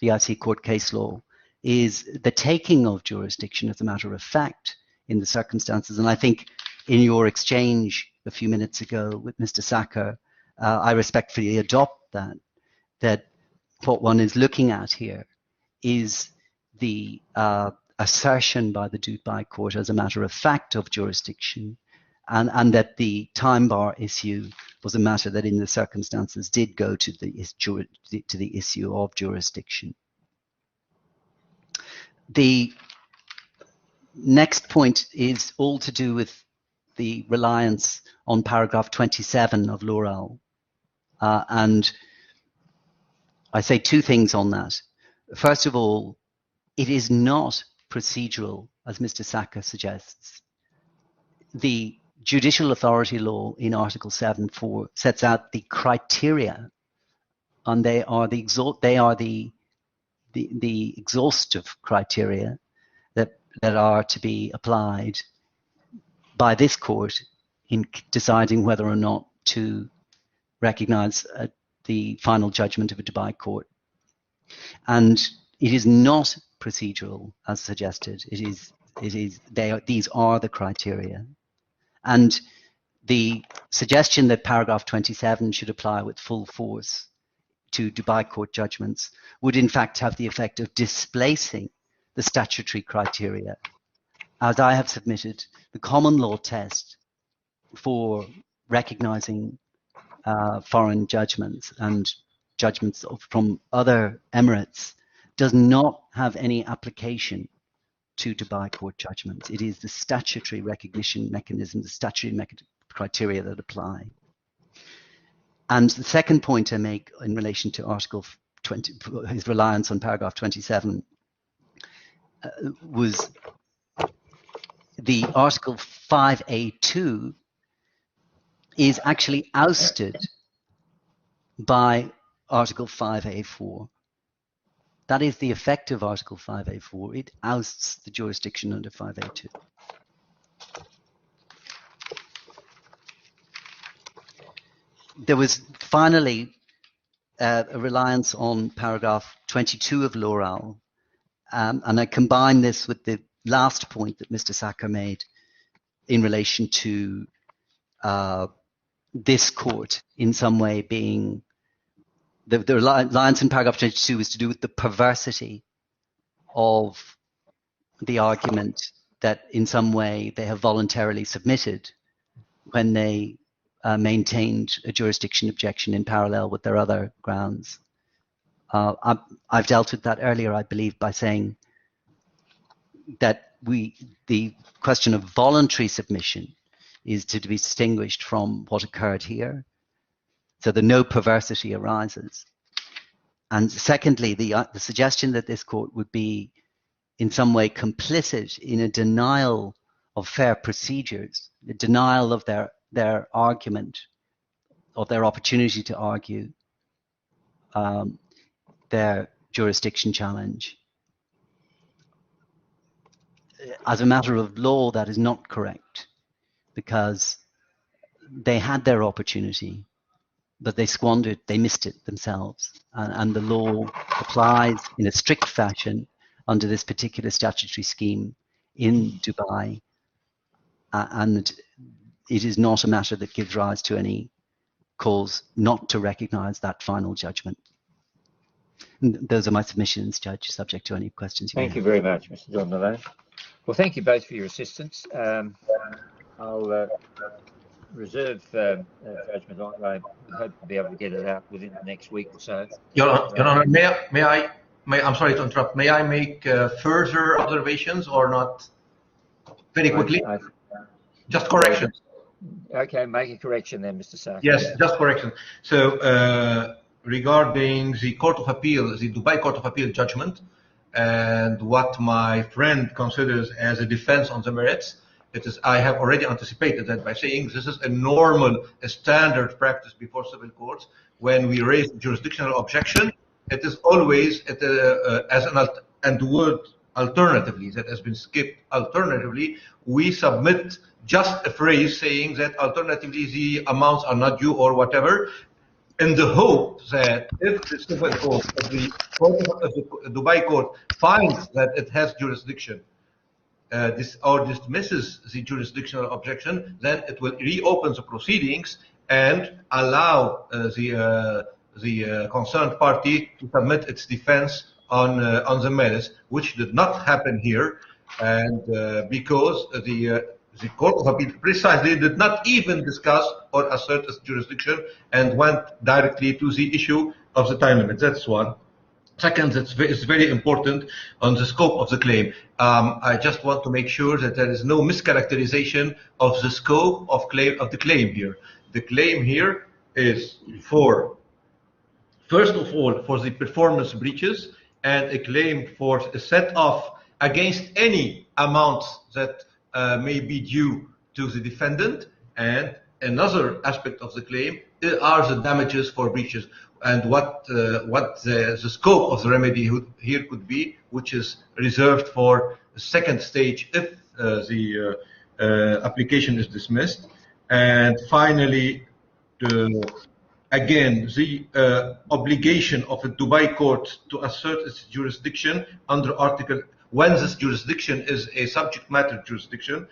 DIFC court case law, is the taking of jurisdiction as a matter of fact in the circumstances. And I think in your exchange a few minutes ago with Mr. Saka, I respectfully adopt that what one is looking at here is the assertion by the Dubai court as a matter of fact of jurisdiction, and that the time bar issue was a matter that in the circumstances did go to the issue of jurisdiction. The next point is all to do with the reliance on paragraph 27 of L'Oral. And I say two things on that. First of all, it is not procedural, as Mr. Saka suggests. The judicial authority law in Article 7.4 sets out the criteria, and they are the exhaustive criteria that are to be applied by this court in deciding whether or not to recognize the final judgment of a Dubai court. And it is not procedural as suggested. These are the criteria. And the suggestion that paragraph 27 should apply with full force to Dubai court judgments would in fact have the effect of displacing the statutory criteria. As I have submitted, the common law test for recognizing foreign judgments and judgments from other emirates does not have any application to Dubai court judgments. It is the statutory recognition mechanism, the statutory criteria that apply. And the second point I make in relation to Article 20, his reliance on paragraph 27, was the Article 5A2 is actually ousted by Article 5A4. That is the effect of Article 5A4. It ousts the jurisdiction under 5A2. There was finally a reliance on paragraph 22 of L'Oral, and I combine this with the last point that Mr. Saka made, in relation to this court in some way being the reliance in paragraph 22 is to do with the perversity of the argument that in some way they have voluntarily submitted when they maintained a jurisdiction objection in parallel with their other grounds. I've dealt with that earlier, I believe, by saying that the question of voluntary submission is to be distinguished from what occurred here, so that no perversity arises. And secondly, the suggestion that this court would be in some way complicit in a denial of fair procedures, the denial of their argument, of their opportunity to argue their jurisdiction challenge. As a matter of law, that is not correct, because they had their opportunity, but they squandered, they missed it themselves. And the law applies in a strict fashion under this particular statutory scheme in Dubai. And it is not a matter that gives rise to any cause not to recognize that final judgment. And those are my submissions, Judge, subject to any questions you may have. Thank you very much, Mr. John Malone. Well, thank you both for your assistance. I'll reserve judgment. I hope to be able to get it out within the next week or so. Your Honor, I'm sorry to interrupt. May I make further observations or not? Very quickly. Just corrections. Okay, make a correction then, Mr. Sarkar. Yes, just correction. So regarding the Court of Appeal, the Dubai Court of Appeal judgment, and what my friend considers as a defense on the merits, I have already anticipated that by saying this is a standard practice before civil courts. When we raise jurisdictional objection, it is always and the word alternatively that has been skipped. Alternatively, we submit just a phrase saying that alternatively the amounts are not due or whatever, in the hope that if the civil court of the Dubai court finds that it has jurisdiction or dismisses the jurisdictional objection, then it will reopen the proceedings and allow the concerned party to submit its defense on the merits, which did not happen here, and because the Court of Appeal precisely did not even discuss or assert its jurisdiction and went directly to the issue of the time limit. That's one. Second, it's very important on the scope of the claim. I just want to make sure that there is no mischaracterization of the scope of the claim here. The claim here is first of all, for the performance breaches, and a claim for a set-off against any amounts that may be due to the defendant, and another aspect of the claim are the damages for breaches, and what the scope of the remedy here could be, which is reserved for the second stage if the application is dismissed. And finally, again, the obligation of a Dubai court to assert its jurisdiction under Article, when this jurisdiction is a subject matter jurisdiction,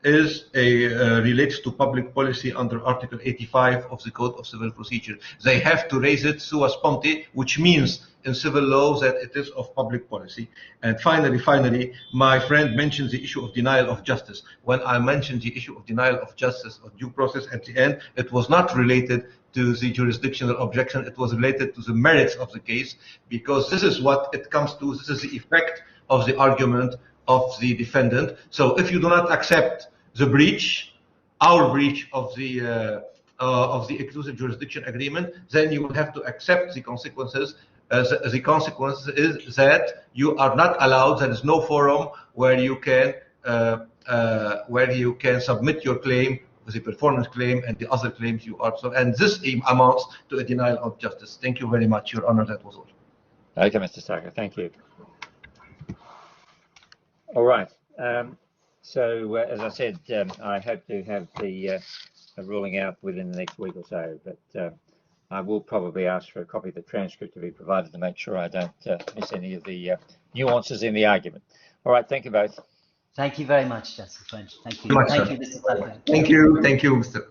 is relates to public policy under Article 85 of the Code of Civil Procedure. They have to raise it sua sponte, which means in civil law that it is of public policy. And finally, my friend mentioned the issue of denial of justice. When I mentioned the issue of denial of justice or due process at the end, it was not related to the jurisdictional objection, it was related to the merits of the case, because this is what it comes to, this is the effect of the argument of the defendant. So if you do not accept the breach, our breach of the exclusive jurisdiction agreement, then you will have to accept the consequences. The consequence is that you are not allowed. There is no forum where you can submit your claim, the performance claim, and the other claims you are. So, and this amounts to a denial of justice. Thank you very much, Your Honor. That was all. Okay, Mr. Sarkar. Thank you. All right. So, as I said, I hope to have the ruling out within the next week or so, but I will probably ask for a copy of the transcript to be provided to make sure I don't miss any of the nuances in the argument. All right, thank you both. Thank you very much, Justice French. Thank you. Very much, Thank sir. you, Mr. Butler. Thank you, Mr.